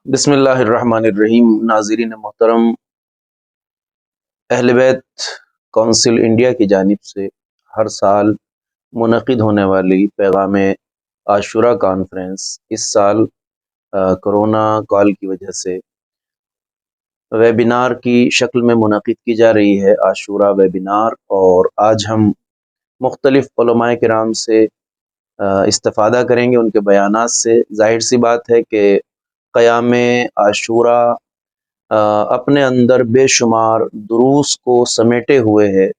بسم اللہ الرحمن الرحیم۔ ناظرین محترم، اہل بیت کونسل انڈیا کی جانب سے ہر سال منعقد ہونے والی پیغام عاشورہ کانفرنس اس سال کرونا کال کی وجہ سے ویبینار کی شکل میں منعقد کی جا رہی ہے، عاشورہ ویبینار۔ اور آج ہم مختلف علماء کرام سے استفادہ کریں گے، ان کے بیانات سے۔ ظاہر سی بات ہے کہ قیام عاشورہ اپنے اندر بے شمار دروس کو سمیٹے ہوئے ہے۔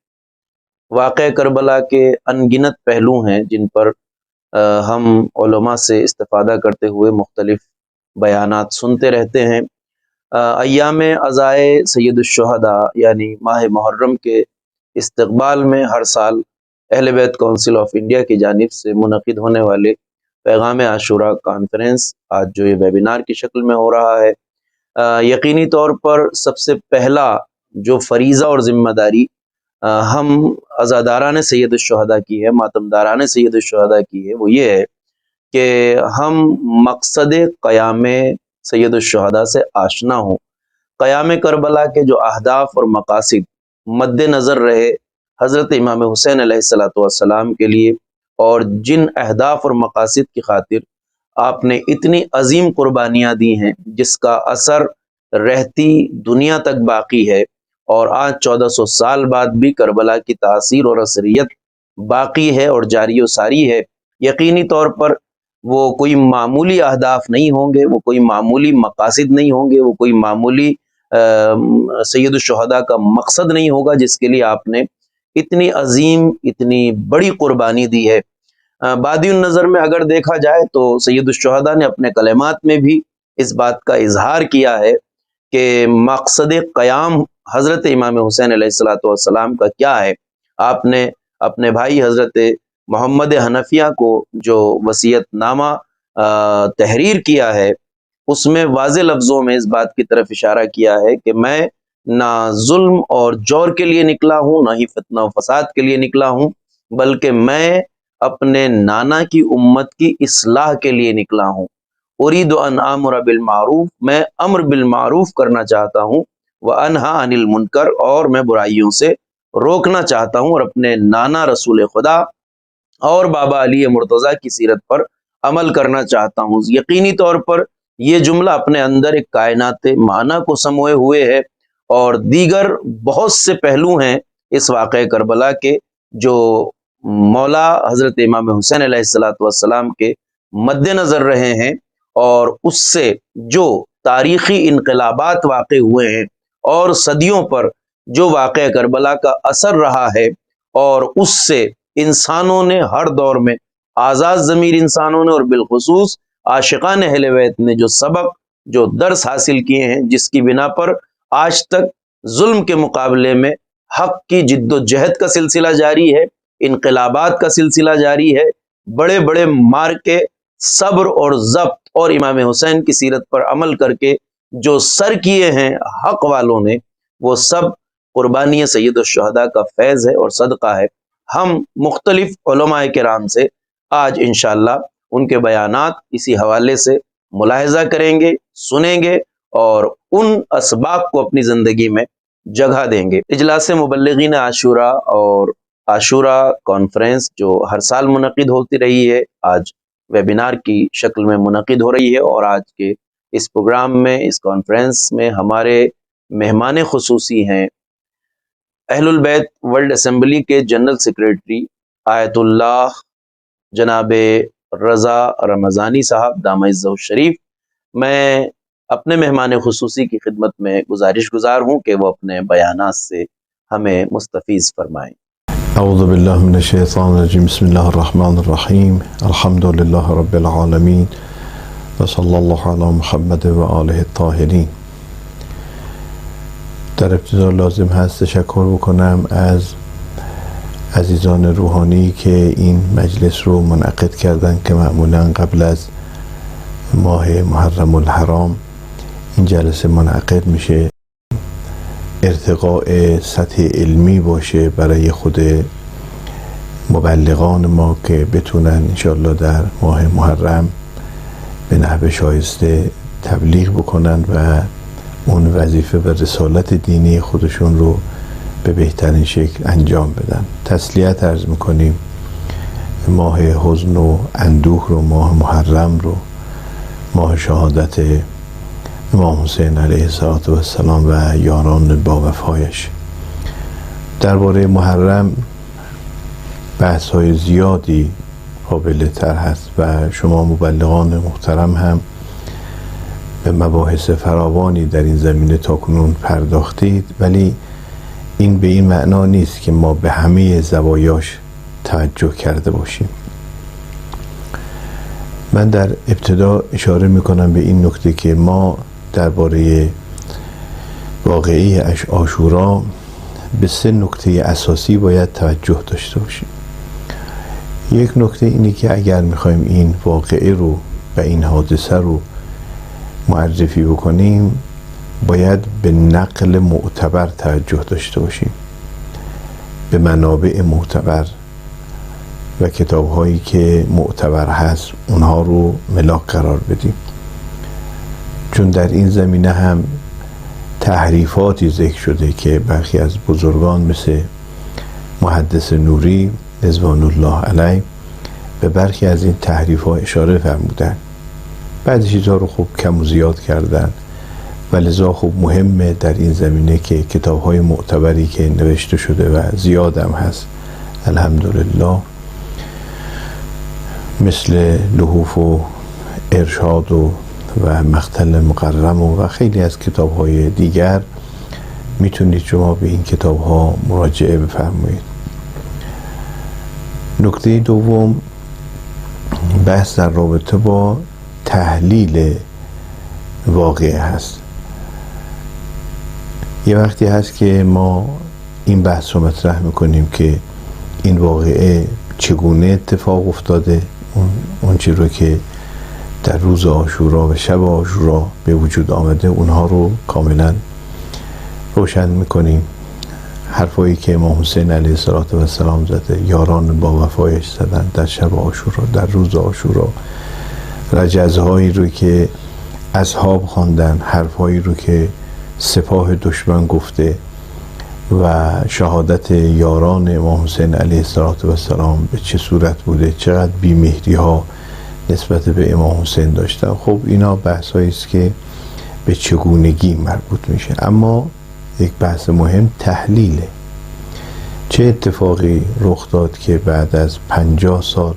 واقعہ کربلا کے ان گنت پہلو ہیں جن پر ہم علماء سے استفادہ کرتے ہوئے مختلف بیانات سنتے رہتے ہیں۔ ایام عزائے سید الشہداء یعنی ماہ محرم کے استقبال میں ہر سال اہل بیت کونسل آف انڈیا کی جانب سے منعقد ہونے والے پیغام عاشورہ کانفرنس آج جو یہ ویبینار کی شکل میں ہو رہا ہے، یقینی طور پر سب سے پہلا جو فریضہ اور ذمہ داری ہم عزاداران سید الشہداء کی ہے، ماتمداران سید الشہداء کی ہے، وہ یہ ہے کہ ہم مقصد قیام سید الشہداء سے آشنا ہوں۔ قیام کربلا کے جو اہداف اور مقاصد مد نظر رہے حضرت امام حسین علیہ السلام کے لیے، اور جن اہداف اور مقاصد کی خاطر آپ نے اتنی عظیم قربانیاں دی ہیں، جس کا اثر رہتی دنیا تک باقی ہے، اور آج 1400 سال بعد بھی کربلا کی تاثیر اور اثریت باقی ہے اور جاری و ساری ہے۔ یقینی طور پر وہ کوئی معمولی اہداف نہیں ہوں گے، وہ کوئی معمولی مقاصد نہیں ہوں گے، وہ کوئی معمولی سید الشہداء کا مقصد نہیں ہوگا جس کے لیے آپ نے اتنی عظیم اتنی بڑی قربانی دی ہے۔ بادی النظر میں اگر دیکھا جائے تو سید الشہداء نے اپنے کلمات میں بھی اس بات کا اظہار کیا ہے کہ مقصد قیام حضرت امام حسین علیہ السلام کا کیا ہے۔ آپ نے اپنے بھائی حضرت محمد حنفیہ کو جو وصیت نامہ تحریر کیا ہے، اس میں واضح لفظوں میں اس بات کی طرف اشارہ کیا ہے کہ میں نہ ظلم اور جور کے لیے نکلا ہوں، نہ ہی فتنہ و فساد کے لیے نکلا ہوں، بلکہ میں اپنے نانا کی امت کی اصلاح کے لیے نکلا ہوں۔ ارید ان آمر بالمعروف، میں امر بالمعروف کرنا چاہتا ہوں، وانہا عن المنکر، اور میں برائیوں سے روکنا چاہتا ہوں، اور اپنے نانا رسول خدا اور بابا علی مرتضیٰ کی سیرت پر عمل کرنا چاہتا ہوں۔ یقینی طور پر یہ جملہ اپنے اندر ایک کائنات معنی کو سموئے ہوئے ہے، اور دیگر بہت سے پہلو ہیں اس واقعہ کربلا کے جو مولا حضرت امام حسین علیہ السلام کے مد نظر رہے ہیں، اور اس سے جو تاریخی انقلابات واقع ہوئے ہیں اور صدیوں پر جو واقعہ کربلا کا اثر رہا ہے، اور اس سے انسانوں نے ہر دور میں، آزاد ضمیر انسانوں نے اور بالخصوص عاشقان اہل بیت نے جو سبق جو درس حاصل کیے ہیں، جس کی بنا پر آج تک ظلم کے مقابلے میں حق کی جد و جہد کا سلسلہ جاری ہے، انقلابات کا سلسلہ جاری ہے، بڑے بڑے مارکے صبر اور ضبط اور امام حسین کی سیرت پر عمل کر کے جو سر کیے ہیں حق والوں نے، وہ سب قربانی سید الشہداء کا فیض ہے اور صدقہ ہے۔ ہم مختلف علماء کرام سے آج انشاءاللہ ان کے بیانات اسی حوالے سے ملاحظہ کریں گے، سنیں گے، اور ان اسباق کو اپنی زندگی میں جگہ دیں گے۔ اجلاس مبلغین عاشورہ اور عاشورہ کانفرنس جو ہر سال منعقد ہوتی رہی ہے، آج ویبینار کی شکل میں منعقد ہو رہی ہے، اور آج کے اس پروگرام میں، اس کانفرنس میں ہمارے مہمان خصوصی ہیں اہل البیت ورلڈ اسمبلی کے جنرل سیکریٹری آیت اللہ جناب رضا رمضانی صاحب دامہ عزہ الشریف۔ میں اپنے مہمان خصوصی کی خدمت میں گزارش گزار ہوں کہ وہ اپنے بیانات سے ہمیں مستفیض فرمائیں۔ اعوذ باللہ من الشیطان الرجیم، بسم اللہ الرحمن الرحیم، الحمدللہ رب العالمین، وصلی اللہ علی محمد و آلہ الطاہرین۔ در ابتدا لازم هست تشکر بکنم از عزیزان روحانی که این مجلس رو منعقد کردن که معمولا قبل از ماه محرم الحرام این جلسه منعقد میشه، ارتقاء سطح علمی باشه برای خود مبلغان ما که بتونن انشاءالله در ماه محرم به نحو شایسته تبلیغ بکنن و اون وظیفه و رسالت دینی خودشون رو به بهترین شکل انجام بدن. تسلیت عرض میکنیم ماه حزن و اندوه رو، ماه محرم رو، ماه شهادت امام حسین علیه السلام و یاران با وفایش. درباره محرم بحث های زیادی قابل طرح هست و شما مبلغان محترم هم به مباحث فراوانی در این زمینه تاکنون پرداختید، ولی این به این معنا نیست که ما به همه زوایاش توجه کرده باشیم. من در ابتدا اشاره میکنم به این نکته که ما درباره واقعه عاشورا به 3 نکته اساسی باید توجه داشته باشیم. یک نکته اینه که اگر میخوایم این واقعه رو و این حادثه رو معرفی بکنیم باید به نقل معتبر توجه داشته باشیم، به منابع معتبر و کتاب‌هایی که معتبر هست اونها رو ملاک قرار بدیم، چون در این زمینه هم تحریفاتی ذکر شده که برخی از بزرگان مثل محدث نوری رضوان الله علیه به برخی از این تحریف‌ها اشاره فرمودن. بعضی چیزها رو خوب کم و زیاد کردن و لذا خوب مهمه در این زمینه که کتاب‌های معتبری که نوشته شده و زیاد هم هست الحمدلله، مثل لحوف و ارشاد و مقتل مقرم و خیلی از کتاب‌های دیگر، میتونید شما به این کتاب‌ها مراجعه بفرمایید. نکته دوم بحث در رابطه با تحلیل واقعه هست. یه وقتی هست که ما این بحث رو مطرح میکنیم که این واقعه چگونه اتفاق افتاده، اون چی رو که در روز عاشورا و شب عاشورا به وجود آمده اونها رو کاملا روشن میکنیم. حرفایی که امام حسین علیه السلام زده، یاران با وفایش زدن در شب عاشورا، در روز عاشورا، رجزهایی رو که اصحاب خواندن، حرفهایی رو که سپاه دشمن گفته و شهادت یاران امام حسین علیه السلام به چه صورت بوده، چقدر بی‌مهری ها نسبت به امام حسین داشتن. خب اینا بحث هایی است که به چگونگی مربوط میشه، اما یک بحث مهم تحلیله. چه اتفاقی رخ داد که بعد از 50 سال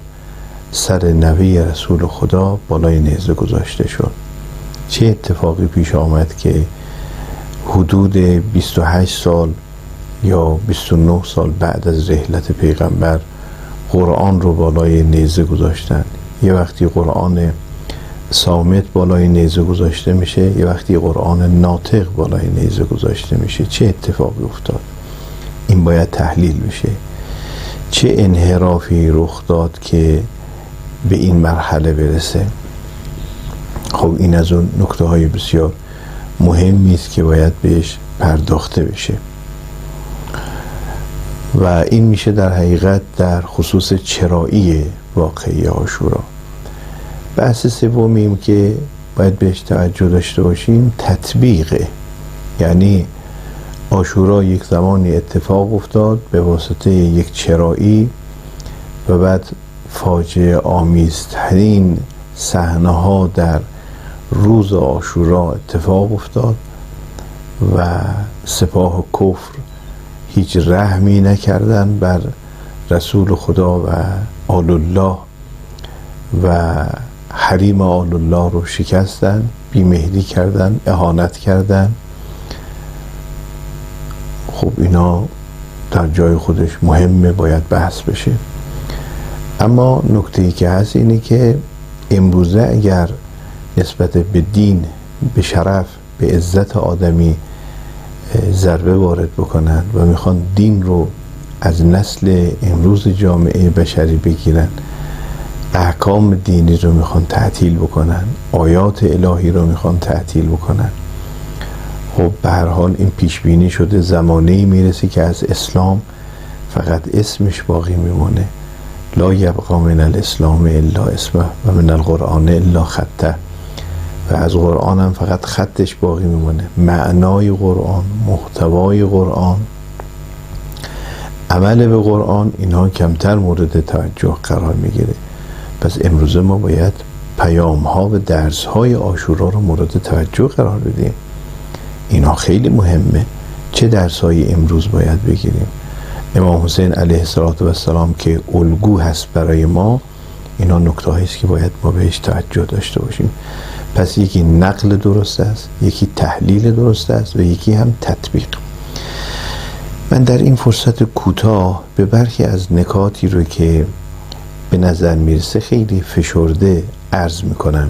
سر نوی رسول خدا بالای نیزه گذاشته شد؟ چه اتفاقی پیش آمد که حدود 28 سال یا 29 سال بعد از رحلت پیغمبر قرآن رو بالای نیزه گذاشتن؟ یه وقتی قرآن صامت بالای نیزه گذاشته میشه، یه وقتی قرآن ناطق بالای نیزه گذاشته میشه. چه اتفاقی افتاد؟ این باید تحلیل بشه. چه انحرافی رخ داد که به این مرحله برسه؟ خب این از اون نکته های بسیار مهمی است که باید بهش پرداخته بشه و این میشه در حقیقت در خصوص چرایی واقعی عاشورا. بحث سومیم که باید بهش توجه داشته باشیم تطبیقه، یعنی عاشورا یک زمانی اتفاق افتاد به واسطه یک چرایی و بعد فاجعه آمیزترین صحنه ها در روز عاشورا اتفاق افتاد و سپاه کفر هیچ رحمی نکردن بر رسول خدا و آل الله و حریم آل الله رو شکستن، بی‌مهری کردن، اهانت کردن. خب اینا در جای خودش مهمه، باید بحث بشه. اما نکته‌ای که هست اینه که امروزه اگر نسبت به دین، به شرف، به عزت آدمی ضربه وارد بکنن و میخوان دین رو از نسل امروز جامعه بشری بگیرن، احکام دینی رو میخوان تعطیل بکنن، آیات الهی رو میخوان تعطیل بکنن، خب به هر حال این پیش بینی شده زمانه‌ای میرسه که از اسلام فقط اسمش باقی میمونه لا یبقی من الاسلام الا اسمه و من القرآن الا خطه، و از قرآن هم فقط خطش باقی میمونه. معنای قرآن، محتوای قرآن، عمل به قرآن، اینها کمتر مورد توجه قرار میگیره. پس امروز ما باید پیام ها و درس های عاشورا رو مورد توجه قرار بدیم. اینا خیلی مهمه. چه درس های امروز باید بگیریم؟ امام حسین علیه السلام که الگو هست برای ما، اینا نکته هاییست که باید ما بهش توجه داشته باشیم. پس یکی نقل درست است، یکی تحلیل درست است و یکی هم تطبیق. من در این فرصت کوتاه به برخی از نکاتی رو که به نظر میرسه خیلی فشرده عرض میکنم.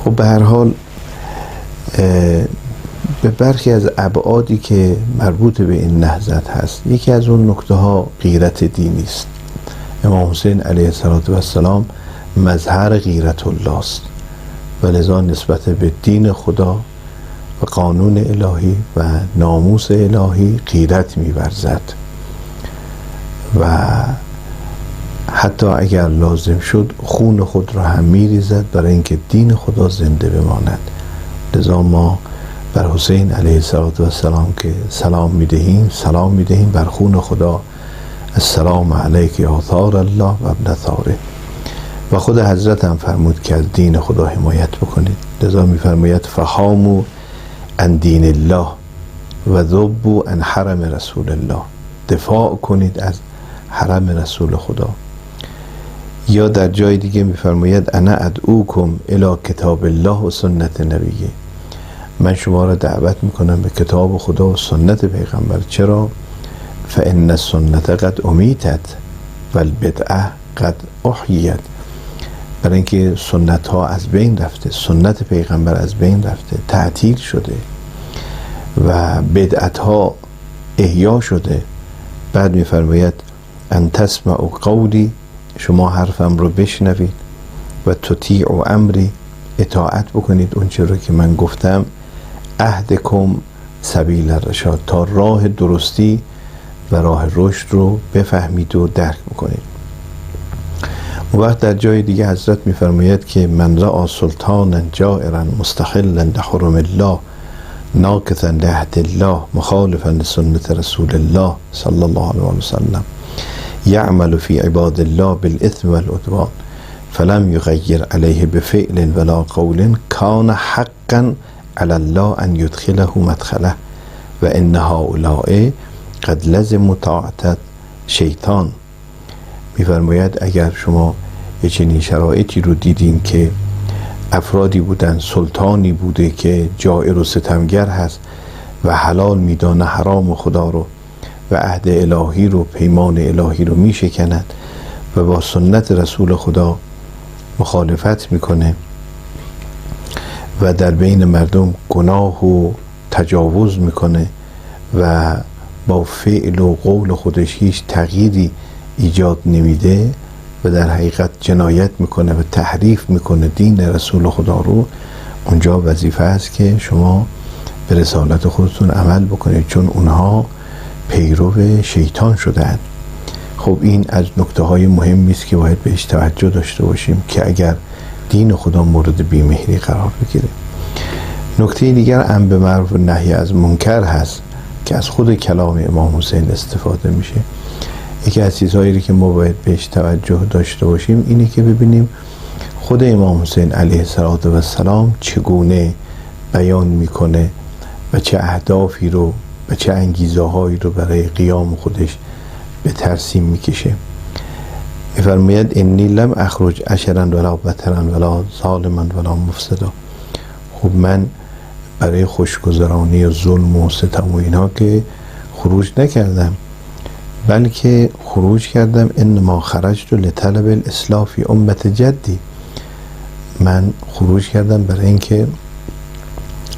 خب به هر حال به برخی از ابعادی که مربوط به این نهضت هست، یکی از اون نکته ها غیرت دینی است. امام حسین علیه السلام مظهر غیرت الله است و لذا نسبت به دین خدا و قانون الهی و ناموس الهی غیرت می‌ورزد و حتی اگر لازم شد خون خود را هم می‌ریزد برای اینکه دین خدا زنده بماند. لذا ما بر حسین علیه السلام که سلام می‌دهیم بر خون خدا. السلام علیک یا ثار الله و ابن ثاره. و خود حضرت هم فرمود که از دین خدا حمایت بکنید. لذا می‌فرماید فحاموا عن دین الله و ذبوا عن حرم رسول الله. دفاع کنید از حرم رسول خدا. یا در جای دیگه می‌فرماید انا ادعوکم الی کتاب الله و سنت نبیه. من شما را دعوت میکنم به کتاب خدا و سنت پیغمبر. چرا؟ فان السنت قد امیتت و البدعه قد احییت. برای اینکه سنت ها از بین رفته، سنت پیغمبر از بین رفته، تعطیل شده و بدعت ها احیا شده. بعد میفرماید ان تسمعوا قولی، شما حرفم رو بشنوید، و تطیعوا امری، اطاعت بکنید اون چه رو که من گفتم. اهدکم سبیل الرشاد، تا راه درستی و راه رشد رو بفهمید و درک بکنید. اون وقت در جای دیگه حضرت میفرماید که من رأى سلطانا جائرا مستحلا لحرم الله ناقضا لعهد الله مخالفا لسنت رسول الله صلی الله علیه و سلم یعمل فی عباد الله بالاثم والعدوان فلم یغیر علیه بفعل ولا قول کان حقا علی الله ان یدخله مدخله و ان هؤلاء قد لزموا طاعت شیطان. میفرماید اگر شما یه چنین شرایطی رو دیدین که افرادی بودن، سلطانی بوده که جائر و ستمگر هست و حلال میدانه حرام خدا رو و عهد الهی رو، پیمان الهی رو میشکند و با سنت رسول خدا مخالفت میکنه و در بین مردم گناه و تجاوز میکنه و با فعل و قول خودش هیچ تغییری ایجاد نمیده و در حقیقت جنایت میکنه و تحریف میکنه دین رسول خدا رو، اونجا وظیفه است که شما به رسالت خودتون عمل بکنید، چون اونها پیرو شیطان شدن. خب این از نکته های مهمی است که باید بهش توجه داشته باشیم که اگر دین خدا مورد بیمهری قرار بگیره. نکته دیگر امر به معروف و نهی از منکر هست که از خود کلام امام حسین استفاده میشه. یکی از چیزهایی که ما باید بهش توجه داشته باشیم اینه که ببینیم خود امام حسین علیه السلام چگونه بیان میکنه و چه اهدافی رو و چه انگیزه هایی رو برای قیام خودش به ترسیم میکشه. میفرماید انی لم اخرج عشرا ولا بطرا ولا ظالما ولا مفسدا. خب من برای خوشگذرانی و ظلم و ستم و اینها که خروج نکردم، بلکه خروج کردم انما خرجت لطلب الاصلاح فی امت جدی. من خروج کردم برای اینکه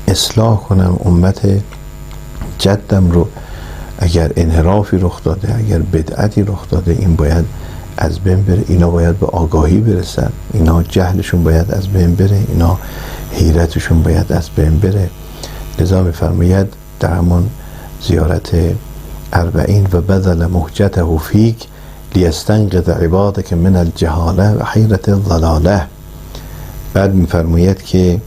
اصلاح کنم امت جدم رو. اگر انحرافی رخ داده، اگر بدعتی رخ داده، این باید از بین بره. اینا باید به آگاهی برسن، اینا جهلشون باید از بین بره، اینا حیرتشون باید از بین بره. لذا می‌فرماید در همان زیارت 40 و بذل مهجته فیک لیستنقذ عبادک من الجهاله و حیرت الضلاله. بعد میفرماید که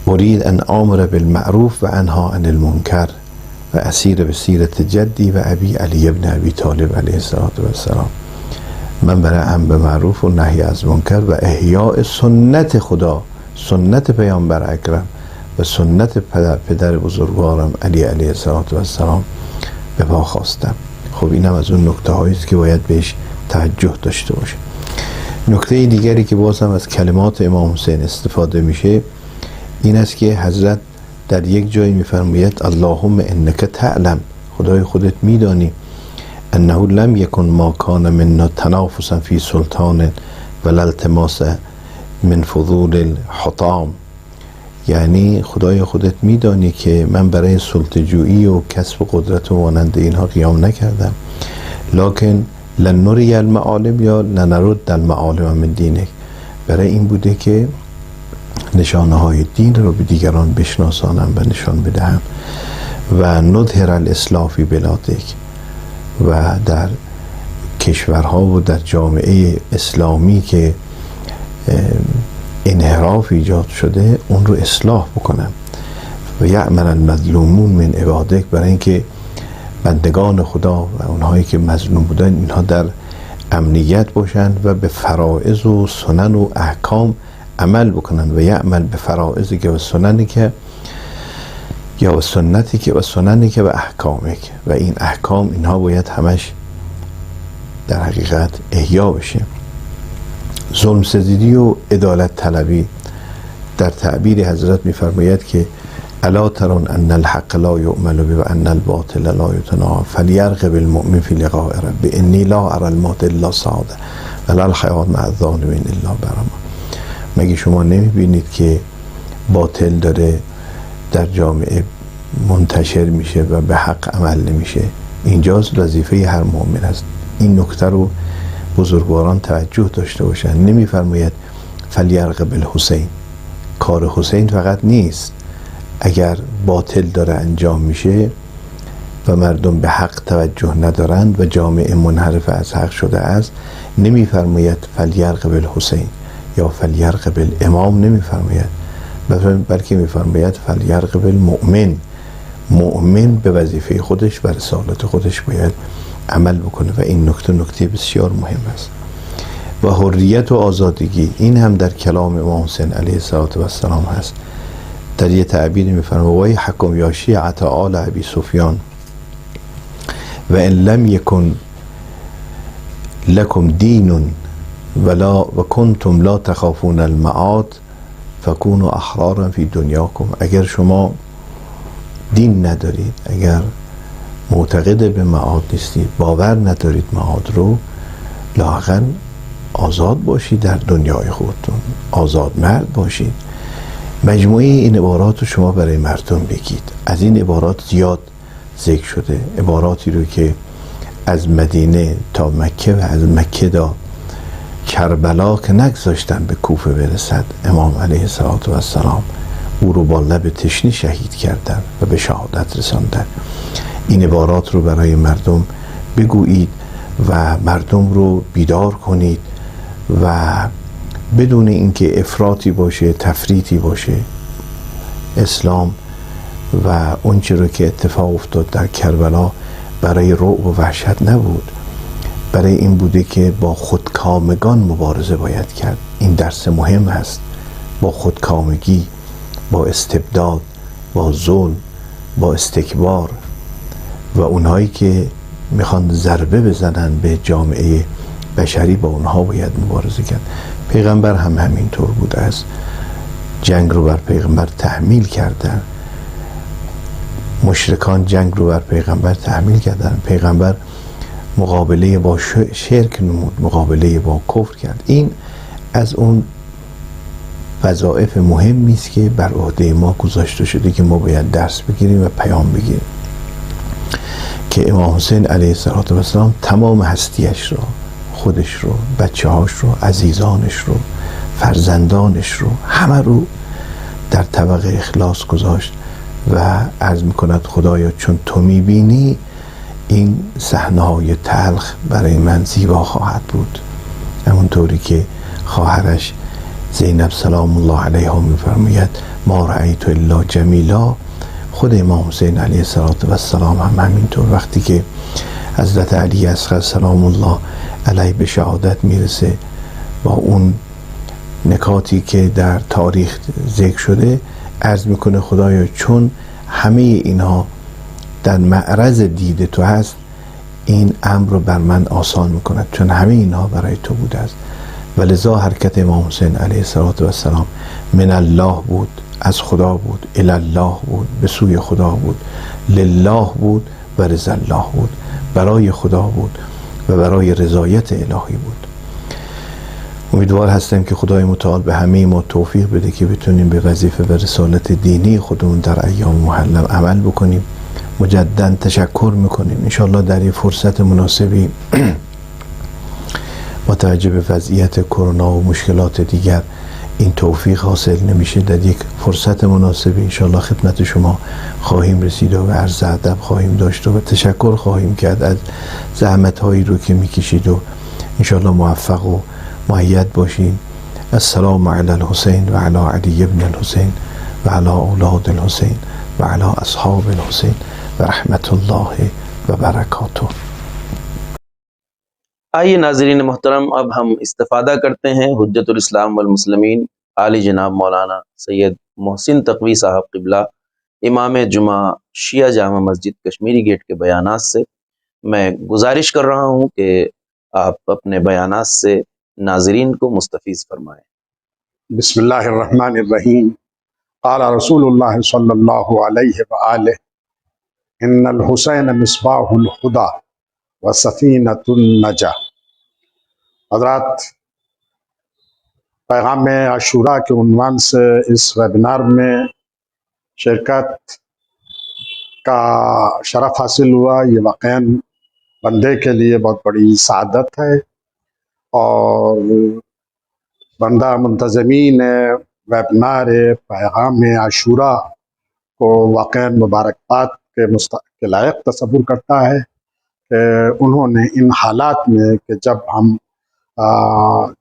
اريد ان آمر بالمعروف و انها عن المنکر و اسیر به سیرت جدی و ابی علی ابن ابی طالب علیه السلام. من برای امر به معروف و نهی از منکر و احیاء سنت خدا، سنت پیامبر اکرم و سنت پدر بزرگوارم علی علیه السلام به پا خواستم. خب این هم از اون نکته هایی است که باید بهش توجه داشته باشه. نکته دیگری که باز هم از کلمات امام حسین استفاده میشه این است که حضرت در یک جایی میفرماید اللهم انک تعلم، خدای خودت میدانی، انه لم یکن ما کان منا تنافسا فی سلطان ولا التماس من فضول الحطام. یعنی خدای خودت میدانی که من برای سلطه‌جویی و کسب قدرت و مانند اینها قیام نکردم، لکن لنری المعالم یا لنرد المعالم من دینک، برای این بوده که نشانه های دین رو به دیگران بشناسانم و نشان بدهم و نظهر الاسلام فی بلادک، و در کشورها و در جامعه اسلامی که انحراف ایجاد شده اون رو اصلاح بکنم و یعمل المظلومون من عبادک، برای اینکه بندگان خدا و اونهایی که مظلوم بودن اینها در امنیت باشن و به فرائض و سنن و احکام عمل بکنن و یعمل به فرائضی که و سننی که یا و سنتی که و سننی که و احکامی که، و این احکام اینها باید همش در حقیقت احیا بشه. ظلم ستیزی و عدالت طلبی، در تعبیر حضرت میفرماید که الا ترون ان الحق لا یؤمل به و ان الباطل لا یتناهى فلیرغب المؤمن فی لقاء ربه انی لا اری الموت الا سعاده ولا الحیات مع الظالمین الا برما. مگه شما نمیبینید که باطل داره در جامعه منتشر میشه و به حق عمل نمیشه؟ اینجاست وظیفه هر مؤمن است. این نکته رو بزرگواران توجه داشته باشن. نمیفرماید فلیرغب الحسین، کار حسین فقط نیست. اگر باطل داره انجام میشه و مردم به حق توجه ندارند و جامعه منحرف از حق شده است، نمیفرماید فلیرغب الحسین یا فلیرغب الامام، نمیفرماید، بلکه میفرماید فلیرغب المؤمن. مؤمن به وظیفه خودش و رسالت خودش باید عمل بکنه و این نکته بسیار مهم است. و حریت و آزادگی، این هم در کلام امام حسین علیه السلام هست. در یه تعبیر میفرماید وای حکم یا شیعة آل ابی سفیان و ان لم یکن لکم دین و کنتم لا تخافون المعاد فکونوا احرارا فی دنیاکم. اگر شما دین ندارید، اگر معتقد به معاد نیستید، باور ندارید معاد رو، لااقل آزاد باشید در دنیای خودتون، آزاد مرد باشید. مجموعه این عبارات رو شما برای مردم بگید. از این عبارات زیاد ذکر شده، عباراتی رو که از مدینه تا مکه و از مکه تا کربلا که نگذاشتن به کوفه برسد، امام علیه السلام او رو با لب تشنه شهید کردن و به شهادت رساندن. این عبارات رو برای مردم بگویید و مردم رو بیدار کنید و بدون اینکه افراطی باشه، تفریطی باشه. اسلام و اون چیزی رو که اتفاق افتاد در کربلا برای رعب و وحشت نبود، برای این بوده که با خودکامگان مبارزه باید کرد. این درس مهم هست. با خودکامگی، با استبداد، با ظلم، با استکبار و اونهایی که میخوان ضربه بزنن به جامعه بشری، با اونها باید مبارزه کرد. پیغمبر هم همینطور بوده است. جنگ رو بر پیغمبر تحمیل کردن، مشرکان جنگ رو بر پیغمبر تحمیل کردن، پیغمبر مقابله با شرک نمود، مقابله با کفر کرد. این از اون وظایف مهمی است که بر عهده ما گذاشته شده که ما باید درس بگیریم و پیام بگیریم که امام حسین علیه السلام تمام هستیش رو، خودش رو، بچه هاش رو، عزیزانش رو، فرزندانش رو، همه رو در طبق اخلاص گذاشت و عرض میکند خدایا چون تو میبینی این صحنه‌های تلخ برای من زیبا خواهد بود، همونطوری که خواهرش زینب سلام الله علیها میفرماید ما رأیت الا جمیلا، خود امام حسین علیه السلام هم همینطور. وقتی که حضرت علی اصغر سلام الله علیه به شهادت میرسه با اون نکاتی که در تاریخ ذکر شده، عرض میکنه خدایا چون همه اینها در معرض دید تو هست، این امر رو بر من آسان میکند، چون همه اینها برای تو بوده است. و لذا حرکت امام حسین علیه السلام من الله بود، از خدا بود، الی الله بود، به سوی خدا بود، لله بود و رضا الله بود، برای خدا بود و برای رضایت الهی بود. امیدوار هستم که خدای متعال به همه ما توفیق بده که بتونیم به وظیفه و رسالت دینی خودمون در ایام محرم عمل بکنیم. مجددا تشکر میکنیم. انشاءالله در یه فرصت مناسبی با توجه به وضعیت کرونا و مشکلات دیگر این توفیق حاصل نمیشه، در یک فرصت مناسبی انشاءالله خدمت شما خواهیم رسید و عرض ادب خواهیم داشت و تشکر خواهیم کرد از زحمت هایی رو که میکشید و انشاءالله موفق و مؤید باشین. السلام علی الحسین و علی علی ابن الحسین و علی اولاد الحسین و علی اصحاب الحسین و رحمت الله و برکاته. آئیے ناظرین محترم، اب ہم استفادہ کرتے ہیں حجت الاسلام والمسلمین عالی جناب مولانا سید محسن تقوی صاحب قبلہ امام جمعہ شیعہ جامع مسجد کشمیری گیٹ کے بیانات سے۔ میں گزارش کر رہا ہوں کہ آپ اپنے بیانات سے ناظرین کو مستفیض فرمائیں۔ بسم اللہ الرحمن الرحیم۔ قال رسول اللہ صلی اللہ علیہ وآلہ ان الحسین مصباح الہدی و سفینۃ النجاہ۔ حضرات، پیغام عاشوراء کے عنوان سے اس ویبینار میں شرکت کا شرف حاصل ہوا، یہ واقعاً بندے کے لیے بہت بڑی سعادت ہے، اور بندہ منتظمین ویبینار پیغام عاشوراء کو واقعاً مبارکباد کے لائق تصور کرتا ہے کہ انہوں نے ان حالات میں کہ جب ہم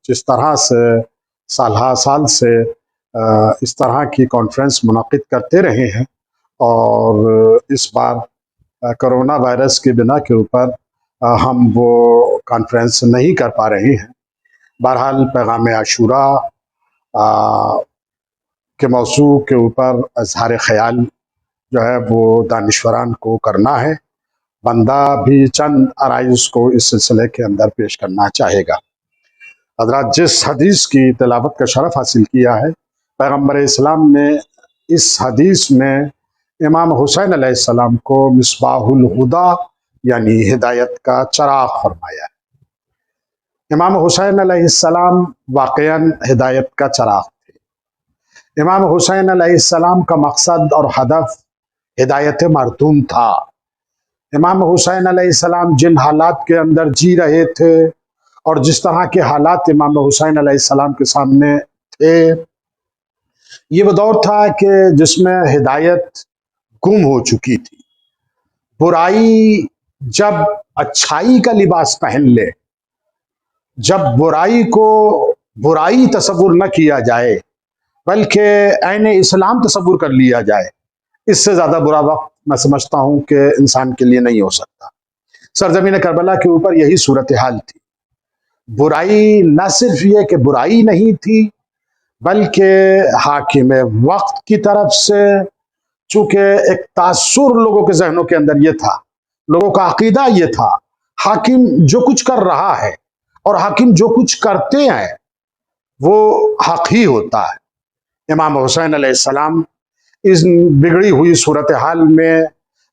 جس طرح سے سال سے اس طرح کی کانفرنس منعقد کرتے رہے ہیں، اور اس بار کرونا وائرس کی بنا کے اوپر ہم وہ کانفرنس نہیں کر پا رہے ہیں۔ بہرحال پیغام عاشوراء کے موضوع کے اوپر اظہار خیال جو ہے وہ دانشوران کو کرنا ہے۔ بندہ بھی چند عرائض کو اس سلسلے کے اندر پیش کرنا چاہے گا۔ حضرات، جس حدیث کی تلاوت کا شرف حاصل کیا ہے، پیغمبر اسلام نے اس حدیث میں امام حسین علیہ السلام کو مصباح الہدی یعنی ہدایت کا چراغ فرمایا ہے۔ امام حسین علیہ السلام واقعاً ہدایت کا چراغ تھے۔ امام حسین علیہ السلام کا مقصد اور ہدف ہدایت مردم تھا۔ امام حسین علیہ السلام جن حالات کے اندر جی رہے تھے اور جس طرح کے حالات امام حسین علیہ السلام کے سامنے تھے، یہ وہ دور تھا کہ جس میں ہدایت گم ہو چکی تھی۔ برائی جب اچھائی کا لباس پہن لے، جب برائی کو برائی تصور نہ کیا جائے بلکہ عین اسلام تصور کر لیا جائے، اس سے زیادہ برا وقت میں سمجھتا ہوں کہ انسان کے لیے نہیں ہو سکتا۔ سرزمین کربلا کے اوپر یہی صورتحال تھی۔ برائی نہ صرف یہ کہ برائی نہیں تھی، بلکہ حاکم وقت کی طرف سے چونکہ ایک تاثر لوگوں کے ذہنوں کے اندر یہ تھا، لوگوں کا عقیدہ یہ تھا، حاکم جو کچھ کر رہا ہے اور حاکم جو کچھ کرتے ہیں وہ حق ہی ہوتا ہے۔ امام حسین علیہ السلام اس بگڑی ہوئی صورتحال میں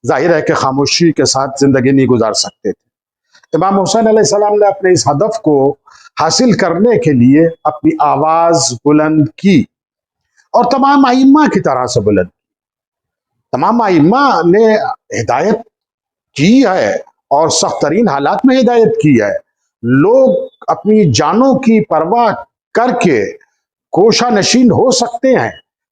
ظاہر ہے کہ خاموشی کے ساتھ زندگی نہیں گزار سکتے تھے۔ امام حسین علیہ السلام نے اپنے اس ہدف کو حاصل کرنے کے لیے اپنی آواز بلند کی، اور تمام ائمہ کی طرح سے بلند کی۔ تمام ائمہ نے ہدایت کی ہے اور سخت ترین حالات میں ہدایت کی ہے۔ لوگ اپنی جانوں کی پرواہ کر کے کوشہ نشین ہو سکتے ہیں،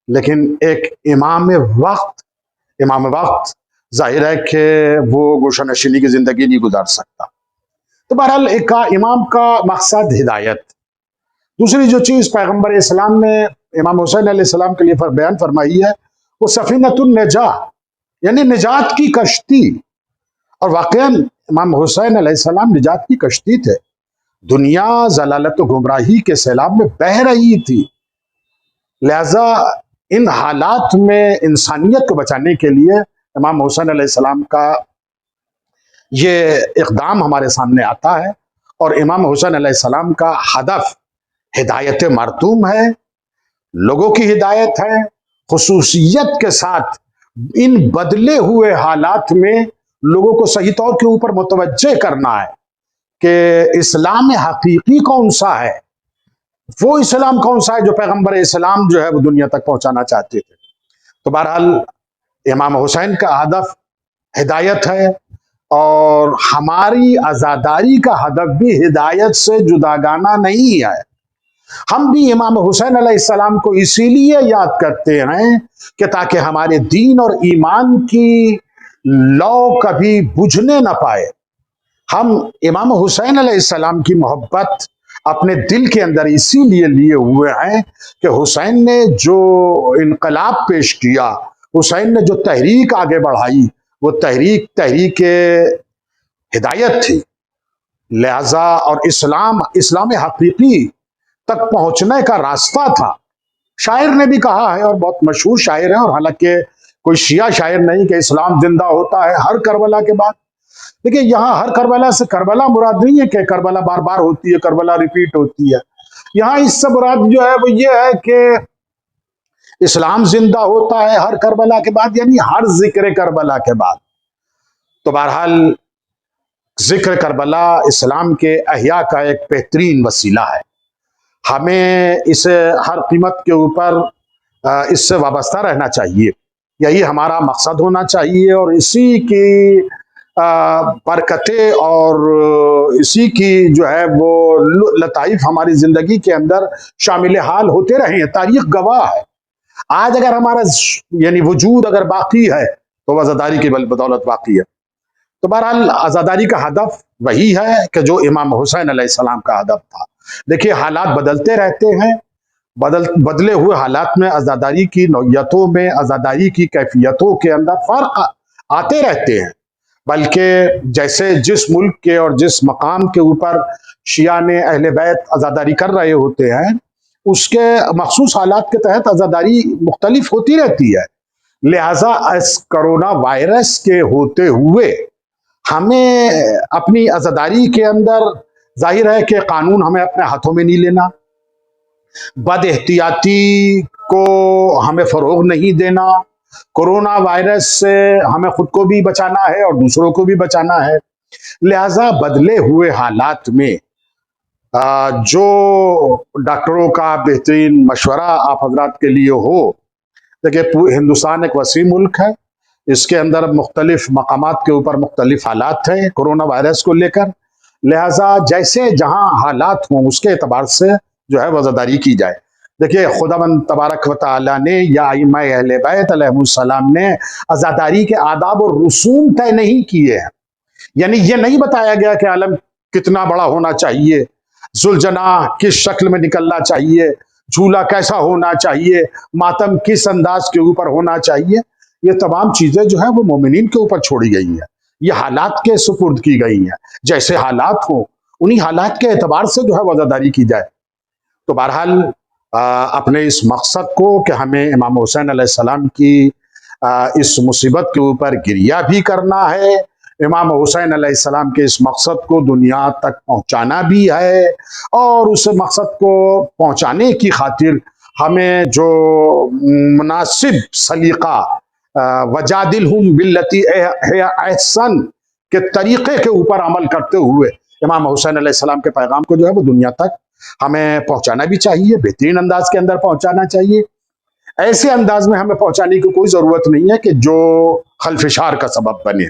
لیکن ایک امام وقت ظاہر ہے کہ وہ گوشہ نشینی کی زندگی نہیں گزار سکتا. تو بہرحال ایک امام کا مقصد ہدایت. دوسری جو چیز پیغمبر اسلام نے امام حسین علیہ السلام کے لیے بیان فرمائی ہے وہ سفینۃ النجاہ، یعنی نجات کی کشتی. اور واقعاً امام حسین علیہ السلام نجات کی کشتی تھے. دنیا ضلالت و گمراہی کے سیلاب میں بہہ رہی تھی، لہذا ان حالات میں انسانیت کو بچانے کے لیے امام حسین علیہ السلام کا یہ اقدام ہمارے سامنے آتا ہے. اور امام حسین علیہ السلام کا ہدف ہدایت مرتوم ہے، لوگوں کی ہدایت ہے، خصوصیت کے ساتھ ان بدلے ہوئے حالات میں لوگوں کو صحیح طور کے اوپر متوجہ کرنا ہے کہ اسلام حقیقی کون سا ہے، وہ اسلام کون سا ہے جو پیغمبر اسلام جو ہے وہ دنیا تک پہنچانا چاہتے تھے. تو بہرحال امام حسین کا ہدف ہدایت ہے، اور ہماری عزاداری کا ہدف بھی ہدایت سے جداگانہ نہیں ہے. ہم بھی امام حسین علیہ السلام کو اسی لیے یاد کرتے ہیں کہ تاکہ ہمارے دین اور ایمان کی لو کبھی بجھنے نہ پائے. ہم امام حسین علیہ السلام کی محبت اپنے دل کے اندر اسی لیے لیے ہوئے ہیں کہ حسین نے جو انقلاب پیش کیا، حسین نے جو تحریک آگے بڑھائی، وہ تحریک ہدایت تھی. لہذا اور اسلام حقیقی تک پہنچنے کا راستہ تھا. شاعر نے بھی کہا ہے، اور بہت مشہور شاعر ہے، اور حالانکہ کوئی شیعہ شاعر نہیں، کہ اسلام زندہ ہوتا ہے ہر کربلا کے بعد. دیکھیں یہاں ہر کربلا سے کربلا مراد نہیں ہے کہ کربلا بار بار ہوتی ہے، کربلا ریپیٹ ہوتی ہے. یہاں اس سے مراد جو ہے وہ یہ ہے کہ اسلام زندہ ہوتا ہے ہر کربلا کے بعد، یعنی ہر ذکر کربلا کے بعد. تو بہرحال ذکر کربلا اسلام کے احیاء کا ایک بہترین وسیلہ ہے. ہمیں اسے ہر قیمت کے اوپر اس سے وابستہ رہنا چاہیے. یہی ہمارا مقصد ہونا چاہیے، اور اسی کی برکتیں اور اسی کی جو ہے وہ لطائف ہماری زندگی کے اندر شامل حال ہوتے رہے ہیں. تاریخ گواہ ہے. آج اگر ہمارا یعنی وجود اگر باقی ہے تو وہ عزاداری کی بدولت باقی ہے. تو بہرحال عزاداری کا ہدف وہی ہے کہ جو امام حسین علیہ السلام کا ہدف تھا. دیکھیے حالات بدلتے رہتے ہیں، بدلے ہوئے حالات میں عزاداری کی نوعیتوں میں، عزاداری کی کیفیتوں کے اندر فرق آتے رہتے ہیں. بلکہ جیسے جس ملک کے اور جس مقام کے اوپر شیعہ نے اہل بیت عزاداری کر رہے ہوتے ہیں، اس کے مخصوص حالات کے تحت عزاداری مختلف ہوتی رہتی ہے. لہذا اس کرونا وائرس کے ہوتے ہوئے ہمیں اپنی عزاداری کے اندر ظاہر ہے کہ قانون ہمیں اپنے ہاتھوں میں نہیں لینا، بد احتیاطی کو ہمیں فروغ نہیں دینا. کورونا وائرس سے ہمیں خود کو بھی بچانا ہے اور دوسروں کو بھی بچانا ہے. لہذا بدلے ہوئے حالات میں جو ڈاکٹروں کا بہترین مشورہ آپ حضرات کے لیے ہو. دیکھیے ہندوستان ایک وسیع ملک ہے، اس کے اندر مختلف مقامات کے اوپر مختلف حالات ہیں کورونا وائرس کو لے کر. لہذا جیسے جہاں حالات ہوں اس کے اعتبار سے جو ہے وہ عزاداری کی جائے. دیکھیے خداوند تبارک و تعالیٰ نے یا ائمہ اہل بیت علیہ السلام نے عزاداری کے آداب اور رسوم طے نہیں کیے ہیں. یعنی یہ نہیں بتایا گیا کہ عالم کتنا بڑا ہونا چاہیے، ذوالجناح کس شکل میں نکلنا چاہیے، جھولا کیسا ہونا چاہیے، ماتم کس انداز کے اوپر ہونا چاہیے. یہ تمام چیزیں جو ہیں وہ مومنین کے اوپر چھوڑی گئی ہیں، یہ حالات کے سپرد کی گئی ہیں. جیسے حالات ہوں انہی حالات کے اعتبار سے جو ہے وہ عزاداری کی جائے. تو بہرحال اپنے اس مقصد کو کہ ہمیں امام حسین علیہ السلام کی اس مصیبت کے اوپر گریہ بھی کرنا ہے، امام حسین علیہ السلام کے اس مقصد کو دنیا تک پہنچانا بھی ہے، اور اس مقصد کو پہنچانے کی خاطر ہمیں جو مناسب سلیقہ وجادلہم باللتی ہی احسن کے طریقے کے اوپر عمل کرتے ہوئے امام حسین علیہ السلام کے پیغام کو جو ہے وہ دنیا تک ہمیں پہنچانا بھی چاہیے، بہترین انداز کے اندر پہنچانا چاہیے. ایسے انداز میں ہمیں پہنچانے کی کوئی ضرورت نہیں ہے کہ جو خلفشار کا سبب بنے.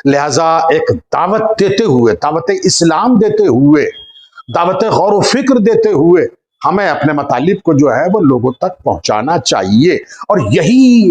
لہذا ایک دعوت دیتے ہوئے، دعوت اسلام دیتے ہوئے، دعوت غور و فکر دیتے ہوئے ہمیں اپنے مطالب کو جو ہے وہ لوگوں تک پہنچانا چاہیے. اور یہی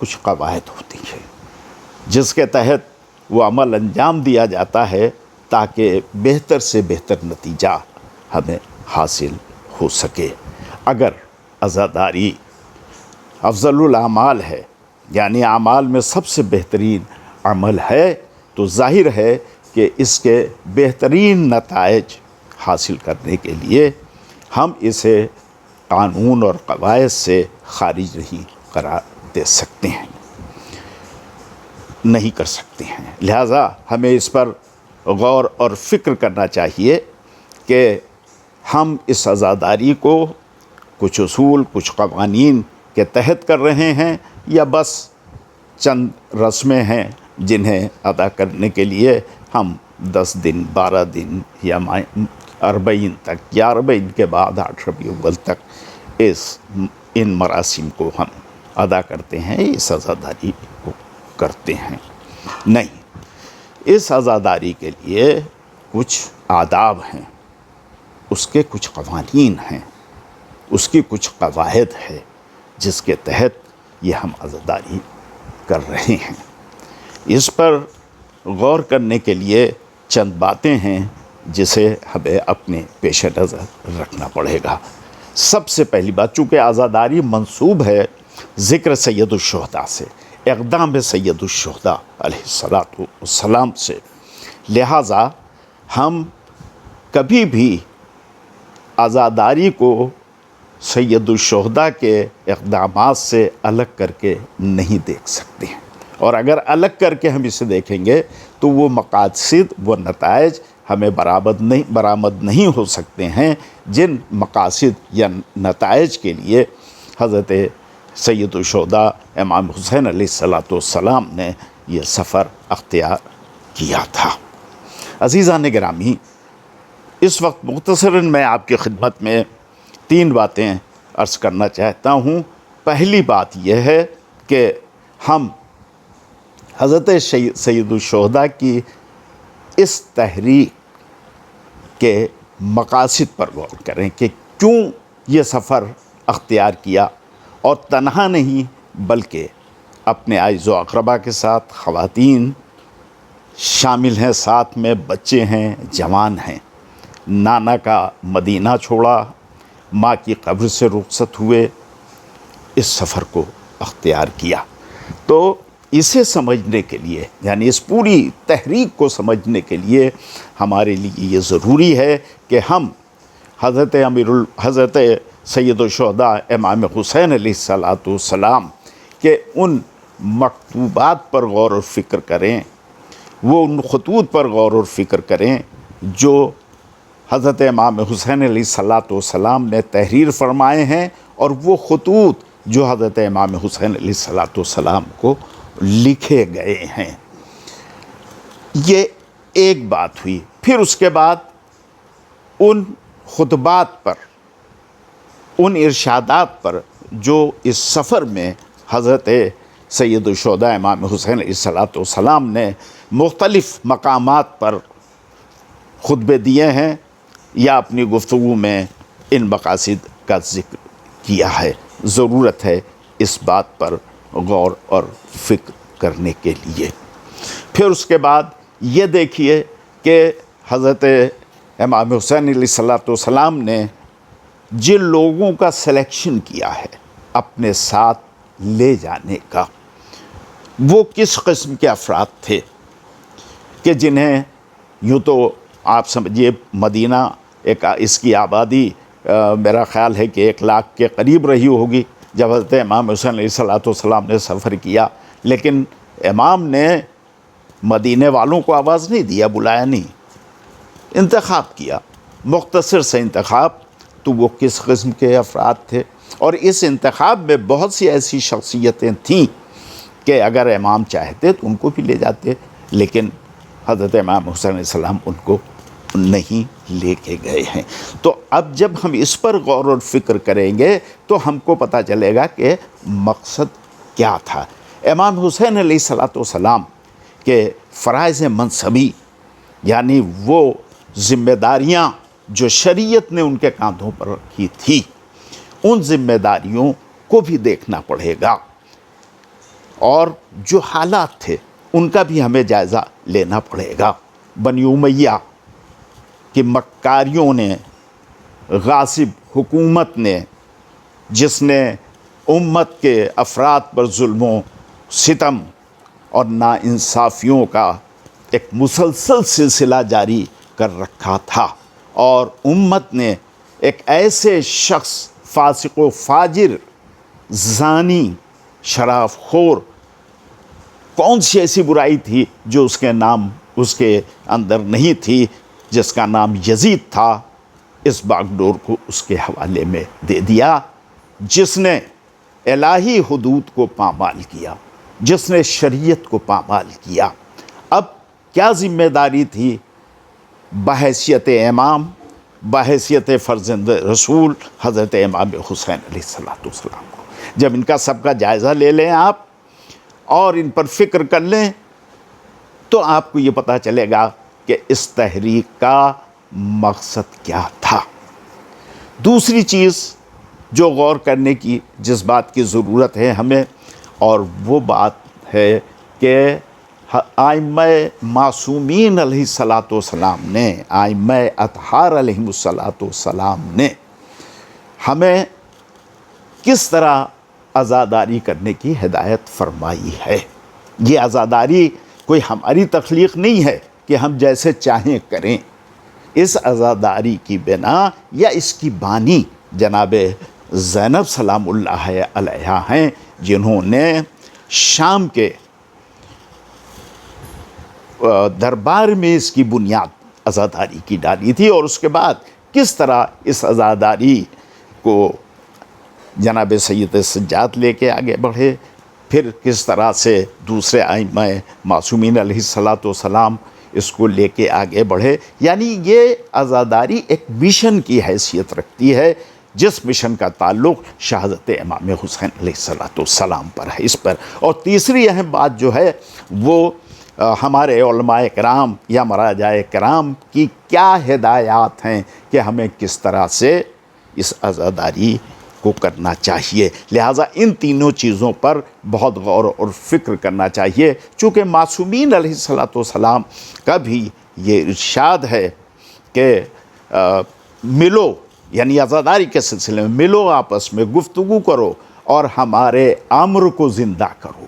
کچھ قواعد ہوتی ہیں جس کے تحت وہ عمل انجام دیا جاتا ہے تاکہ بہتر سے بہتر نتیجہ ہمیں حاصل ہو سکے۔ اگر عزاداری افضل الاعمال ہے، یعنی اعمال میں سب سے بہترین عمل ہے، تو ظاہر ہے کہ اس کے بہترین نتائج حاصل کرنے کے لیے ہم اسے قانون اور قواعد سے خارج نہیں قرار دے سکتے ہیں، نہیں کر سکتے ہیں۔ لہٰذا ہمیں اس پر غور اور فکر کرنا چاہیے کہ ہم اس عزاداری کو کچھ اصول، کچھ قوانین کے تحت کر رہے ہیں، یا بس چند رسمیں ہیں جنہیں ادا کرنے کے لیے ہم 10 دن، 12 دن یا 40 تک، یا 40 کے بعد 8 ربیع الاول تک ان مراسم کو ہم ادا کرتے ہیں، اس عزاداری کو کرتے ہیں۔ نہیں، اس عزاداری کے لیے کچھ آداب ہیں، اس کے کچھ قوانین ہیں، اس کی کچھ قواعد ہے جس کے تحت یہ ہم عزاداری کر رہے ہیں۔ اس پر غور کرنے کے لیے چند باتیں ہیں جسے ہمیں اپنے پیش نظر رکھنا پڑے گا۔ سب سے پہلی بات، چونکہ عزاداری منسوب ہے ذکر سید الشہداء سے، اقدام سید الشہداء علیہ السلام سے، لہٰذا ہم کبھی بھی عزاداری کو سید الشہداء کے اقدامات سے الگ کر کے نہیں دیکھ سکتے ہیں، اور اگر الگ کر کے ہم اسے دیکھیں گے تو وہ مقاصد، وہ نتائج ہمیں برآمد نہیں ہو سکتے ہیں جن مقاصد یا نتائج کے لیے حضرت سید الشہداء امام حسین علیہ السلام نے یہ سفر اختیار کیا تھا۔ عزیزان گرامی، اس وقت مختصراً میں آپ کی خدمت میں 3 باتیں عرض کرنا چاہتا ہوں۔ پہلی بات یہ ہے کہ ہم حضرت سید الشہداء کی اس تحریک کے مقاصد پر غور کریں کہ کیوں یہ سفر اختیار کیا، اور تنہا نہیں بلکہ اپنے اعز و اقربا کے ساتھ، خواتین شامل ہیں، ساتھ میں بچے ہیں، جوان ہیں، نانا کا مدینہ چھوڑا، ماں کی قبر سے رخصت ہوئے، اس سفر کو اختیار کیا۔ تو اسے سمجھنے کے لیے، یعنی اس پوری تحریک کو سمجھنے کے لیے ہمارے لیے یہ ضروری ہے کہ ہم حضرت سید الشہداء امام حسین علیہ السلام کے ان مکتوبات پر غور و فکر کریں، وہ ان خطوط پر غور و فکر کریں جو حضرت امام حسین علیہ السلام نے تحریر فرمائے ہیں، اور وہ خطوط جو حضرت امام حسین علیہ السلام کو لکھے گئے ہیں۔ یہ ایک بات ہوئی۔ پھر اس کے بعد ان خطبات پر، ان ارشادات پر جو اس سفر میں حضرت سید الشہداء امام حسین علیہ السلام نے مختلف مقامات پر خطبے دیے ہیں یا اپنی گفتگو میں ان مقاصد کا ذکر کیا ہے، ضرورت ہے اس بات پر غور اور فکر کرنے کے لیے۔ پھر اس کے بعد یہ دیکھیے کہ حضرت امام حسین علیہ السلام نے جن لوگوں کا سلیکشن کیا ہے اپنے ساتھ لے جانے کا، وہ کس قسم کے افراد تھے کہ جنہیں یوں تو آپ سمجھیے مدینہ اس کی آبادی میرا خیال ہے کہ 1 لاکھ کے قریب رہی ہوگی جب حضرت امام حسین علیہ السلام نے سفر کیا، لیکن امام نے مدینے والوں کو آواز نہیں دیا، بلایا نہیں، انتخاب کیا، مختصر سے انتخاب۔ تو وہ کس قسم کے افراد تھے، اور اس انتخاب میں بہت سی ایسی شخصیتیں تھیں کہ اگر امام چاہتے تو ان کو بھی لے جاتے، لیکن حضرت امام حسین علیہ السلام ان کو نہیں لے کے گئے ہیں۔ تو اب جب ہم اس پر غور و فکر کریں گے تو ہم کو پتہ چلے گا کہ مقصد کیا تھا۔ امام حسین علیہ السلام کے فرائض منصبی، یعنی وہ ذمہ داریاں جو شریعت نے ان کے کاندھوں پر رکھی تھی، ان ذمہ داریوں کو بھی دیکھنا پڑے گا، اور جو حالات تھے ان کا بھی ہمیں جائزہ لینا پڑے گا۔ بنی امیہ کی مکاریوں نے، غاصب حکومت نے، جس نے امت کے افراد پر ظلم و ستم اور ناانصافیوں کا ایک مسلسل سلسلہ جاری کر رکھا تھا، اور امت نے ایک ایسے شخص فاسق و فاجر، زانی، شراب خور، کون سی ایسی برائی تھی جو اس کے نام اس کے اندر نہیں تھی، جس کا نام یزید تھا، اس باغ ڈور کو اس کے حوالے میں دے دیا، جس نے الہی حدود کو پامال کیا، جس نے شریعت کو پامال کیا۔ اب کیا ذمہ داری تھی بحیثیت امام، بحیثیت فرزند رسول حضرت امام حسین علیہ السلام کو؟ جب ان کا سب کا جائزہ لے لیں آپ اور ان پر فکر کر لیں تو آپ کو یہ پتہ چلے گا کہ اس تحریک کا مقصد کیا تھا۔ دوسری چیز جو غور کرنے کی، جس بات کی ضرورت ہے ہمیں، اور وہ بات ہے کہ ائمہ معصومین علیہ السلام نے، ائمہ اطہار علیہ السلام نے ہمیں کس طرح عزاداری کرنے کی ہدایت فرمائی ہے۔ یہ عزاداری کوئی ہماری تخلیق نہیں ہے کہ ہم جیسے چاہیں کریں۔ اس عزاداری کی بنا یا اس کی بانی جناب زینب سلام اللہ علیہا ہیں، جنہوں نے شام کے دربار میں اس کی بنیاد عزاداری کی ڈالی تھی، اور اس کے بعد کس طرح اس عزاداری کو جناب سید سجاد لے کے آگے بڑھے، پھر کس طرح سے دوسرے ائمہ معصومین علیہ السلام اس کو لے کے آگے بڑھے۔ یعنی یہ عزاداری ایک مشن کی حیثیت رکھتی ہے، جس مشن کا تعلق شہادت امام حسین علیہ السلام پر ہے، اس پر۔ اور تیسری اہم بات جو ہے وہ ہمارے علماء کرام یا مراجع کرام کی کیا ہدایات ہیں کہ ہمیں کس طرح سے اس عزاداری کو کرنا چاہیے۔ لہٰذا ان تینوں چیزوں پر بہت غور اور فکر کرنا چاہیے، چونکہ معصومین علیہ السلام کا بھی یہ ارشاد ہے کہ ملو، یعنی عزاداری کے سلسلے میں ملو، آپس میں گفتگو کرو اور ہمارے امر کو زندہ کرو۔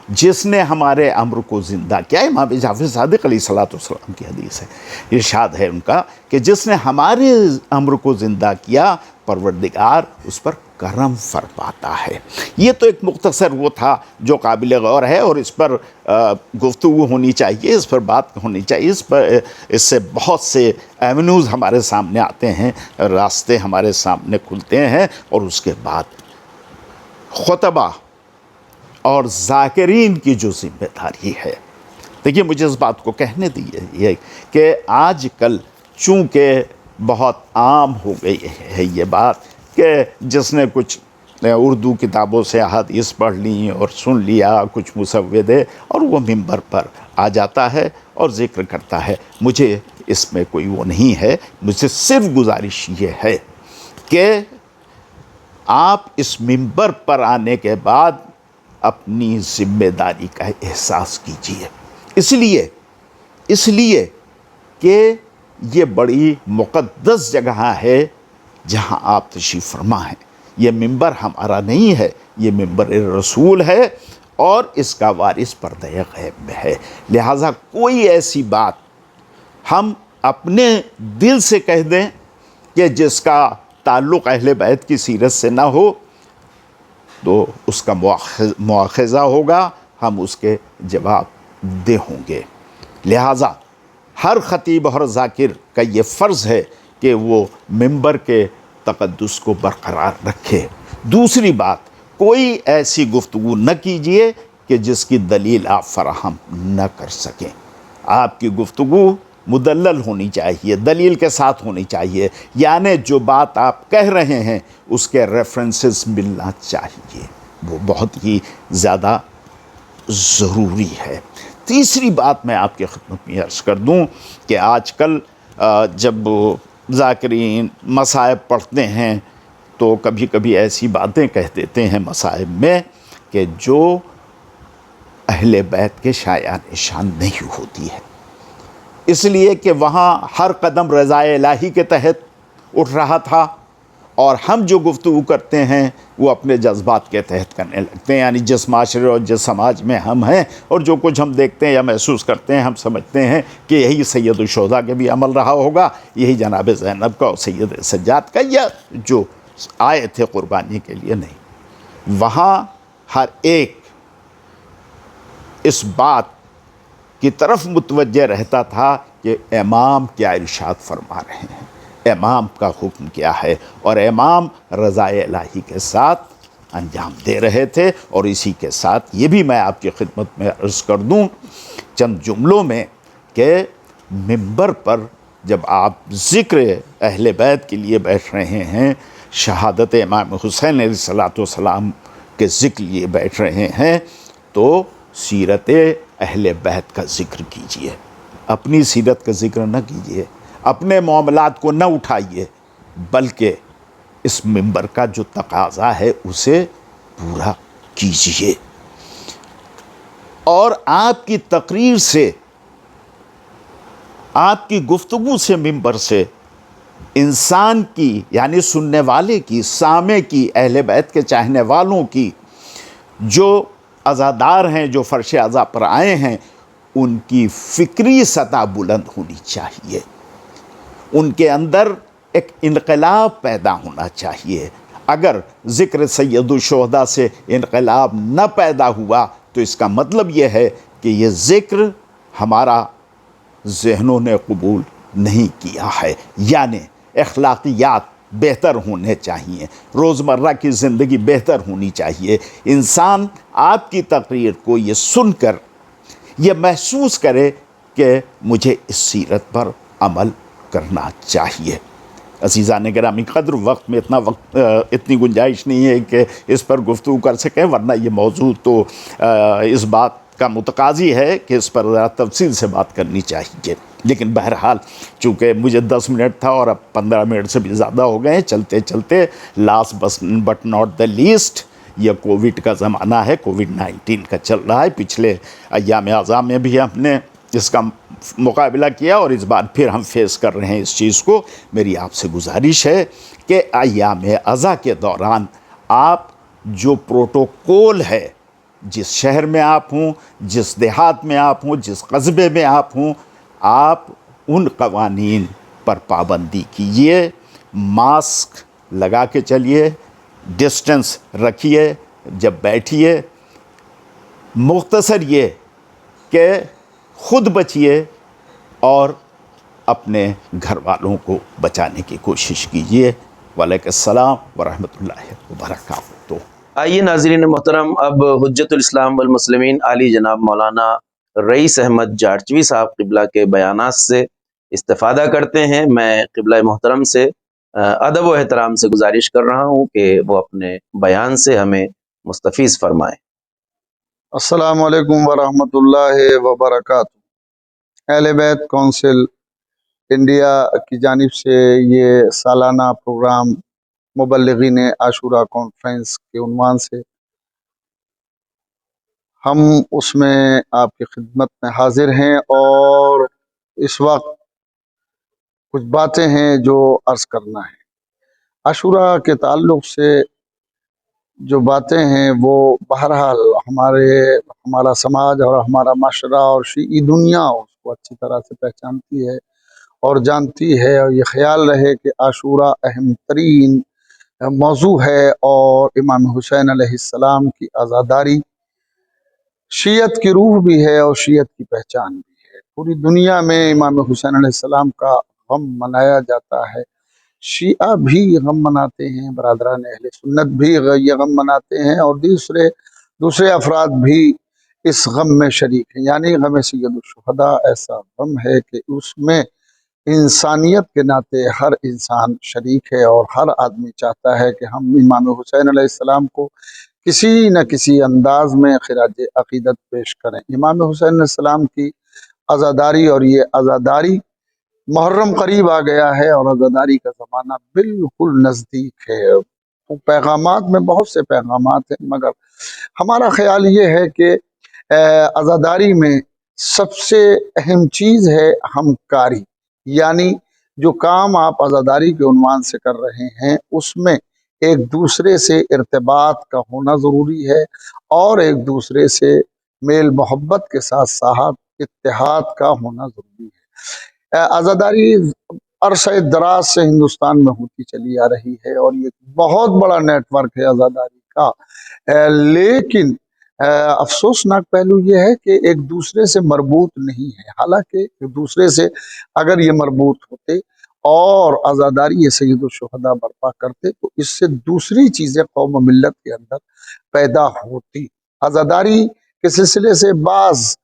جس نے ہمارے امر کو زندہ کیا، امام جعفر صادق علیہ السلام کی حدیث ہے، ارشاد ہے ان کا کہ جس نے ہمارے امر کو زندہ کیا، پروردگار اس پر کرم فرماتا ہے۔ یہ تو ایک مختصر وہ تھا جو قابل غور ہے، اور اس پر گفتگو ہونی چاہیے، اس پر بات ہونی چاہیے، اس سے بہت سے ایونیوز ہمارے سامنے آتے ہیں، راستے ہمارے سامنے کھلتے ہیں، اور اس کے بعد خطبہ اور ذاکرین کی جو ذمہ داری ہے۔ دیکھیے مجھے اس بات کو کہنے دیجیے کہ آج کل چونکہ بہت عام ہو گئی ہے یہ بات کہ جس نے کچھ اردو کتابوں سے احادیث پڑھ لیں اور سن لیا کچھ مسودے، اور وہ ممبر پر آ جاتا ہے اور ذکر کرتا ہے۔ مجھے اس میں کوئی وہ نہیں ہے، مجھے صرف گزارش یہ ہے کہ آپ اس ممبر پر آنے کے بعد اپنی ذمہ داری کا احساس کیجیے، اس لیے کہ یہ بڑی مقدس جگہ ہے جہاں آپ تشریف فرما ہیں۔ یہ ممبر ہمارا نہیں ہے، یہ ممبر رسول ہے، اور اس کا وارث پردہ غیب میں ہے۔ لہٰذا کوئی ایسی بات ہم اپنے دل سے کہہ دیں کہ جس کا تعلق اہل بیت کی سیرت سے نہ ہو تو اس کا مواخذہ ہوگا، ہم اس کے جواب دہ ہوں گے۔ لہٰذا ہر خطیب اور ذاکر کا یہ فرض ہے کہ وہ ممبر کے تقدس کو برقرار رکھے۔ دوسری بات، کوئی ایسی گفتگو نہ کیجیے کہ جس کی دلیل آپ فراہم نہ کر سکیں۔ آپ کی گفتگو مدلل ہونی چاہیے، دلیل کے ساتھ ہونی چاہیے، یعنی جو بات آپ کہہ رہے ہیں اس کے ریفرنسز ملنا چاہیے، وہ بہت ہی زیادہ ضروری ہے۔ تیسری بات میں آپ کی خدمت میں عرض کر دوں کہ آج کل جب ذاکرین مصائب پڑھتے ہیں تو کبھی کبھی ایسی باتیں کہہ دیتے ہیں مصائب میں کہ جو اہل بیت کے شایان شان نہیں ہوتی ہے، اس لیے کہ وہاں ہر قدم رضائے الہی کے تحت اٹھ رہا تھا، اور ہم جو گفتگو کرتے ہیں وہ اپنے جذبات کے تحت کرنے لگتے ہیں. یعنی جس معاشرے اور جس سماج میں ہم ہیں اور جو کچھ ہم دیکھتے ہیں یا محسوس کرتے ہیں، ہم سمجھتے ہیں کہ یہی سید الشہداء کے بھی عمل رہا ہوگا، یہی جناب زینب کا اور سید سجاد کا، یا جو آئے تھے قربانی کے لیے. نہیں، وہاں ہر ایک اس بات کی طرف متوجہ رہتا تھا کہ امام کیا ارشاد فرما رہے ہیں، امام کا حکم کیا ہے، اور امام رضائے الہی کے ساتھ انجام دے رہے تھے. اور اسی کے ساتھ یہ بھی میں آپ کی خدمت میں عرض کر دوں چند جملوں میں کہ منبر پر جب آپ ذکر اہل بیت کے لیے بیٹھ رہے ہیں، شہادت امام حسین علیہ السلام کے ذکر لیے بیٹھ رہے ہیں، تو سیرت اہل بیت کا ذکر کیجئے، اپنی سیرت کا ذکر نہ کیجئے، اپنے معاملات کو نہ اٹھائیے، بلکہ اس منبر کا جو تقاضا ہے اسے پورا کیجئے. اور آپ کی تقریر سے، آپ کی گفتگو سے، منبر سے انسان کی، یعنی سننے والے کی، سامع کی، اہل بیت کے چاہنے والوں کی، جو عزادار ہیں، جو فرش عزا پر آئے ہیں، ان کی فکری سطح بلند ہونی چاہیے، ان کے اندر ایک انقلاب پیدا ہونا چاہیے. اگر ذکر سید الشہداء سے انقلاب نہ پیدا ہوا تو اس کا مطلب یہ ہے کہ یہ ذکر ہمارا ذہنوں نے قبول نہیں کیا ہے. یعنی اخلاقیات بہتر ہونے چاہیے، روزمرہ کی زندگی بہتر ہونی چاہیے. انسان آپ کی تقریر کو یہ سن کر یہ محسوس کرے کہ مجھے اس سیرت پر عمل کرنا چاہیے. عزیزان گرامی قدر، وقت میں اتنی گنجائش نہیں ہے کہ اس پر گفتگو کر سکیں، ورنہ یہ موضوع تو اس بات کا متقاضی ہے کہ اس پر ذرا تفصیل سے بات کرنی چاہیے. لیکن بہرحال چونکہ مجھے 10 منٹ تھا اور اب 15 منٹ سے بھی زیادہ ہو گئے ہیں، چلتے چلتے last but not the least, یہ کووڈ کا زمانہ ہے، کووڈ-19 کا چل رہا ہے. پچھلے ایام اعزاں میں بھی ہم نے اس کا مقابلہ کیا، اور اس بار پھر ہم فیس کر رہے ہیں اس چیز کو. میری آپ سے گزارش ہے کہ ایام اعزاں کے دوران آپ جو پروٹوکول ہے، جس شہر میں آپ ہوں، جس دیہات میں آپ ہوں، جس قصبے میں آپ ہوں، آپ ان قوانین پر پابندی کیجیے. ماسک لگا کے چلیے، ڈسٹنس رکھیے جب بیٹھیے. مختصر یہ کہ خود بچیے اور اپنے گھر والوں کو بچانے کی کوشش کیجیے. وعلیکم السلام ورحمۃ اللہ وبرکاتہ. آئیے ناظرین محترم، اب حجت الاسلام والمسلمین عالی جناب مولانا رئیس احمد جارچوی صاحب قبلہ کے بیانات سے استفادہ کرتے ہیں. میں قبلہ محترم سے ادب و احترام سے گزارش کر رہا ہوں کہ وہ اپنے بیان سے ہمیں مستفیض فرمائیں. السلام علیکم ورحمۃ اللہ وبرکاتہ. اہل بیت کونسل انڈیا کی جانب سے یہ سالانہ پروگرام مبلغین عاشورہ کانفرنس کے عنوان سے ہم اس میں آپ کی خدمت میں حاضر ہیں، اور اس وقت کچھ باتیں ہیں جو عرض کرنا ہے. عاشورہ کے تعلق سے جو باتیں ہیں وہ بہرحال ہمارا سماج اور ہمارا معاشرہ اور شیعی دنیا اس کو اچھی طرح سے پہچانتی ہے اور جانتی ہے، اور یہ خیال رہے کہ عاشورہ اہم ترین موضوع ہے، اور امام حسین علیہ السلام کی عزاداری شیعت کی روح بھی ہے اور شیعت کی پہچان بھی ہے. پوری دنیا میں امام حسین علیہ السلام کا غم منایا جاتا ہے. شیعہ بھی غم مناتے ہیں، برادران اہل سنت بھی یہ غم مناتے ہیں، اور دوسرے افراد بھی اس غم میں شریک ہیں. یعنی غم سید الشہداء ایسا غم ہے کہ اس میں انسانیت کے ناطے ہر انسان شریک ہے، اور ہر آدمی چاہتا ہے کہ ہم امام حسین علیہ السلام کو کسی نہ کسی انداز میں خراج عقیدت پیش کریں. امام حسین علیہ السلام کی عزاداری، اور یہ عزاداری محرم قریب آ گیا ہے اور عزاداری کا زمانہ بالکل نزدیک ہے. پیغامات میں بہت سے پیغامات ہیں، مگر ہمارا خیال یہ ہے کہ عزاداری میں سب سے اہم چیز ہے ہمکاری، یعنی جو کام آپ عزاداری کے عنوان سے کر رہے ہیں اس میں ایک دوسرے سے ارتباط کا ہونا ضروری ہے، اور ایک دوسرے سے میل محبت کے ساتھ ساتھ اتحاد کا ہونا ضروری ہے۔ عزاداری عرصہ دراز سے ہندوستان میں ہوتی چلی آ رہی ہے، اور یہ بہت بڑا نیٹ ورک ہے عزاداری کا، لیکن افسوسناک پہلو یہ ہے کہ ایک دوسرے سے مربوط نہیں ہے۔ حالانکہ ایک دوسرے سے اگر یہ مربوط ہوتے اور عزاداری یہ سید الشہداء برپا کرتے تو اس سے دوسری چیزیں قوم و ملت کے اندر پیدا ہوتی۔ عزاداری کے سلسلے سے بعض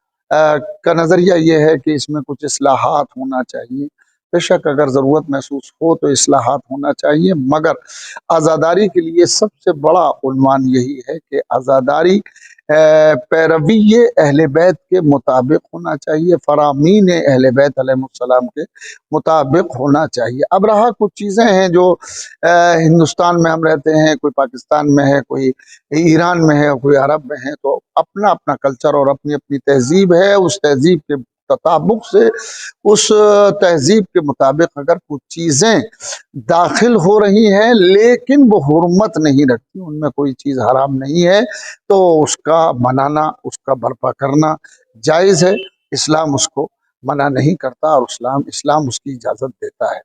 کا نظریہ یہ ہے کہ اس میں کچھ اصلاحات ہونا چاہیے۔ بے شک اگر ضرورت محسوس ہو تو اصلاحات ہونا چاہیے، مگر عزاداری کے لیے سب سے بڑا عنوان یہی ہے کہ عزاداری پیروی اہل بیت کے مطابق ہونا چاہیے، فرامین اہل بیت علیہ السلام کے مطابق ہونا چاہیے۔ اب رہا کچھ چیزیں ہیں جو ہندوستان میں ہم رہتے ہیں، کوئی پاکستان میں ہے، کوئی ایران میں ہے، کوئی عرب میں ہے، تو اپنا اپنا کلچر اور اپنی اپنی تہذیب ہے۔ اس تہذیب کے تطابق سے، اس تہذیب کے مطابق اگر کچھ چیزیں داخل ہو رہی ہیں لیکن وہ حرمت نہیں رکھتی، ان میں کوئی چیز حرام نہیں ہے، تو اس کا منانا، اس کا برپا کرنا جائز ہے۔ اسلام اس کو منع نہیں کرتا، اور اسلام اس کی اجازت دیتا ہے۔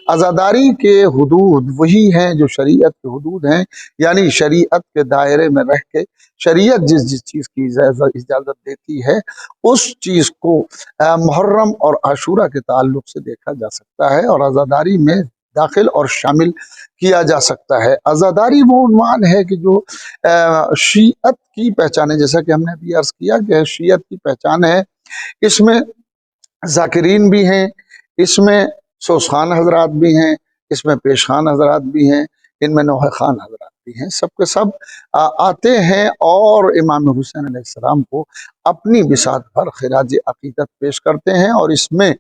عزاداری کے حدود وہی ہیں جو شریعت کے حدود ہیں، یعنی شریعت کے دائرے میں رہ کے شریعت جس چیز کی اجازت دیتی ہے اس چیز کو محرم اور عاشورہ کے تعلق سے دیکھا جا سکتا ہے، اور عزاداری میں داخل اور شامل کیا جا سکتا ہے۔ عزاداری وہ عنوان ہے کہ جو شیعت کی پہچان ہے، جیسا کہ ہم نے ابھی عرض کیا کہ شیعت کی پہچان ہے۔ اس میں ذاکرین بھی ہیں، اس میں سوسخان حضرات بھی ہیں، اس میں پیشخان حضرات بھی ہیں، ان میں نوحہ خان حضرات بھی ہیں، سب کے سب آتے ہیں اور امام حسین علیہ السلام کو اپنی بساط پر خراج عقیدت پیش کرتے ہیں، اور اس میں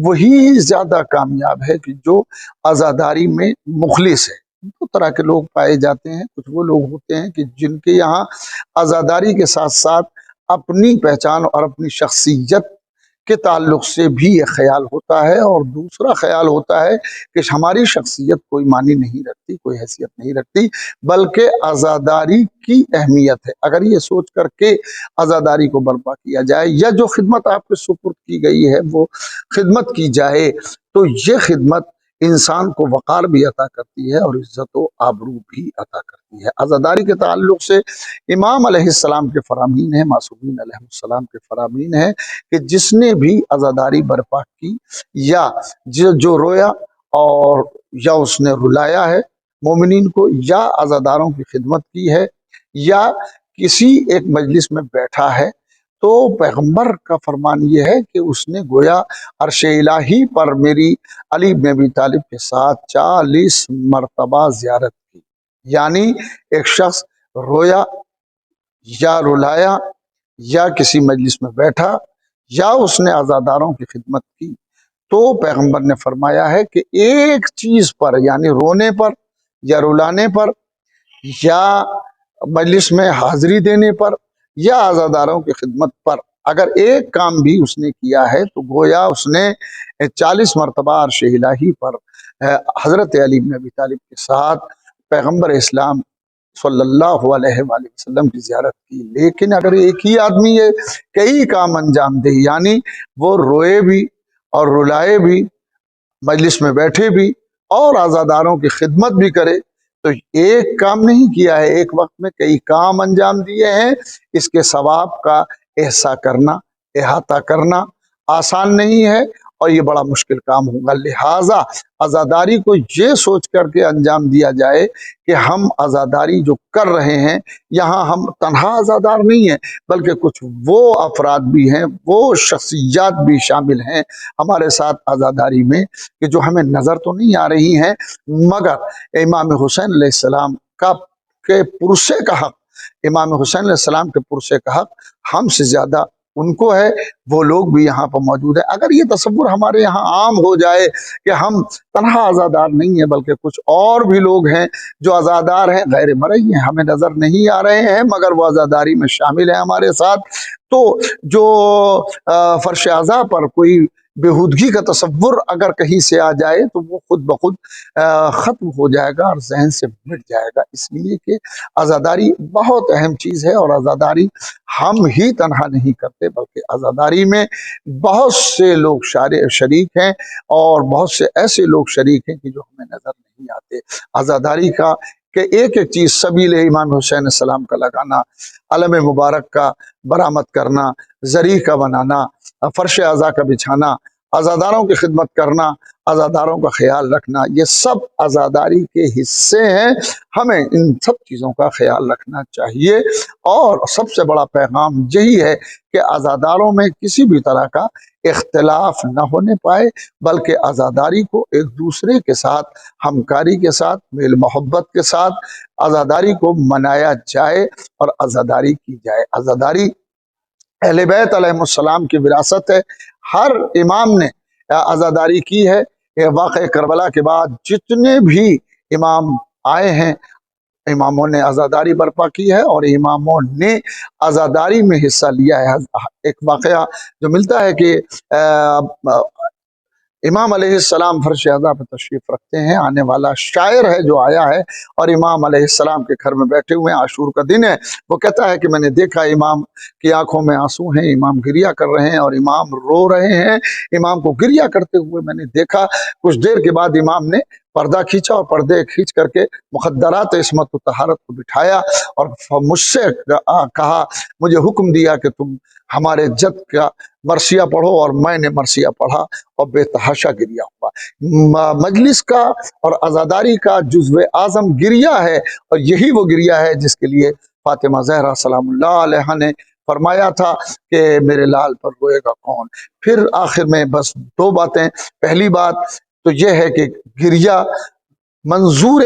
وہی زیادہ کامیاب ہے کہ جو عزاداری میں مخلص ہے۔ دو طرح کے لوگ پائے جاتے ہیں، کچھ وہ لوگ ہوتے ہیں کہ جن کے یہاں عزاداری کے ساتھ ساتھ اپنی پہچان اور اپنی شخصیت کے تعلق سے بھی یہ خیال ہوتا ہے، اور دوسرا خیال ہوتا ہے کہ ہماری شخصیت کوئی معنی نہیں رکھتی، کوئی حیثیت نہیں رکھتی، بلکہ عزاداری کی اہمیت ہے۔ اگر یہ سوچ کر کے عزاداری کو برپا کیا جائے یا جو خدمت آپ کے سپرد کی گئی ہے وہ خدمت کی جائے تو یہ خدمت انسان کو وقار بھی عطا کرتی ہے اور عزت و آبرو بھی عطا کرتی ہے۔ عزاداری کے تعلق سے امام علیہ السلام کے فرامین ہیں، معصومین علیہ السلام کے فرامین ہیں کہ جس نے بھی عزاداری برپا کی یا جو رویا اور یا اس نے رلایا ہے مومنین کو، یا عزاداروں کی خدمت کی ہے، یا کسی ایک مجلس میں بیٹھا ہے، تو پیغمبر کا فرمان یہ ہے کہ اس نے گویا عرش الہی پر میری علی بن ابی طالب کے ساتھ 40 مرتبہ زیارت کی۔ یعنی ایک شخص رویا یا رلایا یا کسی مجلس میں بیٹھا یا اس نے عزاداروں کی خدمت کی، تو پیغمبر نے فرمایا ہے کہ ایک چیز پر، یعنی رونے پر یا رلانے پر یا مجلس میں حاضری دینے پر یا عزاداروں کی خدمت پر اگر ایک کام بھی اس نے کیا ہے تو گویا اس نے 40 مرتبہ عرش الہی پر حضرت علی بن ابی طالب کے ساتھ پیغمبر اسلام صلی اللہ علیہ وآلہ وسلم کی زیارت کی۔ لیکن اگر ایک ہی آدمی یہ کئی کام انجام دے، یعنی وہ روئے بھی اور رلائے بھی، مجلس میں بیٹھے بھی اور عزاداروں کی خدمت بھی کرے، تو ایک کام نہیں کیا ہے، ایک وقت میں کئی کام انجام دیے ہیں۔ اس کے ثواب کا احصا کرنا، احاطہ کرنا آسان نہیں ہے، اور یہ بڑا مشکل کام ہوگا۔ لہٰذا عزاداری کو یہ سوچ کر کے انجام دیا جائے کہ ہم عزاداری جو کر رہے ہیں، یہاں ہم تنہا عزادار نہیں ہیں بلکہ کچھ وہ افراد بھی ہیں، وہ شخصیات بھی شامل ہیں ہمارے ساتھ عزاداری میں کہ جو ہمیں نظر تو نہیں آ رہی ہیں، مگر امام حسین علیہ السلام کے پرسے کا حق، امام حسین علیہ السلام کے پرسے کا حق ہم سے زیادہ ان کو ہے، وہ لوگ بھی یہاں پر موجود ہیں۔ اگر یہ تصور ہمارے یہاں عام ہو جائے کہ ہم تنہا عزادار نہیں ہیں بلکہ کچھ اور بھی لوگ ہیں جو عزادار ہیں، غیر مرئی ہیں، ہمیں نظر نہیں آ رہے ہیں مگر وہ عزاداری میں شامل ہیں ہمارے ساتھ، تو جو فرش اعضاء پر کوئی بےہودگی کا تصور اگر کہیں سے آ جائے تو وہ خود بخود ختم ہو جائے گا اور ذہن سے مٹ جائے گا، اس لیے کہ عزاداری بہت اہم چیز ہے، اور عزاداری ہم ہی تنہا نہیں کرتے بلکہ عزاداری میں بہت سے لوگ شریک ہیں، اور بہت سے ایسے لوگ شریک ہیں کہ جو ہمیں نظر نہیں آتے۔ عزاداری کا کہ ایک ایک چیز سبیل امام حسین علیہ السلام کا لگانا، علم مبارک کا برآمد کرنا، زری کا بنانا، فرش اعضاء کا بچھانا، عزاداروں کی خدمت کرنا، عزاداروں کا خیال رکھنا، یہ سب عزاداری کے حصے ہیں۔ ہمیں ان سب چیزوں کا خیال رکھنا چاہیے، اور سب سے بڑا پیغام یہی ہے کہ عزاداروں میں کسی بھی طرح کا اختلاف نہ ہونے پائے، بلکہ عزاداری کو ایک دوسرے کے ساتھ ہمکاری کے ساتھ میل محبت کے ساتھ عزاداری کو منایا جائے اور عزاداری کی جائے۔ عزاداری اہل بیت علیہ السلام کی وراثت ہے، ہر امام نے عزاداری کی ہے۔ یہ واقعہ کربلا کے بعد جتنے بھی امام آئے ہیں، اماموں نے عزاداری برپا کی ہے اور اماموں نے عزاداری میں حصہ لیا ہے۔ ایک واقعہ جو ملتا ہے کہ امام علیہ السلام فرش اعضاء پہ تشریف رکھتے ہیں، آنے والا شاعر ہے جو آیا ہے اور امام علیہ السلام کے گھر میں بیٹھے ہوئے ہیں، عاشور کا دن ہے، وہ کہتا ہے کہ میں نے دیکھا امام کی آنکھوں میں آنسو ہیں، امام گریہ کر رہے ہیں اور امام رو رہے ہیں، امام کو گریہ کرتے ہوئے میں نے دیکھا۔ کچھ دیر کے بعد امام نے پردہ کھینچا اور پردے کھینچ کر کے مخدرات عصمت و طہارت کو بٹھایا اور مجھ سے کہا، مجھے حکم دیا کہ تم ہمارے جد کا مرثیہ پڑھو، اور میں نے مرثیہ پڑھا اور بے تحاشا گریہ ہوا۔ مجلس کا اور عزاداری کا جزو اعظم گریہ ہے، اور یہی وہ گریہ ہے جس کے لیے فاطمہ زہرا سلام اللہ علیہا نے فرمایا تھا کہ میرے لال پر روئے گا کون۔ پھر آخر میں بس دو باتیں، پہلی بات تو یہ ہے کہ گریہ منظور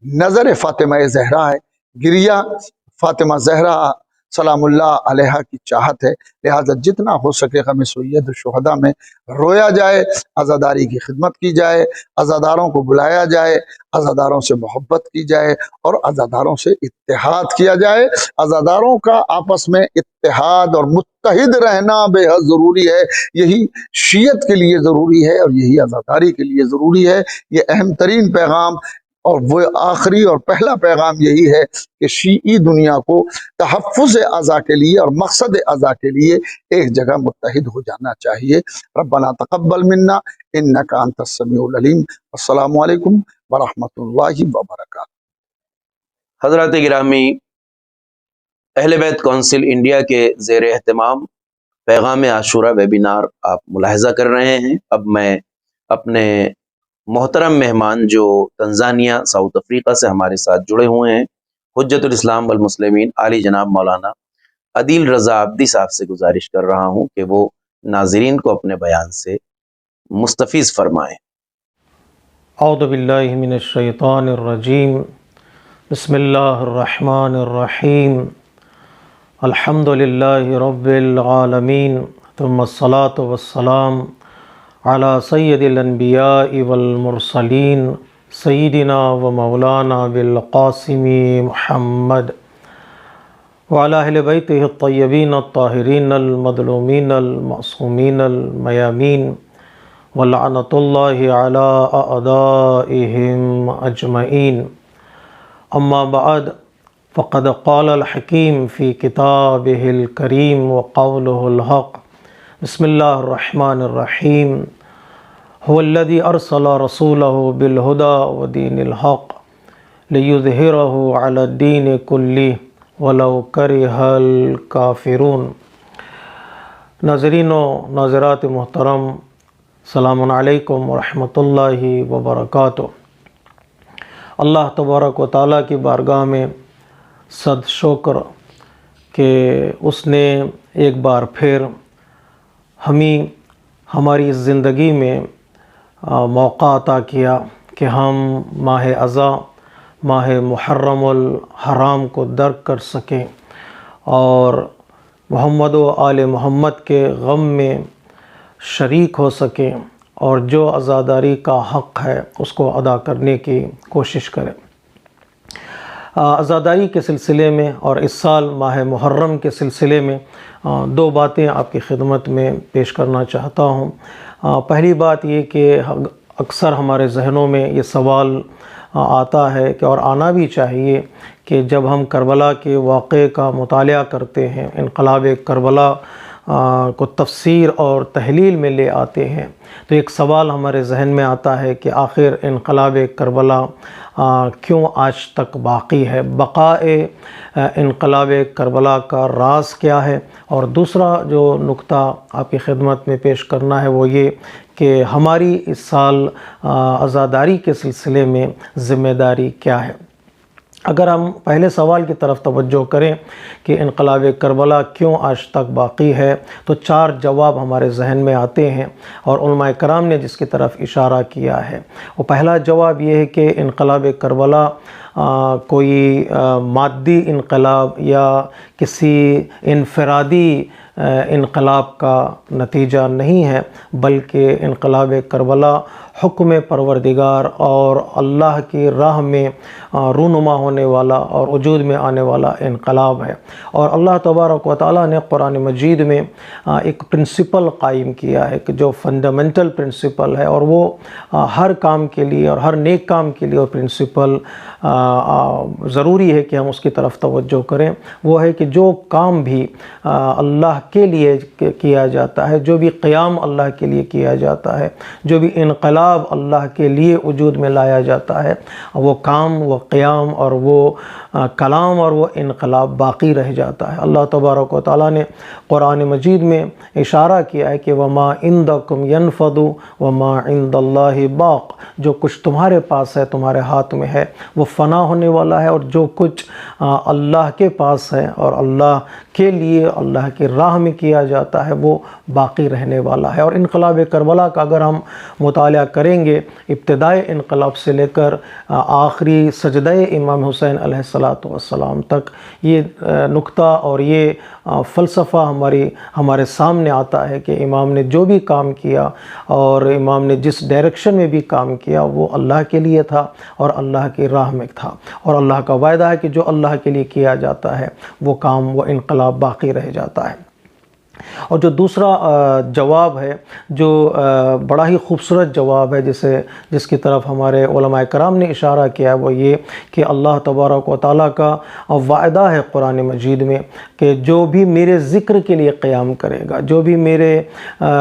نظر فاطمہ زہرا ہے، گریہ فاطمہ زہرا سلام اللہ علیہا کی چاہت ہے، لہذا جتنا ہو سکے غم سید الشہداء میں رویا جائے، عزاداری کی خدمت کی جائے، عزاداروں کو بلایا جائے، عزاداروں سے محبت کی جائے اور عزاداروں سے اتحاد کیا جائے۔ عزاداروں کا آپس میں اتحاد اور متحد رہنا بے حد ضروری ہے، یہی شیعت کے لیے ضروری ہے اور یہی عزاداری کے لیے ضروری ہے۔ یہ اہم ترین پیغام اور وہ آخری اور پہلا پیغام یہی ہے کہ شیعی دنیا کو تحفظ اعضاء کے لیے اور مقصد اعضاء کے لیے ایک جگہ متحد ہو جانا چاہیے۔ ربنا تقبل منا انک انت السمیع العلیم۔ السلام علیکم ورحمۃ اللہ وبرکاتہ۔ حضرات گرامی، اہل بیت کونسل انڈیا کے زیر اہتمام پیغام عاشورہ ویبینار آپ ملاحظہ کر رہے ہیں۔ اب میں اپنے محترم مہمان جو تنزانیہ ساؤتھ افریقہ سے ہمارے ساتھ جڑے ہوئے ہیں، حجت الاسلام والمسلمین عالی جناب مولانا عدیل رضا عابدی صاحب سے گزارش کر رہا ہوں کہ وہ ناظرین کو اپنے بیان سے مستفیض فرمائیں۔ اعوذ باللہ من الشیطان الرجیم، بسم اللہ الرحمن الرحیم، الحمد للہ رب العالمین، ثم الصلاة والسلام علی سید الانبیاء والمرسلین، سیدنا و مولانا بالقاسم محمد وعلی اہل بیتہ الطیبین الطاہرین المظلومین المعصومین المیامین، ولعنۃ اللہ علی اعدائہم اجمعین۔ اما بعد، فقد قال الحکیم فی کتابہ الکریم وقولہ الحق، بسم اللہ الرحمن الرحیم، هو الذی ارسل رسولہ بالہدی ودین الحق لیظہرہ علی الدین کلہ ولو کرہ الکافرون۔ ناظرین و ناظرات محترم، السلام علیکم ورحمۃ اللہ وبرکاتہ۔ اللہ تبارک و تعالیٰ کی بارگاہ میں صد شکر کہ اس نے ایک بار پھر ہماری زندگی میں موقع عطا کیا کہ ہم ماہ اذا، ماہ محرم الحرام کو درک کر سکیں اور محمد و آل محمد کے غم میں شریک ہو سکیں اور جو عزاداری کا حق ہے اس کو ادا کرنے کی کوشش کریں۔ عزاداری کے سلسلے میں اور اس سال ماہ محرم کے سلسلے میں دو باتیں آپ کی خدمت میں پیش کرنا چاہتا ہوں۔ پہلی بات یہ کہ اکثر ہمارے ذہنوں میں یہ سوال آتا ہے کہ اور آنا بھی چاہیے کہ جب ہم کربلا کے واقعے کا مطالعہ کرتے ہیں، انقلاب کربلا کو تفسیر اور تحلیل میں لے آتے ہیں، تو ایک سوال ہمارے ذہن میں آتا ہے کہ آخر انقلاب کربلا کیوں آج تک باقی ہے؟ بقائے انقلاب کربلا کا راز کیا ہے؟ اور دوسرا جو نقطہ آپ کی خدمت میں پیش کرنا ہے وہ یہ کہ ہماری اس سال عزاداری کے سلسلے میں ذمہ داری کیا ہے۔ اگر ہم پہلے سوال کی طرف توجہ کریں کہ انقلاب کربلا کیوں آج تک باقی ہے، تو 4 جواب ہمارے ذہن میں آتے ہیں، اور علماء کرام نے جس کی طرف اشارہ کیا ہے وہ پہلا جواب یہ ہے کہ انقلاب کربلا کوئی مادی انقلاب یا کسی انفرادی انقلاب کا نتیجہ نہیں ہے، بلکہ انقلاب کربلا حکم پروردگار اور اللہ کی راہ میں رونما ہونے والا اور وجود میں آنے والا انقلاب ہے۔ اور اللہ تبارک و تعالیٰ نے قرآن مجید میں ایک پرنسپل قائم کیا ہے کہ جو فنڈامنٹل پرنسپل ہے، اور وہ ہر کام کے لیے اور ہر نیک کام کے لیے وہ پرنسپل ضروری ہے کہ ہم اس کی طرف توجہ کریں۔ وہ ہے کہ جو کام بھی اللہ کے لیے کیا جاتا ہے، جو بھی قیام اللہ کے لیے کیا جاتا ہے، جو بھی انقلاب اللہ کے لیے وجود میں لایا جاتا ہے، وہ کام، وہ قیام اور وہ کلام اور وہ انقلاب باقی رہ جاتا ہے۔ اللہ تبارک و تعالیٰ نے قرآن مجید میں اشارہ کیا ہے کہ وَمَا عِندَكُمْ يَنْفَدُ وَمَا عِندَ اللَّهِ باق، جو کچھ تمہارے پاس ہے، تمہارے ہاتھ میں ہے، وہ فنا ہونے والا ہے، اور جو کچھ اللہ کے پاس ہے اور اللہ کے لیے اللہ کی راہ میں کیا جاتا ہے وہ باقی رہنے والا ہے۔ اور انقلاب کربلا کا اگر ہم مطالعہ کریں گے، ابتدائے انقلاب سے لے کر آخری سجدہ امام حسین علیہ السلام تک یہ نقطہ اور یہ فلسفہ ہمارے سامنے آتا ہے کہ امام نے جو بھی کام کیا اور امام نے جس ڈائریکشن میں بھی کام کیا وہ اللہ کے لیے تھا اور اللہ کی راہ میں تھا، اور اللہ کا وعدہ ہے کہ جو اللہ کے لیے کیا جاتا ہے وہ کام، وہ انقلاب باقی رہ جاتا ہے۔ اور جو دوسرا جواب ہے، جو بڑا ہی خوبصورت جواب ہے جس کی طرف ہمارے علماء کرام نے اشارہ کیا ہے، وہ یہ کہ اللہ تبارک و تعالیٰ کا وعدہ ہے قرآن مجید میں کہ جو بھی میرے ذکر کے لیے قیام کرے گا، جو بھی میرے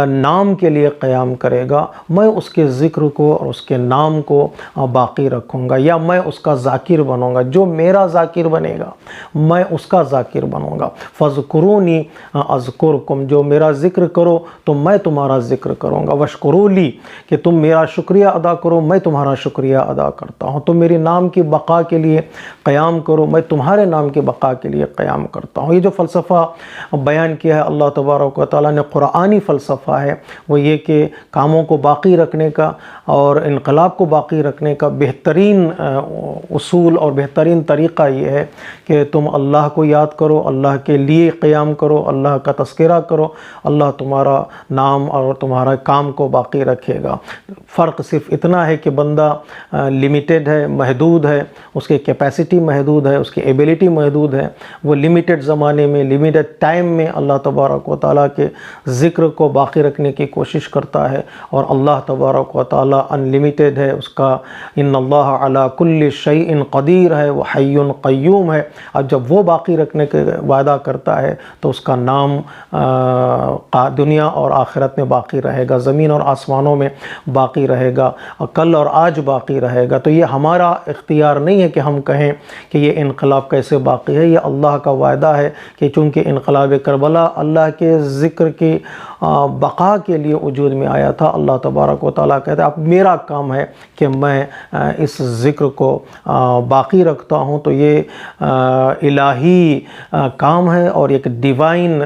نام کے لیے قیام کرے گا، میں اس کے ذکر کو اور اس کے نام کو باقی رکھوں گا، یا میں اس کا ذاکر بنوں گا۔ جو میرا ذاکر بنے گا میں اس کا ذاکر بنوں گا۔ فَاذْكُرُونِي أَذْكُرْكُمْ، جو میرا ذکر کرو تو میں تمہارا ذکر کروں گا۔ وَاشْكُرُوا لِي، کہ تم میرا شکریہ ادا کرو، میں تمہارا شکریہ ادا کرتا ہوں۔ تم میرے نام کی بقا کے لیے قیام کرو، میں تمہارے نام کی بقا کے لیے قیام کرتا ہوں۔ یہ جو فلسفہ بیان کیا ہے اللہ تبارک و تعالیٰ نے، قرآنی فلسفہ ہے، وہ یہ کہ کاموں کو باقی رکھنے کا اور انقلاب کو باقی رکھنے کا بہترین اصول اور بہترین طریقہ یہ ہے کہ تم اللہ کو یاد کرو، اللہ کے لیے قیام کرو، اللہ کا تذکرہ کرو، اللہ تمہارا نام اور تمہارا کام کو باقی رکھے گا۔ فرق صرف اتنا ہے کہ بندہ لمیٹڈ ہے، محدود ہے، اس کی کیپیسٹی محدود ہے، اس کی ایبیلٹی محدود ہے، وہ لمیٹڈ زمانے میں، لمیٹڈ ٹائم میں اللہ تبارک و تعالیٰ کے ذکر کو باقی رکھنے کی کوشش کرتا ہے، اور اللہ تبارک و تعالیٰ انلمیٹڈ ہے، اس کا ان اللہ علی کل شیء قدیر ہے، وہ حی قیوم ہے۔ اب جب وہ باقی رکھنے کے وعدہ کرتا ہے تو اس کا نام دنیا اور آخرت میں باقی رہے گا، زمین اور آسمانوں میں باقی رہے گا، کل اور آج باقی رہے گا۔ تو یہ ہمارا اختیار نہیں ہے کہ ہم کہیں کہ یہ انقلاب کیسے باقی ہے، یہ اللہ کا وعدہ ہے کہ چونکہ انقلاب کربلا اللہ کے ذکر کی بقا کے لیے وجود میں آیا تھا، اللہ تبارک و تعالیٰ کہتا ہے اب میرا کام ہے کہ میں اس ذکر کو باقی رکھتا ہوں۔ تو یہ الہی کام ہے اور ایک ڈیوائن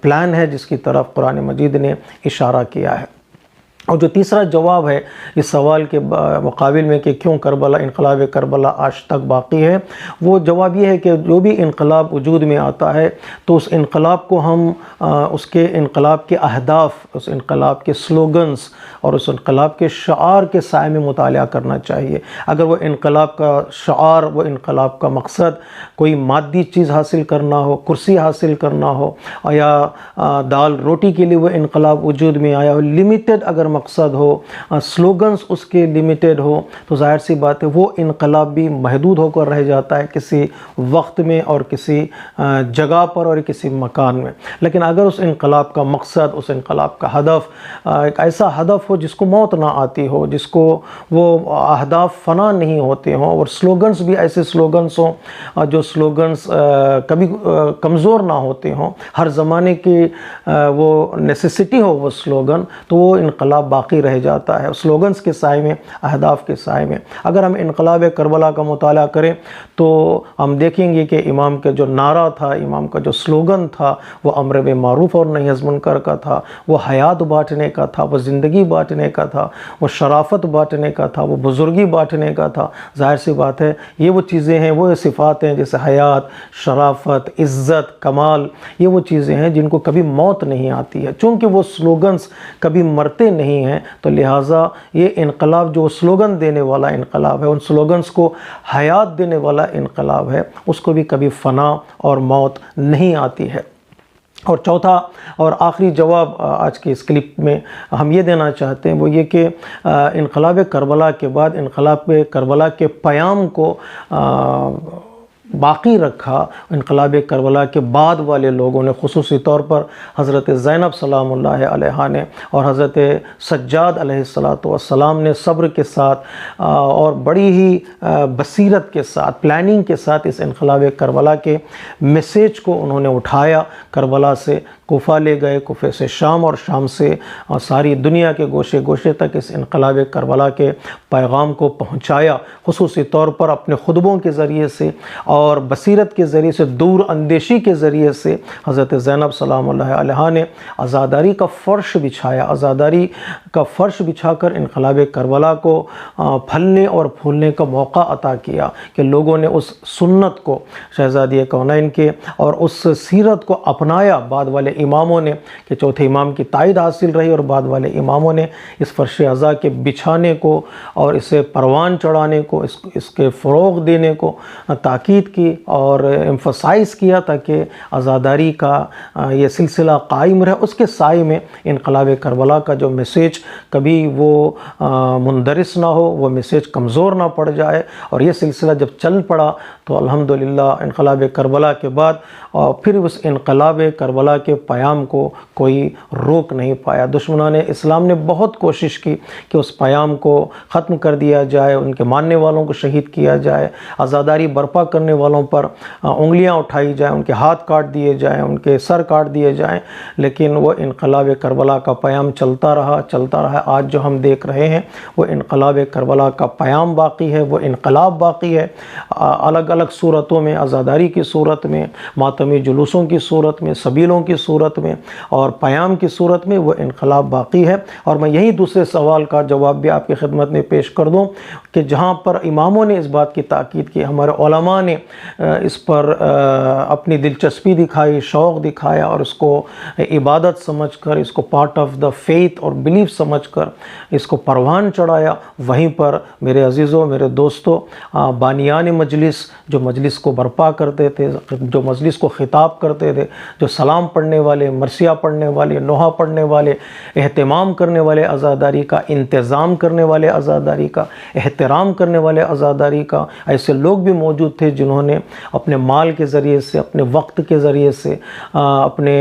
پلان ہے جس کی طرف قرآن مجید نے اشارہ کیا ہے۔ اور جو تیسرا جواب ہے اس سوال کے مقابل میں کہ کیوں کربلا، انقلاب کربلا آج تک باقی ہے، وہ جواب یہ ہے کہ جو بھی انقلاب وجود میں آتا ہے تو اس انقلاب کو ہم اس کے انقلاب کے اہداف، اس انقلاب کے سلوگنز اور اس انقلاب کے شعار کے سائے میں مطالعہ کرنا چاہیے۔ اگر وہ انقلاب کا شعار، وہ انقلاب کا مقصد کوئی مادی چیز حاصل کرنا ہو، کرسی حاصل کرنا ہو، یا دال روٹی کے لیے وہ انقلاب وجود میں آیا ہو، لمیٹڈ اگر مقصد ہو، سلوگنز اس کے لمیٹڈ ہو، تو ظاہر سی بات ہے وہ انقلاب بھی محدود ہو کر رہ جاتا ہے کسی وقت میں اور کسی جگہ پر اور کسی مکان میں۔ لیکن اگر اس انقلاب کا مقصد، اس انقلاب کا ہدف ایک ایسا ہدف ہو جس کو موت نہ آتی ہو، جس کو وہ اہداف فنا نہیں ہوتے ہوں، اور سلوگنز بھی ایسے سلوگنز ہوں جو سلوگنز کبھی کمزور نہ ہوتے ہوں، ہر زمانے کی وہ نیسیسٹی ہو وہ سلوگن، تو وہ انقلاب باقی رہ جاتا ہے سلوگنز کے سائے میں، اہداف کے سائے میں۔ اگر ہم انقلاب کربلا کا مطالعہ کریں تو ہم دیکھیں گے کہ امام کا جو نعرہ تھا، امام کا جو سلوگن تھا، وہ امر بالمعروف اور نہی عن المنکر کا تھا، وہ حیات بانٹنے کا تھا، وہ زندگی بانٹنے کا تھا، وہ شرافت بانٹنے کا تھا، وہ بزرگی بانٹنے کا تھا۔ ظاہر سی بات ہے یہ وہ چیزیں ہیں، وہ صفات ہیں جیسے حیات، شرافت، عزت، کمال، یہ وہ چیزیں ہیں جن کو کبھی موت نہیں آتی ہے۔ چونکہ وہ سلوگنز کبھی مرتے نہیں ہیں تو لہٰذا یہ انقلاب جو سلوگن دینے والا انقلاب ہے، ان سلوگنز کو حیات دینے والا انقلاب ہے، اس کو بھی کبھی فنا اور موت نہیں آتی ہے۔ اور چوتھا اور آخری جواب آج کے اس کلپ میں ہم یہ دینا چاہتے ہیں، وہ یہ کہ انقلاب کربلا کے بعد انقلاب کربلا کے پیام کو باقی رکھا انقلاب کربلا کے بعد والے لوگوں نے، خصوصی طور پر حضرت زینب سلام اللہ علیہا نے اور حضرت سجاد علیہ السلام نے صبر کے ساتھ اور بڑی ہی بصیرت کے ساتھ، پلاننگ کے ساتھ اس انقلاب کربلا کے میسیج کو انہوں نے اٹھایا، کربلا سے کوفہ لے گئے، کوفے سے شام اور شام سے ساری دنیا کے گوشے گوشے تک اس انقلاب کربلا کے پیغام کو پہنچایا، خصوصی طور پر اپنے خطبوں کے ذریعے سے اور بصیرت کے ذریعے سے، دور اندیشی کے ذریعے سے حضرت زینب سلام اللہ علیہا نے عزاداری کا فرش بچھایا، عزاداری کا فرش بچھا کر انقلاب کربلا کو پھلنے اور پھولنے کا موقع عطا کیا کہ لوگوں نے اس سنت کو، شہزادی کونین کے، اور اس سیرت کو اپنایا۔ بعد والے اماموں نے، کہ چوتھے امام کی تائید حاصل رہی، اور بعد والے اماموں نے اس فرش عزا کے بچھانے کو اور اسے پروان چڑھانے کو، اس کے فروغ دینے کو تاکید کی اور ایمفسائز کیا تاکہ عزاداری کا یہ سلسلہ قائم رہے۔ اس کے سائے میں انقلاب کربلا کا جو میسیج کبھی وہ مندرس نہ ہو، وہ میسیج کمزور نہ پڑ جائے، اور یہ سلسلہ جب چل پڑا تو الحمدللہ انقلاب کربلا کے بعد اور پھر اس انقلاب کربلا کے پیام کو کوئی روک نہیں پایا۔ دشمنان اسلام نے بہت کوشش کی کہ اس پیام کو ختم کر دیا جائے، ان کے ماننے والوں کو شہید کیا جائے، عزاداری برپا کرنے والوں پر انگلیاں اٹھائی جائیں، ان کے ہاتھ کاٹ دیے جائیں، ان کے سر کاٹ دیے جائیں، لیکن وہ انقلاب کربلا کا پیام چلتا رہا، چلتا رہا۔ آج جو ہم دیکھ رہے ہیں وہ انقلاب کربلا کا پیام باقی ہے، وہ انقلاب باقی ہے، الگ الگ صورتوں میں، عزاداری کی صورت میں، ماتمی جلوسوں کی صورت میں، سبیلوں کی صورت میں اور پیام کی صورت میں وہ انقلاب باقی ہے۔ اور میں یہی دوسرے سوال کا جواب بھی آپ کی خدمت میں پیش کر دوں کہ جہاں پر اماموں نے اس بات کی تاکید کی، ہمارے علماء نے اس پر اپنی دلچسپی دکھائی، شوق دکھایا اور اس کو عبادت سمجھ کر، اس کو پارٹ آف دا فیتھ اور بلیف سمجھ کر اس کو پروان چڑھایا، وہیں پر میرے عزیزوں، میرے دوستوں، بانیان مجلس جو مجلس کو برپا کرتے تھے، جو مجلس کو خطاب کرتے تھے، جو سلام پڑھنے والے، مرثیہ پڑھنے والے، نوحہ پڑھنے والے، اہتمام کرنے والے عزاداری کا، انتظام کرنے والے عزاداری کا، احترام کرنے والے عزاداری کا، ایسے لوگ بھی موجود تھے جنہوں نے اپنے مال کے ذریعے سے، اپنے وقت کے ذریعے سے، اپنے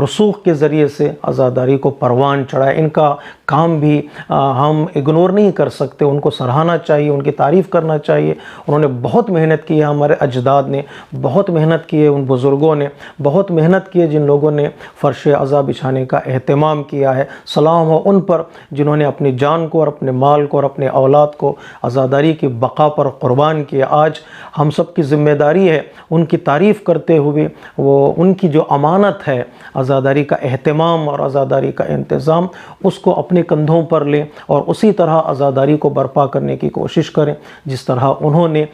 رسوخ کے ذریعے سے عزاداری کو پروان چڑھایا۔ ان کا کام بھی ہم اگنور نہیں کر سکتے، ان کو سراہنا چاہیے، ان کی تعریف کرنا چاہیے۔ انہوں نے بہت محنت کی ہے، ہمارے اجداد نے بہت محنت کی ہے، ان بزرگوں نے بہت محنت کی ہے جن لوگوں نے فرش عزا بچھانے کا اہتمام کیا ہے. سلام ہو ان پر جنہوں نے اپنی جان کو اور اپنے مال کو اور اپنے اولاد کو عزاداری کی بقا پر قربان کیا. آج ہم سب کی ذمہ داری ہے ان کی تعریف کرتے ہوئے وہ ان کی جو امانت ہے عزاداری کا اہتمام اور عزاداری کا انتظام اس کو اپنے کندھوں پر لیں اور اسی طرح عزاداری کو برپا کرنے کی کوشش کریں جس طرح انہوں نے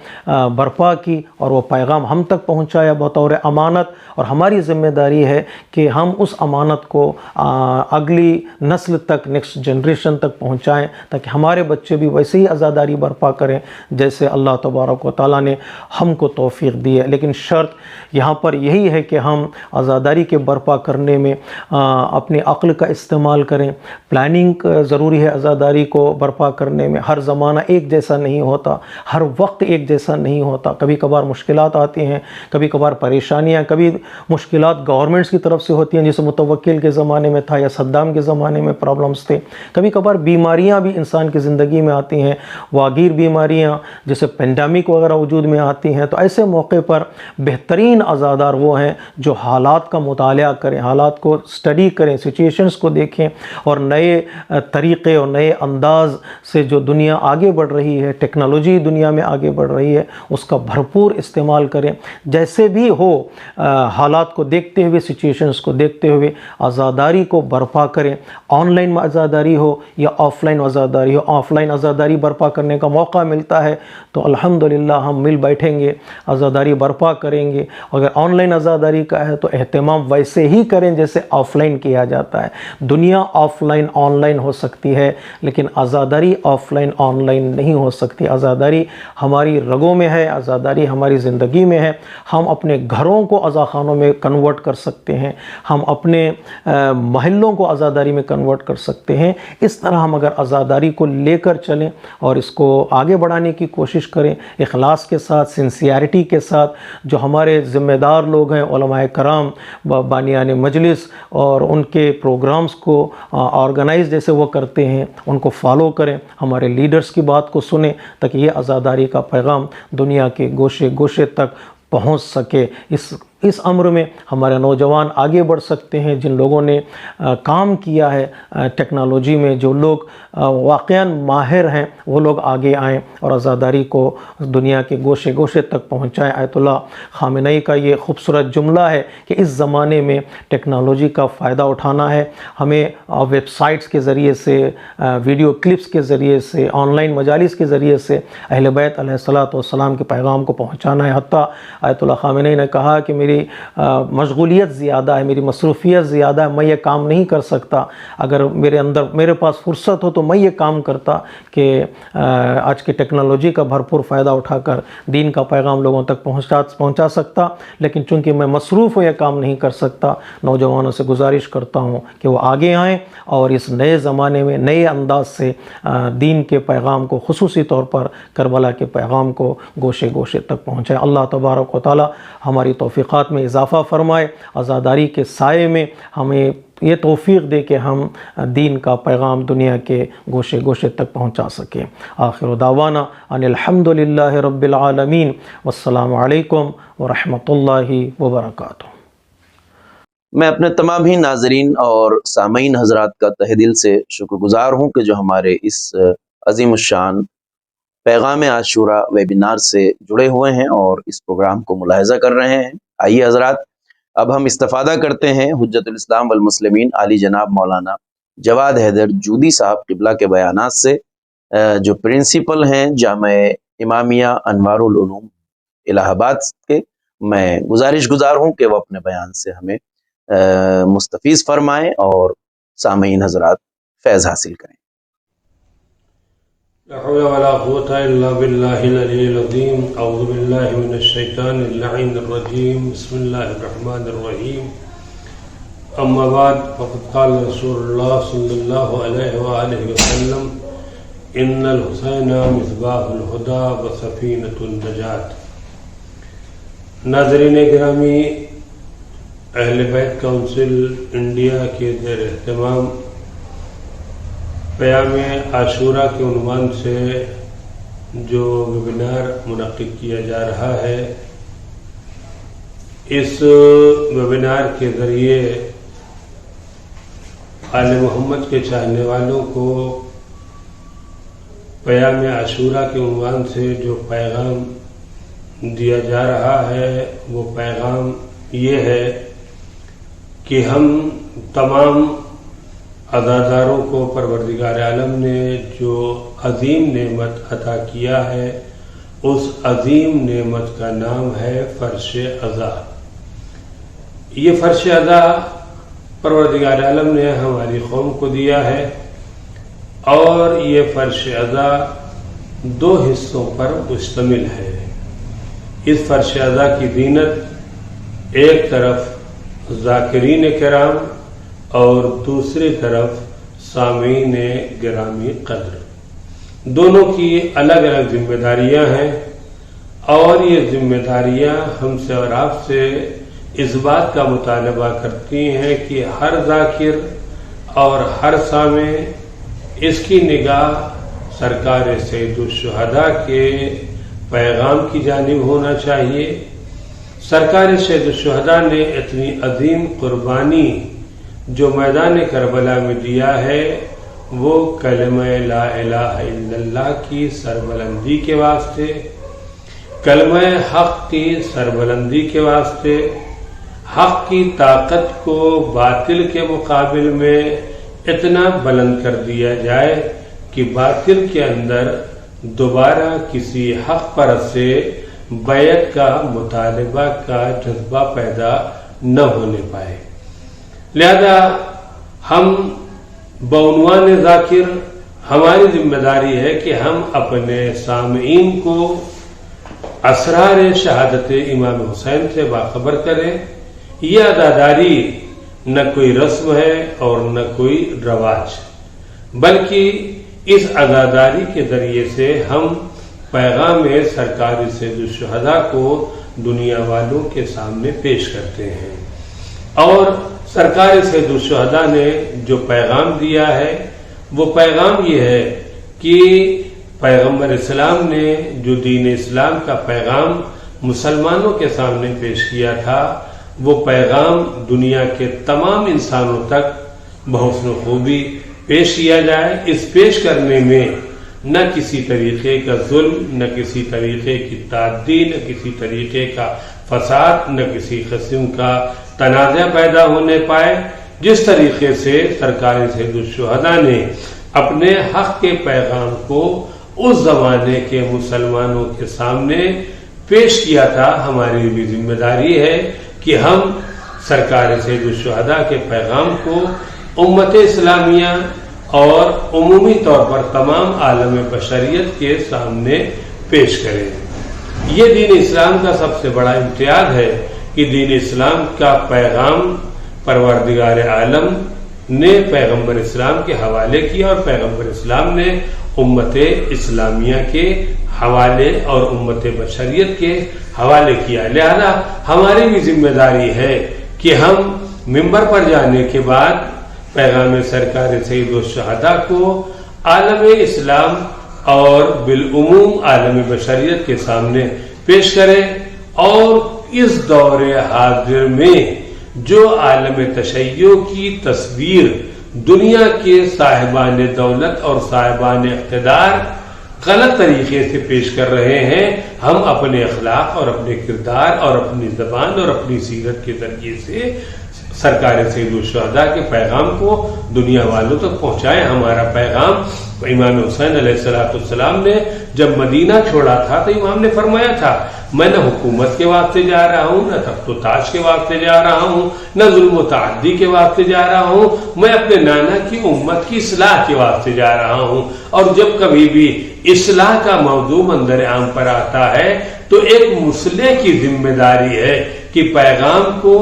برپا کی اور وہ پیغام ہم تک پہنچایا بطور امانت. اور ہماری ذمہ داری ہے کہ ہم اس امانت کو اگلی نسل تک نیکسٹ جنریشن تک پہنچائیں تاکہ ہمارے بچے بھی ویسے ہی عزاداری برپا کریں جیسے اللہ تبارک و تعالیٰ نے ہم کو توفیق دی ہے. لیکن شرط یہاں پر یہی ہے کہ ہم عزاداری کے برپا کرنے میں اپنی عقل کا استعمال کریں. پلاننگ ضروری ہے عزاداری کو برپا کرنے میں. ہر زمانہ ایک جیسا نہیں ہوتا, ہر وقت ایک جیسا نہیں ہوتا. کبھی کبھار مشکلات آتی ہیں, کبھی کبھار پریشانیاں, کبھی مشکلات گورنمنٹس کی طرف سے ہوتی ہیں جیسے متوکل کے زمانے میں تھا یا صدام کے زمانے میں پرابلمس تھے. کبھی کبھار بیماریاں بھی انسان کی زندگی میں آتی ہیں, واگیر بیماریاں جیسے پینڈیمک وغیرہ وجود میں آتی ہیں. تو ایسے موقع پر بہترین عزادار وہ ہیں جو حالات کا مطالعہ کریں, حالات کو اسٹڈی کریں, سچویشنز کو دیکھیں اور نئے طریقے اور نئے انداز سے جو دنیا آگے بڑھ رہی ہے, ٹیکنالوجی دنیا میں آگے بڑھ رہی ہے, اس کا بھرپور استعمال کریں. جیسے بھی ہو حالات کو دیکھتے ہوئے, سچویشنز کو دیکھتے ہوئے عزاداری کو برپا کریں. آن لائن عزاداری ہو یا آف لائن عزاداری ہو. آف لائن عزاداری برپا کرنے کا موقع ملتا ہے تو الحمدللہ ہم مل بیٹھیں گے, عزاداری برپا کریں گے. اگر آن لائن عزاداری کا ہے تو اہتمام ویسے ہی کریں جیسے آف لائن کیا جاتا ہے. دنیا آف لائن آن لائن ہو سکتی ہے لیکن عزاداری آف لائن آن لائن نہیں ہو سکتی. عزاداری ہماری رگوں میں ہے, عزاداری ہماری زندگی میں ہے. ہم اپنے گھروں کو عزاخانوں میں کنورٹ کر سکتے ہیں, ہم اپنے محلوں کو عزاداری میں کنورٹ کر سکتے ہیں. اس طرح ہم اگر عزاداری کو لے کر چلیں اور اس کو آگے بڑھانے کی کوشش کریں اخلاص کے ساتھ, سنسیئرٹی کے ساتھ, جو ہمارے ذمہ دار لوگ ہیں علماء کرام, بانیان مجلس اور ان کے پروگرامز کو آرگنائز جیسے وہ کرتے ہیں ان کو فالو کریں, ہمارے لیڈرز کی بات کو سنیں تاکہ یہ عزاداری کا پیغام دنیا کے گوشے گوشے تک پہنچ سکے. اس امر میں ہمارے نوجوان آگے بڑھ سکتے ہیں. جن لوگوں نے کام کیا ہے ٹیکنالوجی میں, جو لوگ واقعاً ماہر ہیں, وہ لوگ آگے آئیں اور عزاداری کو دنیا کے گوشے گوشے تک پہنچائیں. آیت اللہ خامنئی کا یہ خوبصورت جملہ ہے کہ اس زمانے میں ٹیکنالوجی کا فائدہ اٹھانا ہے. ہمیں ویب سائٹس کے ذریعے سے, ویڈیو کلپس کے ذریعے سے, آن لائن مجالس کے ذریعے سے اہل بیت علیہ الصلوۃ والسلام کے پیغام کو پہنچانا ہے. حتیٰ آیت اللہ خامنئی نے کہا کہ میری مشغولیت زیادہ ہے, میری مصروفیت زیادہ ہے, میں یہ کام نہیں کر سکتا. اگر میرے پاس فرصت ہو تو میں یہ کام کرتا کہ آج کی ٹیکنالوجی کا بھرپور فائدہ اٹھا کر دین کا پیغام لوگوں تک پہنچا سکتا. لیکن چونکہ میں مصروف ہوں یہ کام نہیں کر سکتا. نوجوانوں سے گزارش کرتا ہوں کہ وہ آگے آئیں اور اس نئے زمانے میں نئے انداز سے دین کے پیغام کو, خصوصی طور پر کربلا کے پیغام کو گوشے گوشے تک پہنچائیں. اللہ تبارک و تعالی ہماری توفیقات میں اضافہ فرمائے. عزاداری کے سائے میں ہمیں یہ توفیق دے کہ ہم دین کا پیغام دنیا کے گوشے گوشے تک پہنچا سکیں. آخر دعوانا ان الحمدللہ رب العالمین والسلام علیکم ورحمۃ اللہ وبرکاتہ. میں اپنے تمام ہی ناظرین اور سامعین حضرات کا تہ دل سے شکر گزار ہوں کہ جو ہمارے اس عظیم الشان پیغام عاشورہ ویبینار سے جڑے ہوئے ہیں اور اس پروگرام کو ملاحظہ کر رہے ہیں. آئیے حضرات اب ہم استفادہ کرتے ہیں حجت الاسلام والمسلمین عالی جناب مولانا جواد حیدر جودی صاحب قبلہ کے بیانات سے, جو پرنسپل ہیں جامع امامیہ انوار العلوم الہ آباد کے. میں گزار ہوں کہ وہ اپنے بیان سے ہمیں مستفیض فرمائیں اور سامعین حضرات فیض حاصل کریں. لا حول ولا قوة إلا بالله العلي العظيم. أعوذ بالله من الشيطان اللعين الرجيم. بسم الله الرحمن الرحيم. أما بعد فقد قال رسول الله صلى الله عليه وآله وسلم إن الحسين مصباح الهدى وسفينة النجاة. ناظرین گرامی, اہل بیت کونسل انڈیا کے زیر اہتمام پیام عاشورہ کے عنوان سے جو ویبینار منعقد کیا جا رہا ہے, اس ویبینار کے ذریعے آل محمد کے چاہنے والوں کو پیام عاشورہ کے عنوان سے جو پیغام دیا جا رہا ہے وہ پیغام یہ ہے کہ ہم تمام عزاداروں کو پروردگار عالم نے جو عظیم نعمت عطا کیا ہے اس عظیم نعمت کا نام ہے فرش عزا۔ یہ فرش عزا پروردگار عالم نے ہماری قوم کو دیا ہے اور یہ فرش عزا 2 حصوں پر مشتمل ہے۔ اس فرش عزا کی زینت ایک طرف ذاکرین کرام اور دوسری طرف سامعین گرامی قدر، دونوں کی الگ الگ ذمہ داریاں ہیں، اور یہ ذمہ داریاں ہم سے اور آپ سے اس بات کا مطالبہ کرتی ہیں کہ ہر ذاکر اور ہر سامع اس کی نگاہ سرکار سید الشہداء کے پیغام کی جانب ہونا چاہیے۔ سرکار سید الشہداء نے اتنی عظیم قربانی جو میدان کربلا میں دیا ہے وہ کلمہ لا الہ الا اللہ کی سربلندی کے واسطے، کلمہ حق کی سربلندی کے واسطے، حق کی طاقت کو باطل کے مقابل میں اتنا بلند کر دیا جائے کہ باطل کے اندر دوبارہ کسی حق پرست سے بیعت کا مطالبہ کا جذبہ پیدا نہ ہونے پائے۔ لہذا ہم بعنوان ذاکر ہماری ذمہ داری ہے کہ ہم اپنے سامعین کو اسرار شہادت امام حسین سے باخبر کریں۔ یہ عزاداری نہ کوئی رسم ہے اور نہ کوئی رواج، بلکہ اس عزاداری کے ذریعے سے ہم پیغام سرکار سید الشہداء کو دنیا والوں کے سامنے پیش کرتے ہیں۔ اور سرکار سید الشہداء نے جو پیغام دیا ہے وہ پیغام یہ ہے کہ پیغمبر اسلام نے جو دین اسلام کا پیغام مسلمانوں کے سامنے پیش کیا تھا وہ پیغام دنیا کے تمام انسانوں تک بحسن خوبی پیش کیا جائے۔ اس پیش کرنے میں نہ کسی طریقے کا ظلم، نہ کسی طریقے کی تعدی، نہ کسی طریقے کا فساد، نہ کسی قسم کا تنازع پیدا ہونے پائے۔ جس طریقے سے سرکار سید الشہداء نے اپنے حق کے پیغام کو اس زمانے کے مسلمانوں کے سامنے پیش کیا تھا، ہماری بھی ذمہ داری ہے کہ ہم سرکار سید الشہداء کے پیغام کو امت اسلامیہ اور عمومی طور پر تمام عالم بشریت کے سامنے پیش کریں۔ یہ دین اسلام کا سب سے بڑا امتیاز ہے کہ دین اسلام کا پیغام پروردگار عالم نے پیغمبر اسلام کے حوالے کیا اور پیغمبر اسلام نے امت اسلامیہ کے حوالے اور امت بشریت کے حوالے کیا۔ لہذا ہماری بھی ذمہ داری ہے کہ ہم منبر پر جانے کے بعد پیغام سرکار سید الشہداء کو عالم اسلام اور بالعموم عالم بشریت کے سامنے پیش کریں، اور اس دور حاضر میں جو عالم تشیع کی تصویر دنیا کے صاحبان دولت اور صاحبان اقتدار غلط طریقے سے پیش کر رہے ہیں، ہم اپنے اخلاق اور اپنے کردار اور اپنی زبان اور اپنی سیرت کے ذریعے سے سرکار سید الشہداء کے پیغام کو دنیا والوں تک پہنچائیں۔ ہمارا پیغام امام حسین علیہ السلام نے جب مدینہ چھوڑا تھا تو امام نے فرمایا تھا میں نہ حکومت کے واسطے جا رہا ہوں، نہ تخت و تاج کے واسطے جا رہا ہوں، نہ ظلم و تعدی کے واسطے جا رہا ہوں، میں اپنے نانا کی امت کی اصلاح کے واسطے جا رہا ہوں۔ اور جب کبھی بھی اصلاح کا موضوع منظر عام پر آتا ہے تو ایک مصلح کی ذمہ داری ہے کہ پیغام کو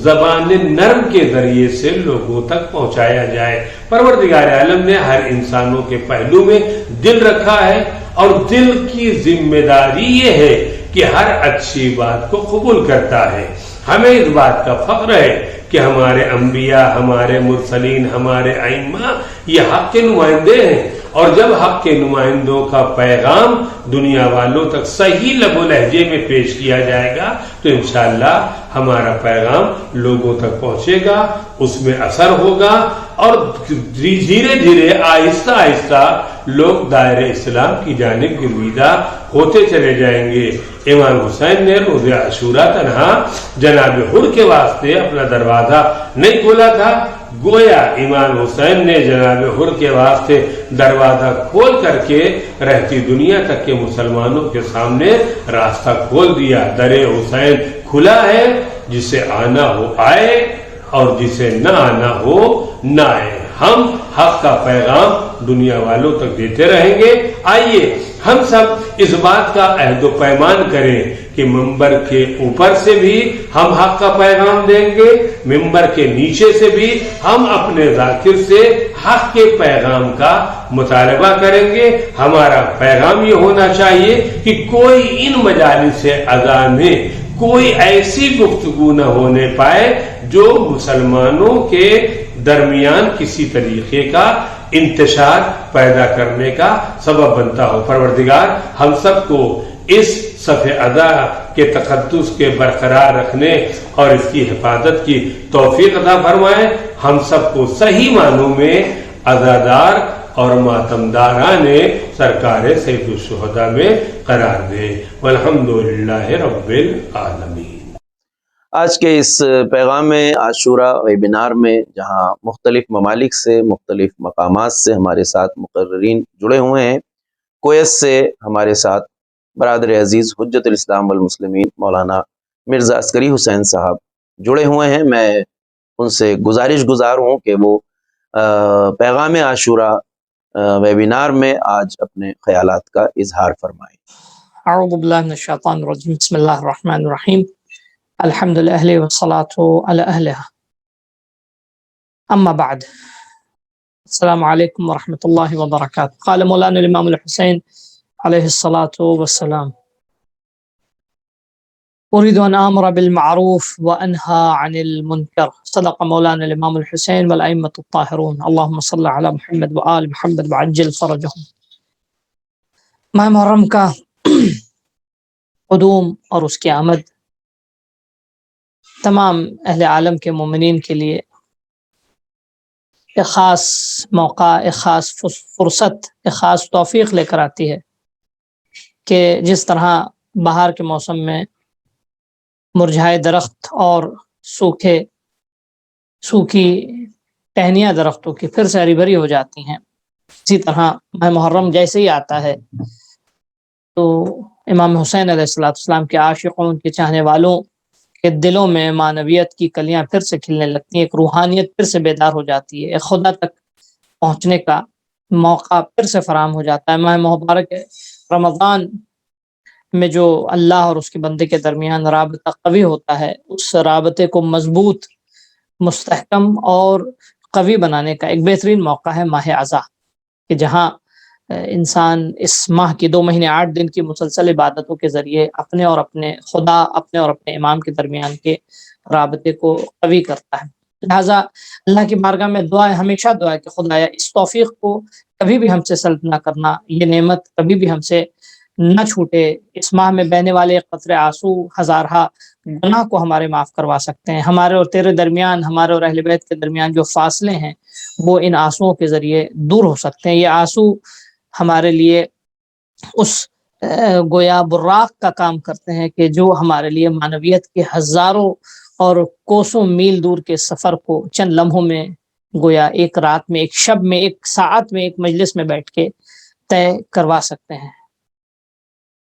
زبان نرم کے ذریعے سے لوگوں تک پہنچایا جائے۔ پروردگار عالم نے ہر انسانوں کے پہلو میں دل رکھا ہے، اور دل کی ذمہ داری یہ ہے کہ ہر اچھی بات کو قبول کرتا ہے۔ ہمیں اس بات کا فخر ہے کہ ہمارے انبیاء، ہمارے مرسلین، ہمارے ائمہ یہ حق کے نمائندے ہیں، اور جب حق کے نمائندوں کا پیغام دنیا والوں تک صحیح لب و لہجے میں پیش کیا جائے گا تو انشاءاللہ ہمارا پیغام لوگوں تک پہنچے گا، اس میں اثر ہوگا، اور دھیرے دھیرے آہستہ آہستہ لوگ دائرہ اسلام کی جانب گرویدہ ہوتے چلے جائیں گے۔ امام حسین نے روز عاشورہ تنہا جناب حر کے واسطے اپنا دروازہ نہیں کھولا تھا، گویا امام حسین نے جناب حر کے واسطے دروازہ کھول کر کے رہتی دنیا تک کے مسلمانوں کے سامنے راستہ کھول دیا۔ در حسین کھلا ہے، جسے آنا ہو آئے اور جسے نہ آنا ہو نہ آئے۔ ہم حق کا پیغام دنیا والوں تک دیتے رہیں گے۔ آئیے ہم سب اس بات کا عہد و پیمان کریں کہ ممبر کے اوپر سے بھی ہم حق کا پیغام دیں گے، ممبر کے نیچے سے بھی ہم اپنے ذاکر سے حق کے پیغام کا مطالبہ کریں گے۔ ہمارا پیغام یہ ہونا چاہیے کہ کوئی ان مجالس عزا میں کوئی ایسی گفتگو نہ ہونے پائے جو مسلمانوں کے درمیان کسی طریقے کا انتشار پیدا کرنے کا سبب بنتا ہو۔ پروردگار ہم سب کو اس صف ادا کے تقدس کے برقرار رکھنے اور اس کی حفاظت کی توفیق عطا فرمائے۔ ہم سب کو صحیح معنوں میں عزادار اور ماتمداران سرکار سید الشہداء میں قرار دے۔ والحمدللہ رب العالمین۔ آج کے اس پیغام عاشورہ ویبینار میں جہاں مختلف ممالک سے مختلف مقامات سے ہمارے ساتھ مقررین جڑے ہوئے ہیں، کویت سے ہمارے ساتھ برادر عزیز حجت الاسلام والمسلمین مولانا مرزا عسکری حسین صاحب جڑے ہوئے ہیں، میں ان سے گزارش گزار ہوں کہ وہ پیغام عاشورہ ویبینار میں آج اپنے خیالات کا اظہار فرمائیں۔ اعوذ باللہ من الشیطان الرجیم، بسم اللہ الرحمن الرحیم، الحمد للہ والصلاة علی اہلہ، اما بعد، السلام علیکم ورحمۃ اللہ وبرکاتہ۔ قال مولانا الامام الحسین علیہ الصلاة والسلام: اريد ان امر بالمعروف وانهى عن المنکر، صدق مولانا الامام الحسین والائمۃ الطاہرون، اللہم صل علی محمد وآل محمد وعجل فرجہم۔ ماہ محرم کا قدوم اور اس کی آمد تمام اہل عالم کے مومنین کے لیے ایک خاص موقع، ایک خاص فرصت، ایک خاص توفیق لے کر آتی ہے کہ جس طرح بہار کے موسم میں مرجھائے درخت اور سوکھی ٹہنیاں درختوں کی پھر سے ہری بھری ہو جاتی ہیں، اسی طرح ماہ محرم جیسے ہی آتا ہے تو امام حسین علیہ السلام کے عاشقوں، ان کے چاہنے والوں کے دلوں میں معنویت کی کلیاں پھر سے کھلنے لگتی ہیں، ایک روحانیت پھر سے بیدار ہو جاتی ہے، ایک خدا تک پہنچنے کا موقع پھر سے فراہم ہو جاتا ہے۔ ماہ مبارک رمضان میں جو اللہ اور اس کے بندے کے درمیان رابطہ قوی ہوتا ہے، اس رابطے کو مضبوط، مستحکم اور قوی بنانے کا ایک بہترین موقع ہے ماہ عزا، کہ جہاں انسان اس ماہ کی 2 مہینے 8 دن کی مسلسل عبادتوں کے ذریعے اپنے اور اپنے خدا، اپنے اور اپنے امام کے درمیان کے رابطے کو قوی کرتا ہے۔ لہٰذا اللہ کی بارگاہ میں دعا ہے، ہمیشہ دعا ہے کہ خدایا اس توفیق کو کبھی بھی ہم سے سلب نہ کرنا، یہ نعمت کبھی بھی ہم سے نہ چھوٹے۔ اس ماہ میں بہنے والے قطرے آنسو ہزارہا گناہ کو ہمارے معاف کروا سکتے ہیں۔ ہمارے اور تیرے درمیان، ہمارے اور اہل بیت کے درمیان جو فاصلے ہیں وہ ان آنسوؤں کے ذریعے دور ہو سکتے ہیں۔ یہ آنسو ہمارے لیے اس گویا براق کا کام کرتے ہیں کہ جو ہمارے لیے معنویت کے ہزاروں اور کوسوں میل دور کے سفر کو چند لمحوں میں، گویا ایک رات میں، ایک شب میں، ایک ساعت میں، ایک مجلس میں بیٹھ کے طے کروا سکتے ہیں۔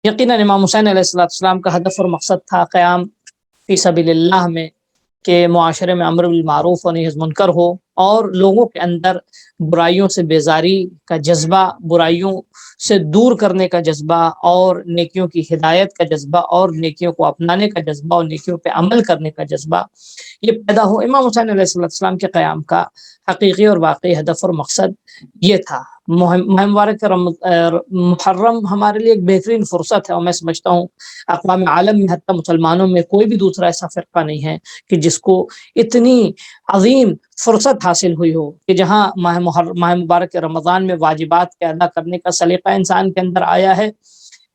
یقیناً امام حسین علیہ السلام کا ہدف اور مقصد تھا قیام فی سبیل اللہ میں، کہ معاشرے میں امر بالمعروف و نہی عن المنکر ہو اور لوگوں کے اندر برائیوں سے بیزاری کا جذبہ، برائیوں سے دور کرنے کا جذبہ اور نیکیوں کی ہدایت کا جذبہ اور نیکیوں کو اپنانے کا جذبہ اور نیکیوں پہ عمل کرنے کا جذبہ یہ پیدا ہو۔ امام حسین علیہ السلام کے قیام کا حقیقی اور واقعی ہدف اور مقصد یہ تھا۔ ماہ مبارک محرم ہمارے لیے ایک بہترین فرصت ہے، اور میں سمجھتا ہوں اقوام عالم میں، حتیٰ مسلمانوں میں، کوئی بھی دوسرا ایسا فرقہ نہیں ہے کہ جس کو اتنی عظیم فرصت حاصل ہوئی ہو کہ جہاں ماہ مبارک رمضان میں واجبات کے ادا کرنے کا سلیقہ انسان کے اندر آیا ہے،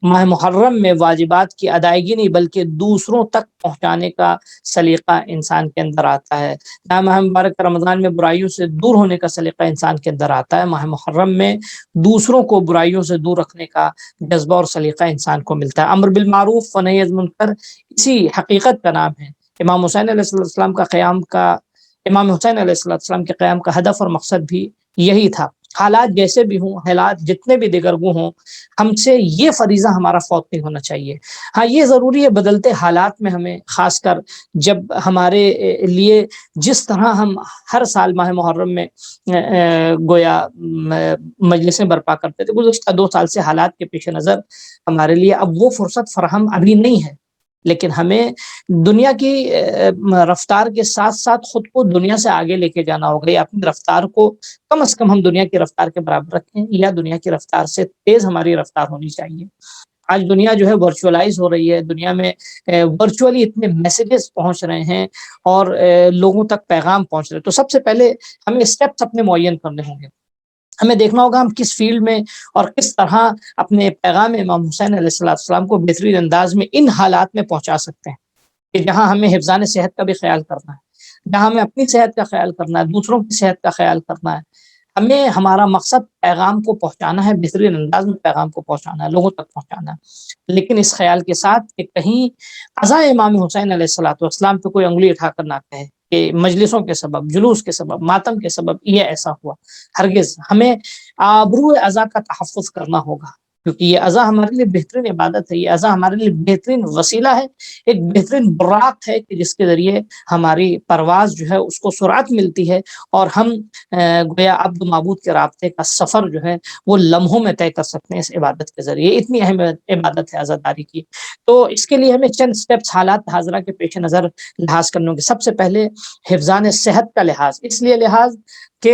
ماہ محرم میں واجبات کی ادائیگی نہیں بلکہ دوسروں تک پہنچانے کا سلیقہ انسان کے اندر آتا ہے. جہاں ماہ مبارک رمضان میں برائیوں سے دور ہونے کا سلیقہ انسان کے اندر آتا ہے، ماہ محرم میں دوسروں کو برائیوں سے دور رکھنے کا جذبہ اور سلیقہ انسان کو ملتا ہے. امر بالمعروف و نہی عن المنکر اسی حقیقت کا نام ہے. امام حسین علیہ السلام کے قیام کا ہدف اور مقصد بھی یہی تھا. حالات جیسے بھی ہوں، حالات جتنے بھی دگرگوں ہوں، ہم سے یہ فریضہ ہمارا فوت نہیں ہونا چاہیے. ہاں یہ ضروری ہے بدلتے حالات میں ہمیں، خاص کر جب ہمارے لیے جس طرح ہم ہر سال ماہ محرم میں گویا مجلسیں برپا کرتے تھے، گزشتہ 2 سال سے حالات کے پیش نظر ہمارے لیے اب وہ فرصت فراہم ابھی نہیں ہے. لیکن ہمیں دنیا کی رفتار کے ساتھ ساتھ خود کو دنیا سے آگے لے کے جانا ہوگا، یا اپنی رفتار کو کم از کم ہم دنیا کی رفتار کے برابر رکھیں، یا دنیا کی رفتار سے تیز ہماری رفتار ہونی چاہیے. آج دنیا جو ہے ورچوئلائز ہو رہی ہے، دنیا میں ورچوئلی اتنے میسیجز پہنچ رہے ہیں اور لوگوں تک پیغام پہنچ رہے ہیں. تو سب سے پہلے ہمیں اسٹیپس اپنے معین کرنے ہوں گے. ہمیں دیکھنا ہوگا ہم کس فیلڈ میں اور کس طرح اپنے پیغام امام حسین علیہ السلام کو بہترین انداز میں ان حالات میں پہنچا سکتے ہیں کہ جہاں ہمیں حفظان صحت کا بھی خیال کرنا ہے، جہاں ہمیں اپنی صحت کا خیال کرنا ہے، دوسروں کی صحت کا خیال کرنا ہے. ہمیں ہمارا مقصد پیغام کو پہنچانا ہے، بہترین انداز میں پیغام کو پہنچانا ہے، لوگوں تک پہنچانا ہے، لیکن اس خیال کے ساتھ کہ کہیں ازاں امام حسین علیہ السلام پہ کوئی انگلی اٹھا کر نہ کہے کہ مجلسوں کے سبب، جلوس کے سبب، ماتم کے سبب یہ ایسا ہوا. ہرگز. ہمیں آبرو ازاں کا تحفظ کرنا ہوگا، کیونکہ یہ ازاں ہمارے لیے بہترین عبادت ہے، یہ ازاں ہمارے لیے بہترین وسیلہ ہے، ایک بہترین براق ہے کہ جس کے ذریعے ہماری پرواز جو ہے اس کو سرعت ملتی ہے اور ہم گویا عبد و معبود کے رابطے کا سفر جو ہے وہ لمحوں میں طے کر سکتے ہیں اس عبادت کے ذریعے. اتنی اہم عبادت ہے عزاداری کی. تو اس کے لیے ہمیں چند سٹیپس حالات حاضرہ کے پیش نظر لحاظ کرنے ہوں گے. سب سے پہلے حفظان صحت کا لحاظ، اس لیے لحاظ کہ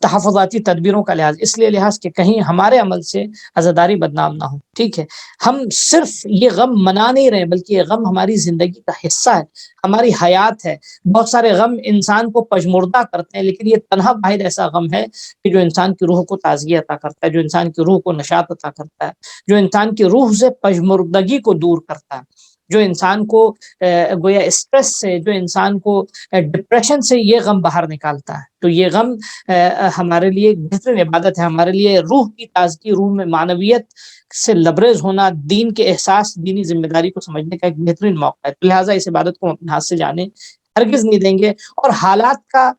تحفظاتی تدبیروں کا لحاظ، اس لیے لحاظ کہ کہیں ہمارے عمل سے عزاداری بدنام نہ ہو. ٹھیک ہے، ہم صرف یہ غم منا نہیں رہے بلکہ یہ غم ہماری زندگی کا حصہ ہے، ہماری حیات ہے. بہت سارے غم انسان کو پژمردہ کرتے ہیں، لیکن یہ تنہا واحد ایسا غم ہے کہ جو انسان کی روح کو تازگی عطا کرتا ہے، جو انسان کی روح کو نشاط عطا کرتا ہے، جو انسان کی روح سے پژمردگی کو دور کرتا ہے، جو انسان کو گویا اسٹریس سے، جو انسان کو ڈپریشن سے یہ غم باہر نکالتا ہے. تو یہ غم ہمارے لیے ایک بہترین عبادت ہے، ہمارے لیے روح کی تازگی، روح میں معنویت سے لبریز ہونا، دین کے احساس، دینی ذمہ داری کو سمجھنے کا ایک بہترین موقع ہے. لہٰذا اس عبادت کو ہم اپنے ہاتھ سے جانے ہرگز نہیں دیں گے، اور حالات کا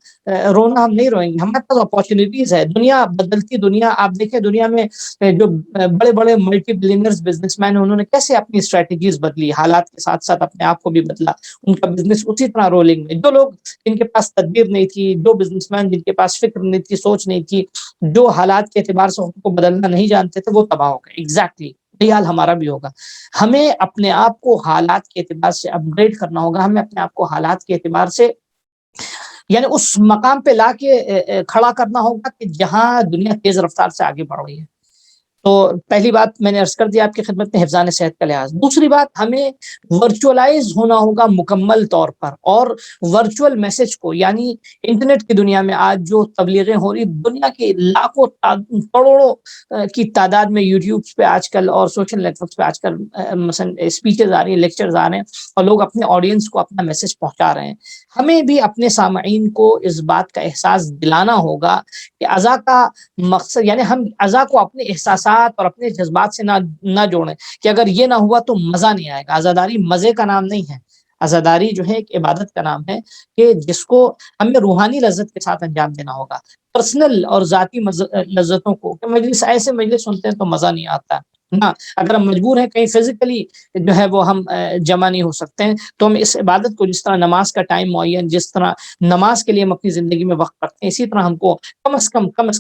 رونا ہم نہیں روئیں گے. ہمارے پاس اپارچونیٹیز ہے، دنیا بدلتی دنیا. آپ دیکھیں دنیا میں جو بڑے بڑے ملٹی بلینئرز بزنس مین ہیں، انہوں نے کیسے اپنی اسٹریٹجیز بدلی، حالات کے ساتھ ساتھ اپنے آپ کو بھی بدلا. ان کا بزنس اسی طرح رولنگ میں. جو لوگ جن کے پاس تدبیر نہیں تھی، جو بزنس مین جن کے پاس فکر نہیں تھی، سوچ نہیں تھی، جو حالات کے اعتبار سے ان کو بدلنا نہیں جانتے تھے، وہ تباہ ہو گئے. ایگزیکٹلی یہی حال ہمارا بھی ہوگا. ہمیں اپنے آپ کو حالات کے اعتبار سے اپ گریڈ کرنا ہوگا. ہمیں اپنے آپ کو حالات کے اعتبار سے یعنی اس مقام پہ لا کے کھڑا کرنا ہوگا کہ جہاں دنیا تیز رفتار سے آگے بڑھ رہی ہے. تو پہلی بات میں نے عرض کر دیا آپ کی خدمت میں، حفظان صحت کا لحاظ. دوسری بات، ہمیں ورچوئلائز ہونا ہوگا مکمل طور پر، اور ورچوئل میسج کو، یعنی انٹرنیٹ کی دنیا میں آج جو تبلیغیں ہو رہی، دنیا کے لاکھوں کروڑوں کی تعداد میں یوٹیوب پہ آج کل اور سوشل نیٹ ورکس پہ آج کل مثلا اسپیچز آ رہی ہیں، لیکچرز آ رہے ہیں، اور لوگ اپنے آڈینس کو اپنا میسج پہنچا رہے ہیں. ہمیں بھی اپنے سامعین کو اس بات کا احساس دلانا ہوگا کہ ازاں کا مقصد، یعنی ہم ازاں کو اپنے احساسات اور اپنے جذبات سے نہ جوڑیں کہ اگر یہ نہ ہوا تو مزہ نہیں آئے گا. عزاداری مزے کا نام نہیں ہے. عزاداری جو ہے ایک عبادت کا نام ہے کہ جس کو ہمیں روحانی لذت کے ساتھ انجام دینا ہوگا. پرسنل اور ذاتی لذتوں کو کہ مجلس ایسے مجلس سنتے ہیں تو مزہ نہیں آتا نا، اگر ہم مجبور ہیں کہیں فزیکلی جو ہے وہ ہم جمع نہیں ہو سکتے ہیں، تو ہم اس عبادت کو جس طرح نماز کا ٹائم معین، جس طرح نماز کے لیے ہم اپنی زندگی میں وقت رکھتے ہیں، اسی طرح ہم کو کم از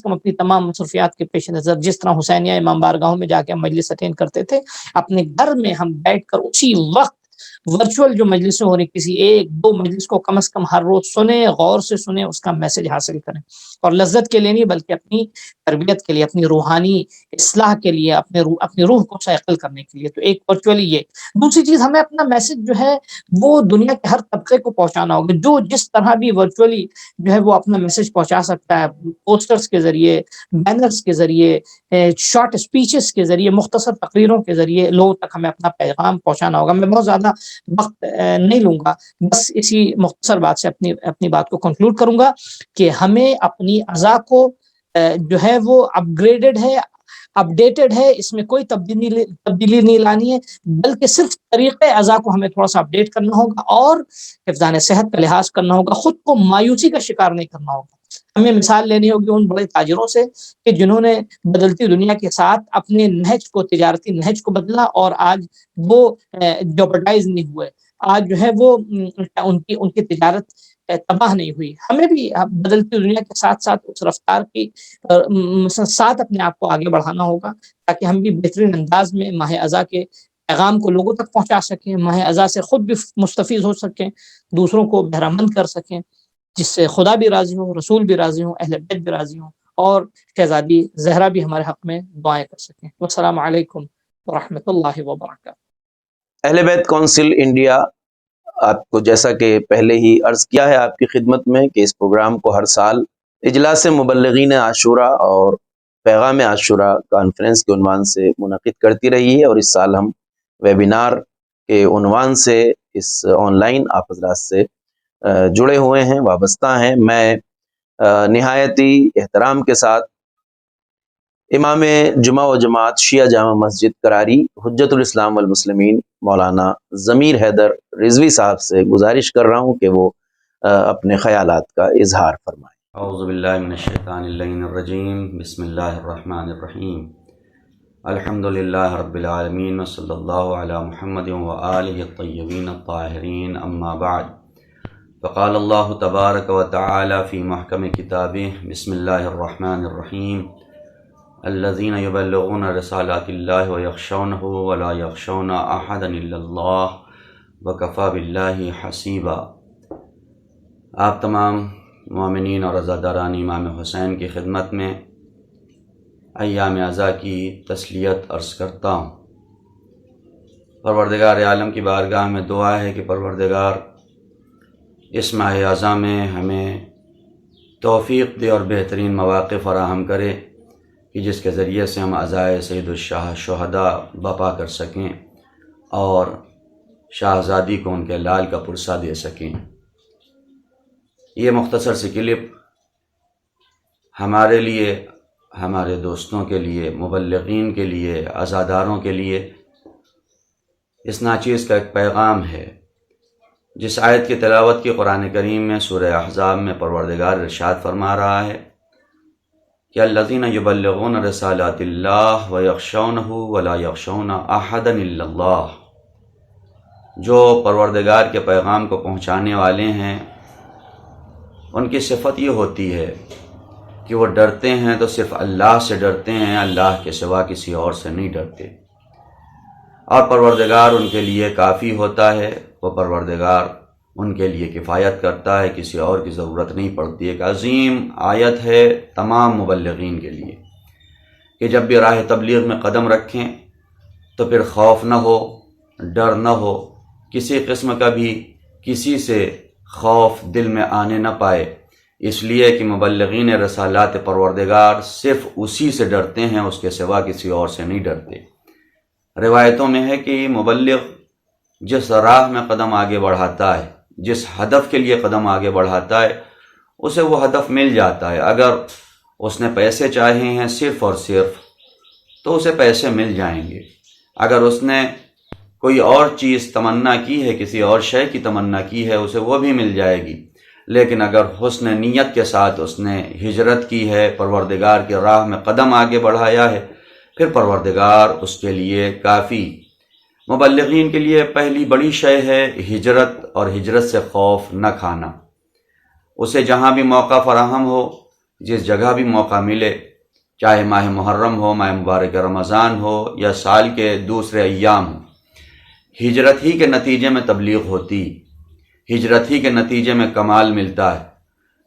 کم اپنی تمام مصروفیات کے پیش نظر، جس طرح حسینیہ امام بارگاہوں میں جا کے ہم مجلس اٹینڈ کرتے تھے، اپنے گھر میں ہم بیٹھ کر اسی وقت ورچوئل جو مجلسیں ہو رہی کسی ایک دو مجلس کو کم از کم ہر روز سنیں، غور سے سنیں، اس کا میسج حاصل کریں، اور لذت کے لیے نہیں بلکہ اپنی تربیت کے لیے، اپنی روحانی اصلاح کے لیے، اپنی روح کو سائیکل کرنے کے لیے۔ تو ایک ورچوئلی یہ۔ دوسری چیز، ہمیں اپنا میسج جو ہے وہ دنیا کے ہر طبقے کو پہنچانا ہوگا، جو جس طرح بھی ورچوئلی جو ہے وہ اپنا میسج پہنچا سکتا ہے، پوسٹرز کے ذریعے، بینرز کے ذریعے، شارٹ اسپیچز کے ذریعے، مختصر تقریروں کے ذریعے لوگوں تک ہمیں اپنا پیغام پہنچانا ہوگا۔ میں بہت زیادہ وقت نہیں لوں گا، بس اسی مختصر بات سے اپنی بات کو کنکلوڈ کروں گا کہ ہمیں اپنی اعضاء کو جو ہے وہ اپ گریڈڈ ہے، اپڈیٹڈ ہے، اس میں کوئی تبدیلی نہیں لانی ہے، بلکہ صرف طریقے اعضاء کو ہمیں تھوڑا سا اپڈیٹ کرنا ہوگا اور حفظان صحت کا لحاظ کرنا ہوگا، خود کو مایوسی کا شکار نہیں کرنا ہوگا۔ ہمیں مثال لینی ہوگی ان بڑے تاجروں سے کہ جنہوں نے بدلتی دنیا کے ساتھ اپنے نہج کو، تجارتی نہج کو بدلا، اور آج وہ جوپرڈائز نہیں ہوئے، آج جو ہے وہ ان کی تجارت تباہ نہیں ہوئی۔ ہمیں بھی بدلتی دنیا کے ساتھ ساتھ اس رفتار کی ساتھ اپنے آپ کو آگے بڑھانا ہوگا، تاکہ ہم بھی بہترین انداز میں ماہ اعضاء کے پیغام کو لوگوں تک پہنچا سکیں، ماہ اعضاء سے خود بھی مستفیض ہو سکیں، دوسروں کو بہرامند کر سکیں، جس سے خدا بھی راضی ہو، رسول بھی راضی ہوں، اہل بیت بھی راضی ہوں، اور شہزادی زہرا بھی ہمارے حق میں دعائیں کر سکیں۔ والسلام علیکم ورحمۃ اللہ وبرکاتہ۔ اہل بیت کونسل انڈیا آپ کو جیسا کہ پہلے ہی عرض کیا ہے آپ کی خدمت میں کہ اس پروگرام کو ہر سال اجلاس مبلغین عاشورہ اور پیغام عاشورہ کانفرنس کے عنوان سے منعقد کرتی رہی ہے، اور اس سال ہم ویبینار کے عنوان سے اس آن لائن آپ حضرات سے جڑے ہوئے ہیں، وابستہ ہیں۔ میں نہایتی احترام کے ساتھ امام جمعہ و جماعت شیعہ جامع مسجد کراری حجت الاسلام والمسلمین مولانا ضمیر حیدر رضوی صاحب سے گزارش کر رہا ہوں کہ وہ اپنے خیالات کا اظہار فرمائیں۔ اعوذ باللہ من الشیطان اللعین الرجیم، بسم اللہ الرحمن الرحیم، الحمد للہ رب العالمین، وصلی اللہ علی محمد وآلہ الطیبین الطاہرین، اما بعد، فقال اللہ تبارک و تعالی فی محکم کتابہ، بسم اللہ الرحمن الرحیم، الذین یبلغون رسالات اللہ ویخشونہ ولا یخشون احدا الا اللہ وکفی باللہ حسیبا۔ آپ تمام مومنین اور عزاداران امام حسین کی خدمت میں ایام عزا کی تسلیت عرض کرتا ہوں۔ پروردگار عالم کی بارگاہ میں دعا ہے کہ پروردگار اس ماہ عزا میں ہمیں توفیق دے اور بہترین مواقع فراہم کرے کہ جس کے ذریعے سے ہم عزائے سید الشہداء بپا کر سکیں اور شاہزادی کو ان کے لال کا پرسہ دے سکیں۔ یہ مختصر سی کلپ ہمارے لیے، ہمارے دوستوں کے لیے، مبلغین کے لیے، عزاداروں کے لیے اس ناچیز کا ایک پیغام ہے۔ جس آیت کی تلاوت کی قرآن کریم میں سورہ احزاب میں پروردگار ارشاد فرما رہا ہے کہ الذین یبلغون رسالات اللہ ویخشونہ ولا یخشون احدا الا اللہ، جو پروردگار کے پیغام کو پہنچانے والے ہیں ان کی صفت یہ ہوتی ہے کہ وہ ڈرتے ہیں تو صرف اللہ سے ڈرتے ہیں، اللہ کے سوا کسی اور سے نہیں ڈرتے، اور پروردگار ان کے لیے کافی ہوتا ہے، وہ پروردگار ان کے لیے کفایت کرتا ہے، کسی اور کی ضرورت نہیں پڑتی۔ ایک عظیم آیت ہے تمام مبلغین کے لیے کہ جب بھی راہ تبلیغ میں قدم رکھیں تو پھر خوف نہ ہو، ڈر نہ ہو، کسی قسم کا بھی کسی سے خوف دل میں آنے نہ پائے، اس لیے کہ مبلغین رسالات پروردگار صرف اسی سے ڈرتے ہیں، اس کے سوا کسی اور سے نہیں ڈرتے۔ روایتوں میں ہے کہ مبلغ جس راہ میں قدم آگے بڑھاتا ہے، جس ہدف کے لیے قدم آگے بڑھاتا ہے، اسے وہ ہدف مل جاتا ہے۔ اگر اس نے پیسے چاہے ہیں صرف اور صرف تو اسے پیسے مل جائیں گے، اگر اس نے کوئی اور چیز تمنا کی ہے، کسی اور شے کی تمنا کی ہے، اسے وہ بھی مل جائے گی۔ لیکن اگر حسن نیت کے ساتھ اس نے ہجرت کی ہے، پروردگار کی راہ میں قدم آگے بڑھایا ہے، پھر پروردگار اس کے لیے کافی۔ مبلغین کے لیے پہلی بڑی شے ہے ہجرت، اور ہجرت سے خوف نہ کھانا۔ اسے جہاں بھی موقع فراہم ہو، جس جگہ بھی موقع ملے، چاہے ماہ محرم ہو، ماہ مبارک رمضان ہو، یا سال کے دوسرے ایام ہوں، ہجرت ہی کے نتیجے میں تبلیغ ہوتی، ہجرت ہی کے نتیجے میں کمال ملتا ہے۔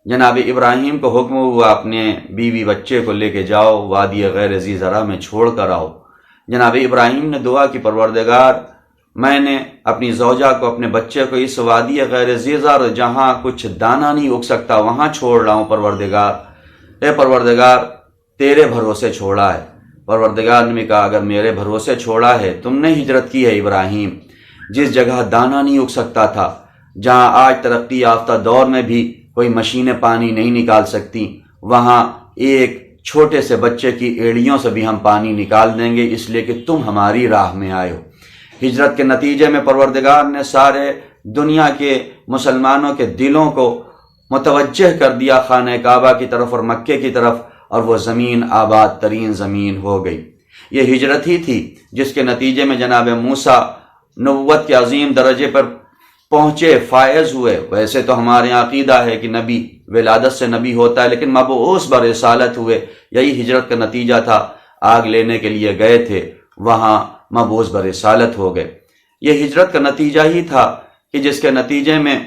جناب ابراہیم کو حکم ہوا اپنے بیوی بچے کو لے کے جاؤ، وادی غیر ذی زرع میں چھوڑ کر آؤ۔ جناب ابراہیم نے دعا کی، پروردگار میں نے اپنی زوجہ کو، اپنے بچے کو اس وادی غیر ذی زرع جہاں کچھ دانہ نہیں اگ سکتا وہاں چھوڑ رہا ہوں پروردگار، اے پروردگار تیرے بھروسے چھوڑا ہے۔ پروردگار نے بھی کہا اگر میرے بھروسے چھوڑا ہے، تم نے ہجرت کی ہے ابراہیم، جس جگہ دانہ نہیں اگ سکتا تھا، جہاں آج ترقی یافتہ دور میں بھی کوئی مشینیں پانی نہیں نکال سکتی، وہاں ایک چھوٹے سے بچے کی ایڑیوں سے بھی ہم پانی نکال دیں گے، اس لیے کہ تم ہماری راہ میں آئے ہو۔ ہجرت کے نتیجے میں پروردگار نے سارے دنیا کے مسلمانوں کے دلوں کو متوجہ کر دیا خانہ کعبہ کی طرف اور مکے کی طرف، اور وہ زمین آباد ترین زمین ہو گئی۔ یہ ہجرت ہی تھی جس کے نتیجے میں جناب موسیٰ نبوت کے عظیم درجے پر پہنچے، فائز ہوئے۔ ویسے تو ہمارے یہاں عقیدہ ہے کہ نبی ولادت سے نبی ہوتا ہے، لیکن مبعوث برسالت ہوئے، یہی ہجرت کا نتیجہ تھا۔ آگ لینے کے لیے گئے تھے، وہاں مبعوث برسالت ہو گئے۔ یہ ہجرت کا نتیجہ ہی تھا کہ جس کے نتیجے میں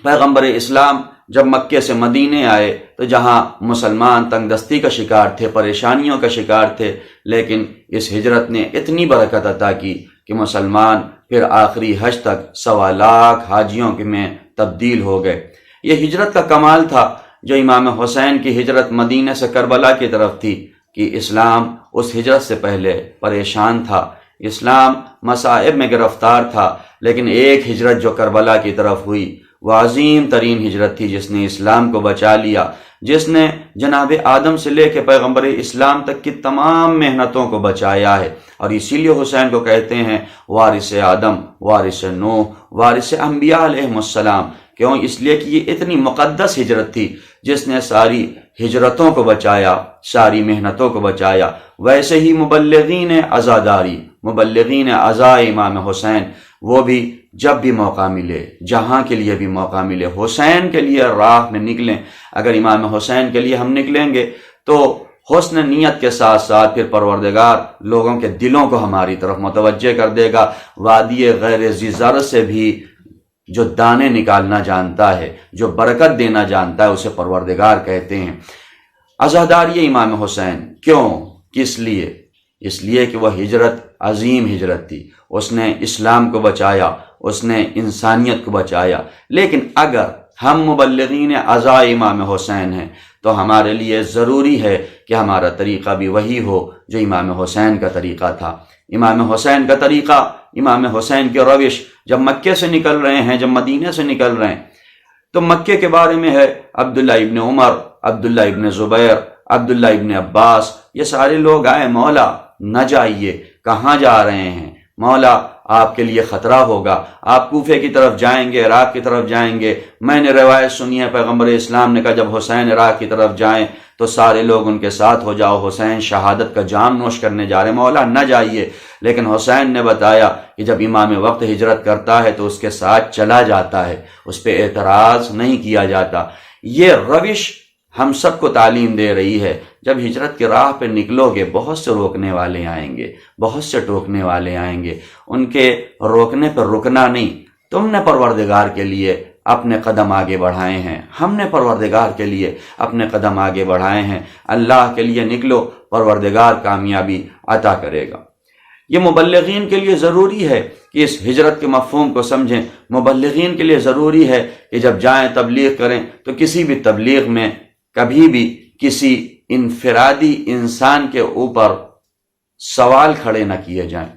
پیغمبر اسلام جب مکے سے مدینے آئے تو جہاں مسلمان تنگ دستی کا شکار تھے، پریشانیوں کا شکار تھے، لیکن اس ہجرت نے اتنی برکت عطا کی کہ مسلمان پھر آخری حج تک 1.25 لاکھ حاجیوں میں تبدیل ہو گئے۔ یہ ہجرت کا کمال تھا جو امام حسین کی ہجرت مدینہ سے کربلا کی طرف تھی، کہ اسلام اس ہجرت سے پہلے پریشان تھا، اسلام مصائب میں گرفتار تھا، لیکن ایک ہجرت جو کربلا کی طرف ہوئی وہ عظیم ترین ہجرت تھی جس نے اسلام کو بچا لیا، جس نے جناب آدم سے لے کے پیغمبر اسلام تک کی تمام محنتوں کو بچایا ہے۔ اور اسی لیے حسین کو کہتے ہیں وارث آدم، وارث نوح، وارث انبیاء علیہ السلام۔ کیوں؟ اس لیے کہ یہ اتنی مقدس ہجرت تھی جس نے ساری ہجرتوں کو بچایا، ساری محنتوں کو بچایا۔ ویسے ہی مبلغین عزاداری، مبلغین عزا امام حسین، وہ بھی جب بھی موقع ملے، جہاں کے لیے بھی موقع ملے، حسین کے لیے راہ میں نکلیں۔ اگر امام حسین کے لیے ہم نکلیں گے تو حسن نیت کے ساتھ ساتھ پھر پروردگار لوگوں کے دلوں کو ہماری طرف متوجہ کر دے گا۔ وادی غیر ذی زرع سے بھی جو دانے نکالنا جانتا ہے، جو برکت دینا جانتا ہے، اسے پروردگار کہتے ہیں۔ عزاداری امام حسین کیوں؟ کس لیے؟ اس لیے کہ وہ ہجرت عظیم ہجرت تھی، اس نے اسلام کو بچایا، اس نے انسانیت کو بچایا۔ لیکن اگر ہم مبلغین عزا امام حسین ہیں تو ہمارے لیے ضروری ہے کہ ہمارا طریقہ بھی وہی ہو جو امام حسین کا طریقہ تھا۔ امام حسین کا طریقہ، امام حسین کی روش، جب مکے سے نکل رہے ہیں، جب مدینے سے نکل رہے ہیں تو مکے کے بارے میں ہے عبداللہ ابن عمر، عبداللہ ابن زبیر، عبداللہ ابن عباس، یہ سارے لوگ آئے، مولا نہ جائیے، کہاں جا رہے ہیں مولا، آپ کے لیے خطرہ ہوگا، آپ کوفے کی طرف جائیں گے، عراق کی طرف جائیں گے۔ میں نے روایت سنی ہے پیغمبر اسلام نے کہا جب حسین عراق کی طرف جائیں تو سارے لوگ ان کے ساتھ ہو جاؤ، حسین شہادت کا جام نوش کرنے جا رہے ہیں، مولا نہ جائیے۔ لیکن حسین نے بتایا کہ جب امام وقت ہجرت کرتا ہے تو اس کے ساتھ چلا جاتا ہے، اس پہ اعتراض نہیں کیا جاتا۔ یہ روش ہم سب کو تعلیم دے رہی ہے، جب ہجرت کی راہ پہ نکلو گے بہت سے روکنے والے آئیں گے، بہت سے ٹوکنے والے آئیں گے، ان کے روکنے پر رکنا نہیں۔ تم نے پروردگار کے لیے اپنے قدم آگے بڑھائے ہیں، ہم نے پروردگار کے لیے اپنے قدم آگے بڑھائے ہیں، اللہ کے لیے نکلو، پروردگار کامیابی عطا کرے گا۔ یہ مبلغین کے لیے ضروری ہے کہ اس ہجرت کے مفہوم کو سمجھیں۔ مبلغین کے لیے ضروری ہے کہ جب جائیں تبلیغ کریں تو کسی بھی تبلیغ میں کبھی بھی کسی انفرادی انسان کے اوپر سوال کھڑے نہ کیے جائیں۔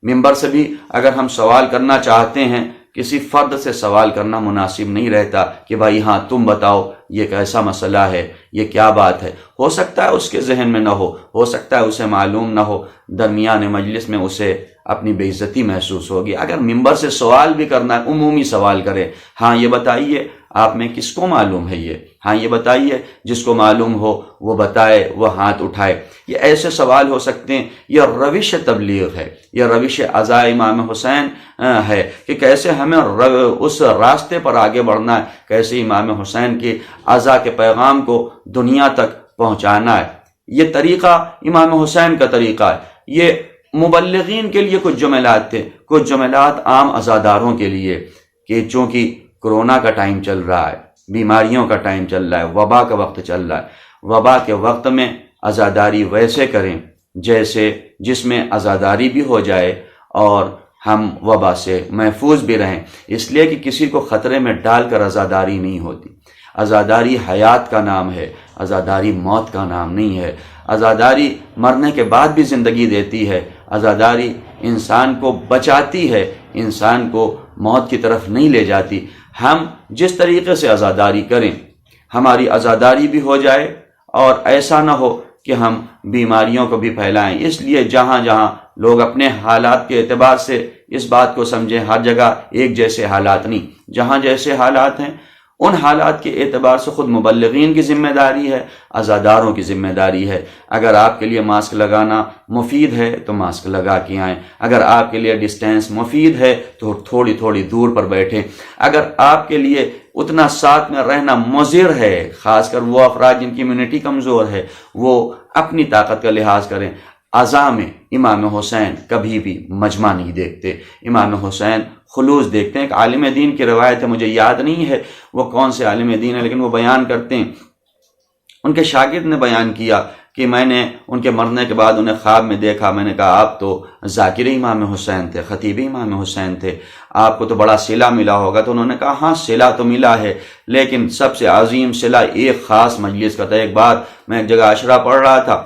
ممبر سے بھی اگر ہم سوال کرنا چاہتے ہیں، کسی فرد سے سوال کرنا مناسب نہیں رہتا کہ بھائی ہاں تم بتاؤ یہ کیسا مسئلہ ہے، یہ کیا بات ہے۔ ہو سکتا ہے اس کے ذہن میں نہ ہو سکتا ہے اسے معلوم نہ ہو، درمیان مجلس میں اسے اپنی بے عزتی محسوس ہوگی۔ اگر ممبر سے سوال بھی کرنا ہے، عمومی سوال کرے، ہاں یہ بتائیے آپ میں کس کو معلوم ہے یہ، ہاں یہ بتائیے، جس کو معلوم ہو وہ بتائے، وہ ہاتھ اٹھائے۔ یہ ایسے سوال ہو سکتے ہیں۔ یہ روش تبلیغ ہے، یہ روش عزا امام حسین ہے کہ کیسے ہمیں اس راستے پر آگے بڑھنا ہے، کیسے امام حسین کی عزا کے پیغام کو دنیا تک پہنچانا ہے۔ یہ طریقہ امام حسین کا طریقہ ہے۔ یہ مبلغین کے لیے کچھ جملات تھے، کچھ جملات عام عزاداروں کے لیے کہ چونکہ کرونا کا ٹائم چل رہا ہے، بیماریوں کا ٹائم چل رہا ہے، وبا کا وقت چل رہا ہے، وبا کے وقت میں عزاداری ویسے کریں جیسے جس میں عزاداری بھی ہو جائے اور ہم وبا سے محفوظ بھی رہیں، اس لیے کہ کسی کو خطرے میں ڈال کر عزاداری نہیں ہوتی۔ عزاداری حیات کا نام ہے، عزاداری موت کا نام نہیں ہے۔ عزاداری مرنے کے بعد بھی زندگی دیتی ہے، عزاداری انسان کو بچاتی ہے، انسان کو موت کی طرف نہیں لے جاتی۔ ہم جس طریقے سے عزاداری کریں، ہماری عزاداری بھی ہو جائے اور ایسا نہ ہو کہ ہم بیماریوں کو بھی پھیلائیں۔ اس لیے جہاں جہاں لوگ اپنے حالات کے اعتبار سے اس بات کو سمجھیں، ہر جگہ ایک جیسے حالات نہیں، جہاں جیسے حالات ہیں ان حالات کے اعتبار سے خود مبلغین کی ذمہ داری ہے، عزاداروں کی ذمہ داری ہے۔ اگر آپ کے لیے ماسک لگانا مفید ہے تو ماسک لگا کے آئیں، اگر آپ کے لیے ڈسٹینس مفید ہے تو تھوڑی تھوڑی دور پر بیٹھیں، اگر آپ کے لیے اتنا ساتھ میں رہنا مضر ہے، خاص کر وہ افراد جن کی امیونٹی کمزور ہے، وہ اپنی طاقت کا لحاظ کریں۔ عزا میں امام حسین کبھی بھی مجمع نہیں دیکھتے، امام حسین خلوص دیکھتے ہیں۔ ایک عالم دین کی روایت ہے، مجھے یاد نہیں ہے وہ کون سے عالم دین ہے، لیکن وہ بیان کرتے ہیں، ان کے شاگرد نے بیان کیا کہ میں نے ان کے مرنے کے بعد انہیں خواب میں دیکھا، میں نے کہا آپ تو ذاکر امام حسین تھے، خطیب امام حسین تھے، آپ کو تو بڑا صلہ ملا ہوگا۔ تو انہوں نے کہا ہاں صلہ تو ملا ہے، لیکن سب سے عظیم صلہ ایک خاص مجلس کا تھا۔ ایک بار میں ایک جگہ عشرہ پڑھ رہا تھا،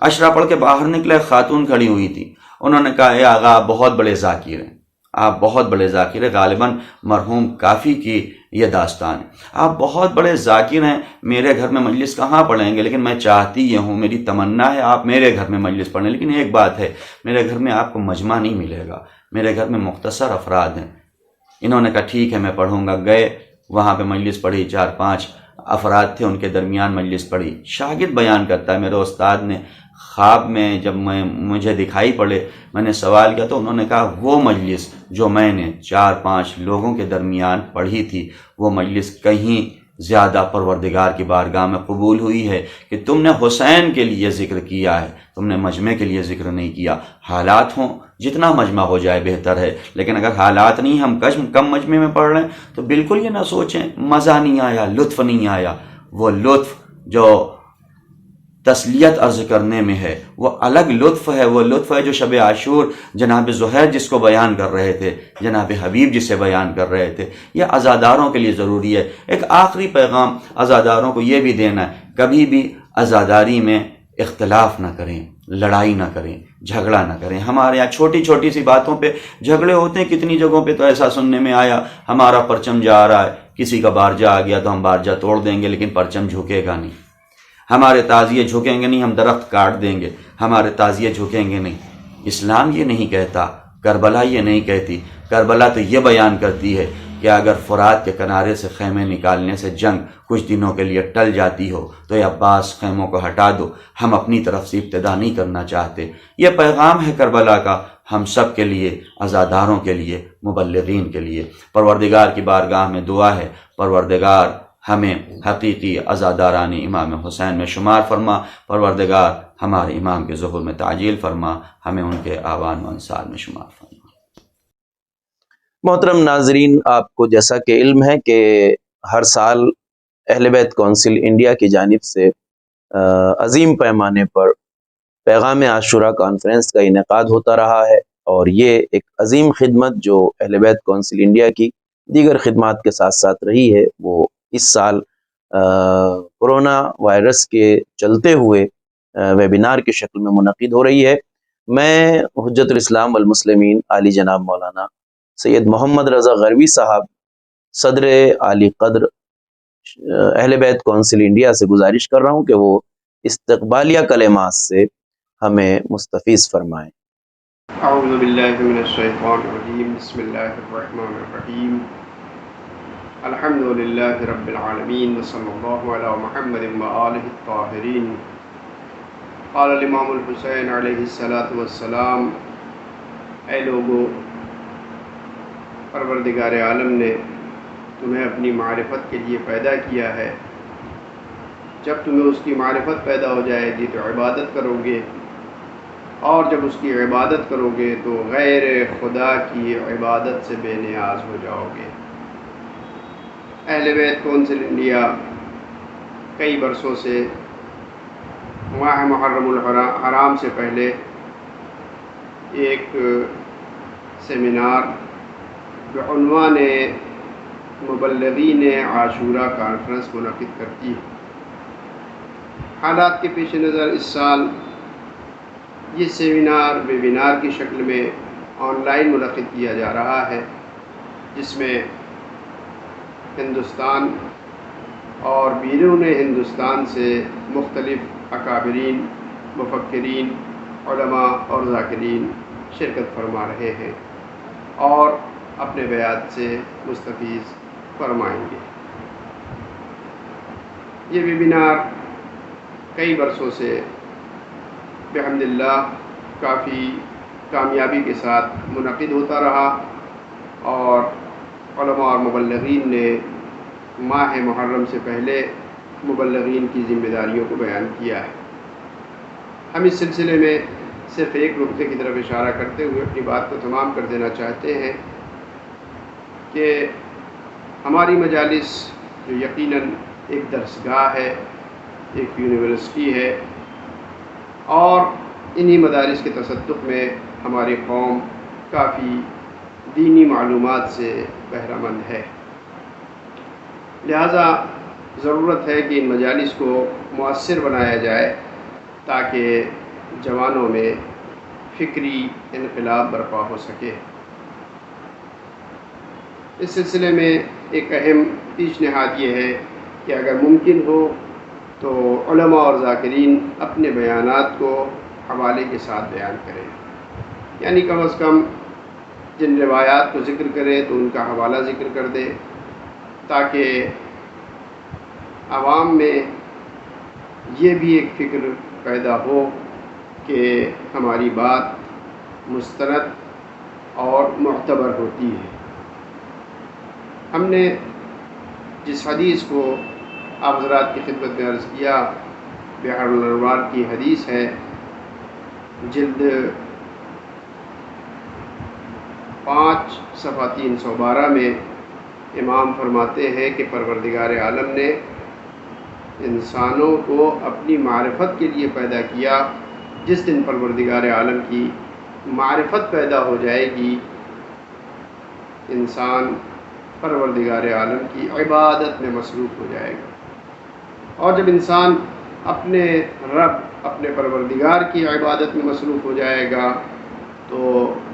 عشرہ پڑھ کے باہر نکلے، خاتون کھڑی ہوئی تھی، انہوں نے کہا اے آغا آپ بہت بڑے ذاکر ہیں، آپ بہت بڑے ذاکر ہیں، غالباً مرحوم کافی کی یہ داستان ہے، آپ بہت بڑے ذاکر ہیں، میرے گھر میں مجلس کہاں پڑھیں گے، لیکن میں چاہتی یہ ہوں، میری تمنا ہے آپ میرے گھر میں مجلس پڑھیں، لیکن ایک بات ہے میرے گھر میں آپ کو مجمع نہیں ملے گا، میرے گھر میں مختصر افراد ہیں۔ انہوں نے کہا ٹھیک ہے میں پڑھوں گا، گئے وہاں پہ مجلس پڑھی، 4-5 افراد تھے ان کے درمیان مجلس پڑھی۔ شاگرد بیان کرتا ہے میرے استاد نے خواب میں جب مجھے دکھائی پڑے، میں نے سوال کیا تو انہوں نے کہا وہ مجلس جو میں نے 4-5 لوگوں کے درمیان پڑھی تھی وہ مجلس کہیں زیادہ پروردگار کی بارگاہ میں قبول ہوئی ہے کہ تم نے حسین کے لیے ذکر کیا ہے، تم نے مجمع کے لیے ذکر نہیں کیا۔ حالات ہوں جتنا مجمع ہو جائے بہتر ہے، لیکن اگر حالات نہیں، ہم کم مجمع میں پڑھ رہے ہیں تو بالکل یہ نہ سوچیں مزہ نہیں آیا، لطف نہیں آیا۔ وہ لطف جو تسلیت عرض کرنے میں ہے وہ الگ لطف ہے، وہ لطف ہے جو شب عاشور جناب زہیر جس کو بیان کر رہے تھے، جناب حبیب جسے بیان کر رہے تھے، یہ عزاداروں کے لیے ضروری ہے۔ ایک آخری پیغام عزاداروں کو یہ بھی دینا ہے، کبھی بھی عزاداری میں اختلاف نہ کریں، لڑائی نہ کریں، جھگڑا نہ کریں۔ ہمارے یہاں چھوٹی چھوٹی سی باتوں پہ جھگڑے ہوتے ہیں، کتنی جگہوں پہ تو ایسا سننے میں آیا ہمارا پرچم جا رہا ہے، کسی کا بارجہ آ گیا تو ہم بارجہ توڑ دیں گے لیکن پرچم جھکے گا نہیں، ہمارے تعزیے جھکیں گے نہیں، ہم درخت کاٹ دیں گے، ہمارے تعزیے جھکیں گے نہیں۔ اسلام یہ نہیں کہتا، کربلا یہ نہیں کہتی، کربلا تو یہ بیان کرتی ہے کہ اگر فرات کے کنارے سے خیمے نکالنے سے جنگ کچھ دنوں کے لیے ٹل جاتی ہو تو اے عباس خیموں کو ہٹا دو، ہم اپنی طرف سے ابتدا نہیں کرنا چاہتے۔ یہ پیغام ہے کربلا کا ہم سب کے لیے، عزاداروں کے لیے، مبلغین کے لیے۔ پروردگار کی بارگاہ میں دعا ہے پروردگار ہمیں حقیقی عزاداران امام حسین میں شمار فرما، پروردگار ہمارے امام کے ظہور میں تعجیل فرما، ہمیں ان کے آوان و انصار میں شمار فرما۔ محترم ناظرین، آپ کو جیسا کہ علم ہے کہ ہر سال اہل بیت کونسل انڈیا کی جانب سے عظیم پیمانے پر پیغام عاشورہ کانفرنس کا انعقاد ہوتا رہا ہے، اور یہ ایک عظیم خدمت جو اہل بیت کونسل انڈیا کی دیگر خدمات کے ساتھ ساتھ رہی ہے، وہ اس سال کورونا وائرس کے چلتے ہوئے ویبینار کی شکل میں منعقد ہو رہی ہے۔ میں حجت الاسلام والمسلمین عالی جناب مولانا سید محمد رضا غروی صاحب صدر عالی قدر اہل بیت کونسل انڈیا سے گزارش کر رہا ہوں کہ وہ استقبالیہ کلمات سے ہمیں مستفیض فرمائیں۔ اعوذ باللہ من الشیطان الرجیم، بسم اللہ الرحمن الرحیم، الحمد للہ رب العالمین، وصلی اللہ علی محمد وآلہ الطاہرین۔ قال الامام الحسین علیہ الصلاۃ والسلام، اے لوگو، پروردگار عالم نے تمہیں اپنی معرفت کے لیے پیدا کیا ہے، جب تمہیں اس کی معرفت پیدا ہو جائے گی تو عبادت کرو گے، اور جب اس کی عبادت کرو گے تو غیر خدا کی عبادت سے بے نیاز ہو جاؤ گے۔ اہل بیت کونسل انڈیا کئی برسوں سے ماہ محرم الحرام سے پہلے ایک سیمینار بعنوان مبلغین عاشورہ کانفرنس منعقد کرتی ہے۔ حالات کے پیش نظر اس سال یہ سیمینار ویبینار کی شکل میں آن لائن منعقد کیا جا رہا ہے، جس میں ہندوستان اور بیرون ہندوستان سے مختلف اکابرین، مفکرین، علماء اور ذاکرین شرکت فرما رہے ہیں اور اپنے بیات سے مستفیض فرمائیں گے۔ یہ ویبینار کئی برسوں سے بحمد اللہ کافی کامیابی کے ساتھ منعقد ہوتا رہا اور علماء اور مبلغین نے ماہ محرم سے پہلے مبلغین کی ذمہ داریوں کو بیان کیا ہے۔ ہم اس سلسلے میں صرف ایک نقطے کی طرف اشارہ کرتے ہوئے اپنی بات کو تمام کر دینا چاہتے ہیں کہ ہماری مجالس جو یقیناً ایک درسگاہ ہے، ایک یونیورسٹی ہے، اور انہی مدارس کے تصدق میں ہماری قوم کافی دینی معلومات سے بہرہ مند ہے، لہٰذا ضرورت ہے کہ ان مجالس کو مؤثر بنایا جائے تاکہ جوانوں میں فکری انقلاب برپا ہو سکے۔ اس سلسلے میں ایک اہم پیشنہاد یہ ہے کہ اگر ممکن ہو تو علماء اور ذاکرین اپنے بیانات کو حوالے کے ساتھ بیان کریں، یعنی کم از کم جن روایات کو ذکر کریں تو ان کا حوالہ ذکر کر دیں تاکہ عوام میں یہ بھی ایک فکر پیدا ہو کہ ہماری بات مستند اور معتبر ہوتی ہے۔ ہم نے جس حدیث کو آپ حضرات کی خدمت میں عرض کیا، بحر الانوار کی حدیث ہے، جلد 5 صفحہ 312 میں امام فرماتے ہیں کہ پروردگار عالم نے انسانوں کو اپنی معرفت کے لیے پیدا کیا۔ جس دن پروردگار عالم کی معرفت پیدا ہو جائے گی، انسان پروردگار عالم کی عبادت میں مصروف ہو جائے گا، اور جب انسان اپنے رب، اپنے پروردگار کی عبادت میں مصروف ہو جائے گا تو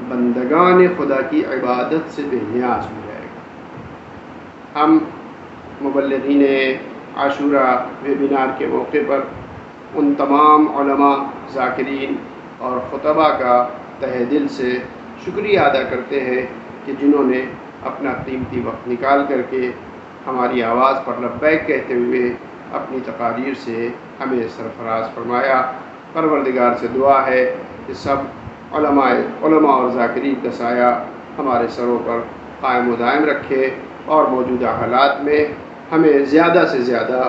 بندگان خدا کی عبادت سے بے نیاز ہو جائے گا۔ ہم مبلغین عاشورہ ویبینار کے موقع پر ان تمام علماء، ذاکرین اور خطباء کا تہہ دل سے شکریہ ادا کرتے ہیں کہ جنہوں نے اپنا قیمتی وقت نکال کر کے ہماری آواز پر لبیک کہتے ہوئے اپنی تقاریر سے ہمیں سرفراز فرمایا۔ پروردگار سے دعا ہے کہ سب علماء اور ذاکرین کا سایہ ہمارے سروں پر قائم و دائم رکھے اور موجودہ حالات میں ہمیں زیادہ سے زیادہ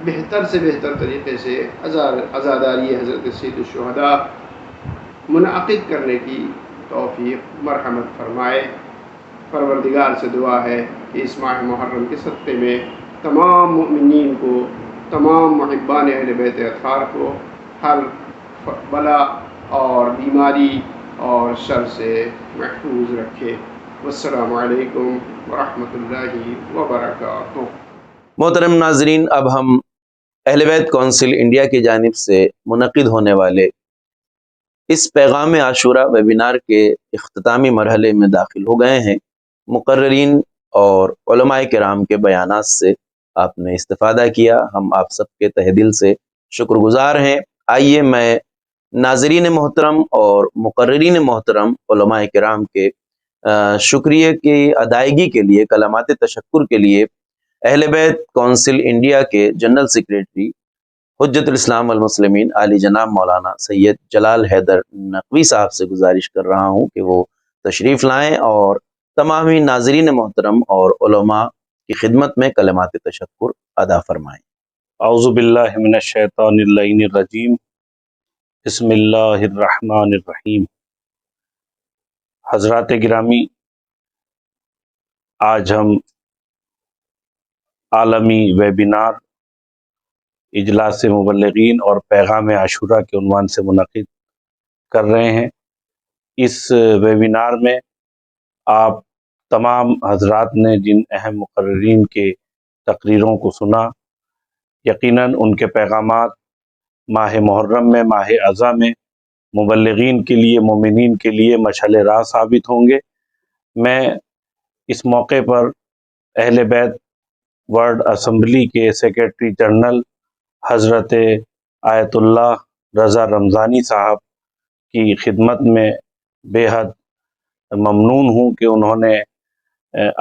بہتر سے بہتر طریقے سے عزاداری حضرت سید الشہداء منعقد کرنے کی توفیق مرحمت فرمائے۔ پروردگار سے دعا ہے کہ اس ماہ محرم کے صدقے میں تمام مؤمنین کو، تمام محبان اہل بیت اطہار کو ہر بلا اور بیماری اور شر سے محفوظ رکھے۔ والسلام علیکم ورحمۃ اللہ وبرکاتہ۔ محترم ناظرین، اب ہم اہل بیت کونسل انڈیا کی جانب سے منعقد ہونے والے اس پیغام عاشورہ ویبینار کے اختتامی مرحلے میں داخل ہو گئے ہیں۔ مقررین اور علماء کرام کے بیانات سے آپ نے استفادہ کیا، ہم آپ سب کے تہ دل سے شکر گزار ہیں۔ آئیے میں ناظرین محترم اور مقررین محترم علماء کرام کے شکریہ کی ادائیگی کے لیے، کلمات تشکر کے لیے اہل بیت کونسل انڈیا کے جنرل سیکریٹری حجت الاسلام والمسلمین عالی جناب مولانا سید جلال حیدر نقوی صاحب سے گزارش کر رہا ہوں کہ وہ تشریف لائیں اور تمامی ناظرین محترم اور علماء کی خدمت میں کلمات تشکر ادا فرمائیں۔ اعوذ باللہ من الشیطان اللعین الرجیم، بسم اللہ الرحمن الرحیم۔ حضرات گرامی، آج ہم عالمی ویبینار اجلاس مبلغین اور پیغام عاشورہ کے عنوان سے منعقد کر رہے ہیں۔ اس ویبینار میں آپ تمام حضرات نے جن اہم مقررین کے تقریروں کو سنا، یقیناً ان کے پیغامات ماہ محرم میں، ماہ عزا میں مبلغین کے لیے، مومنین کے لیے مشعل راہ ثابت ہوں گے۔ میں اس موقع پر اہل بیت ورلڈ اسمبلی کے سیکریٹری جنرل حضرت آیت اللہ رضا رمضانی صاحب کی خدمت میں بے حد ممنون ہوں کہ انہوں نے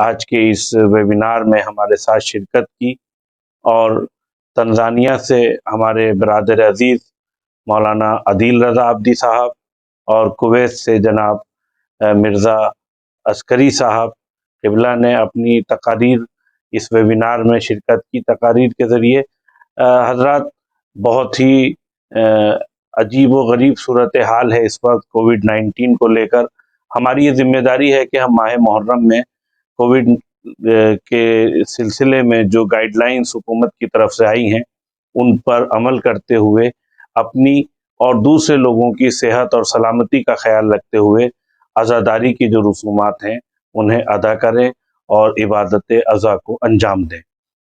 آج کے اس ویبینار میں ہمارے ساتھ شرکت کی، اور تنزانیہ سے ہمارے برادر عزیز مولانا عدیل رضا عبدی صاحب، اور کویت سے جناب مرزا عسکری صاحب قبلہ نے اپنی تقاریر اس ویبینار میں شرکت کی۔ تقاریر کے ذریعے حضرات بہت ہی عجیب و غریب صورتحال ہے اس وقت کووڈ-19 کو لے کر۔ ہماری یہ ذمہ داری ہے کہ ہم ماہ محرم میں کووڈ کے سلسلے میں جو گائیڈ لائنز حکومت کی طرف سے آئی ہیں ان پر عمل کرتے ہوئے اپنی اور دوسرے لوگوں کی صحت اور سلامتی کا خیال رکھتے ہوئے عزاداری کی جو رسومات ہیں انہیں ادا کریں اور عبادت عزا کو انجام دیں۔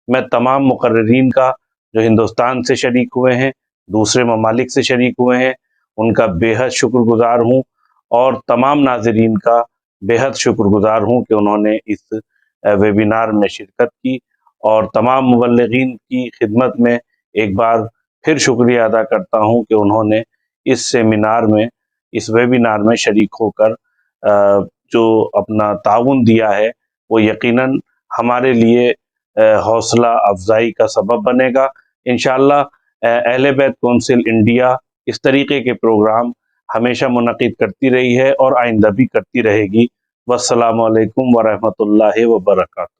میں تمام مقررین کا جو ہندوستان سے شریک ہوئے ہیں، دوسرے ممالک سے شریک ہوئے ہیں، ان کا بے حد شکر گزار ہوں، اور تمام ناظرین کا بے حد شکر گزار ہوں کہ انہوں نے اس ویبینار میں شرکت کی، اور تمام مبلغین کی خدمت میں ایک بار پھر شکریہ ادا کرتا ہوں کہ انہوں نے اس سیمینار میں، اس ویبینار میں شریک ہو کر جو اپنا تعاون دیا ہے وہ یقیناً ہمارے لیے حوصلہ افزائی کا سبب بنے گا۔ انشاءاللہ اہل بیت کونسل انڈیا اس طریقے کے پروگرام ہمیشہ منعقد کرتی رہی ہے اور آئندہ بھی کرتی رہے گی۔ والسلام علیکم ورحمۃ اللہ وبرکاتہ۔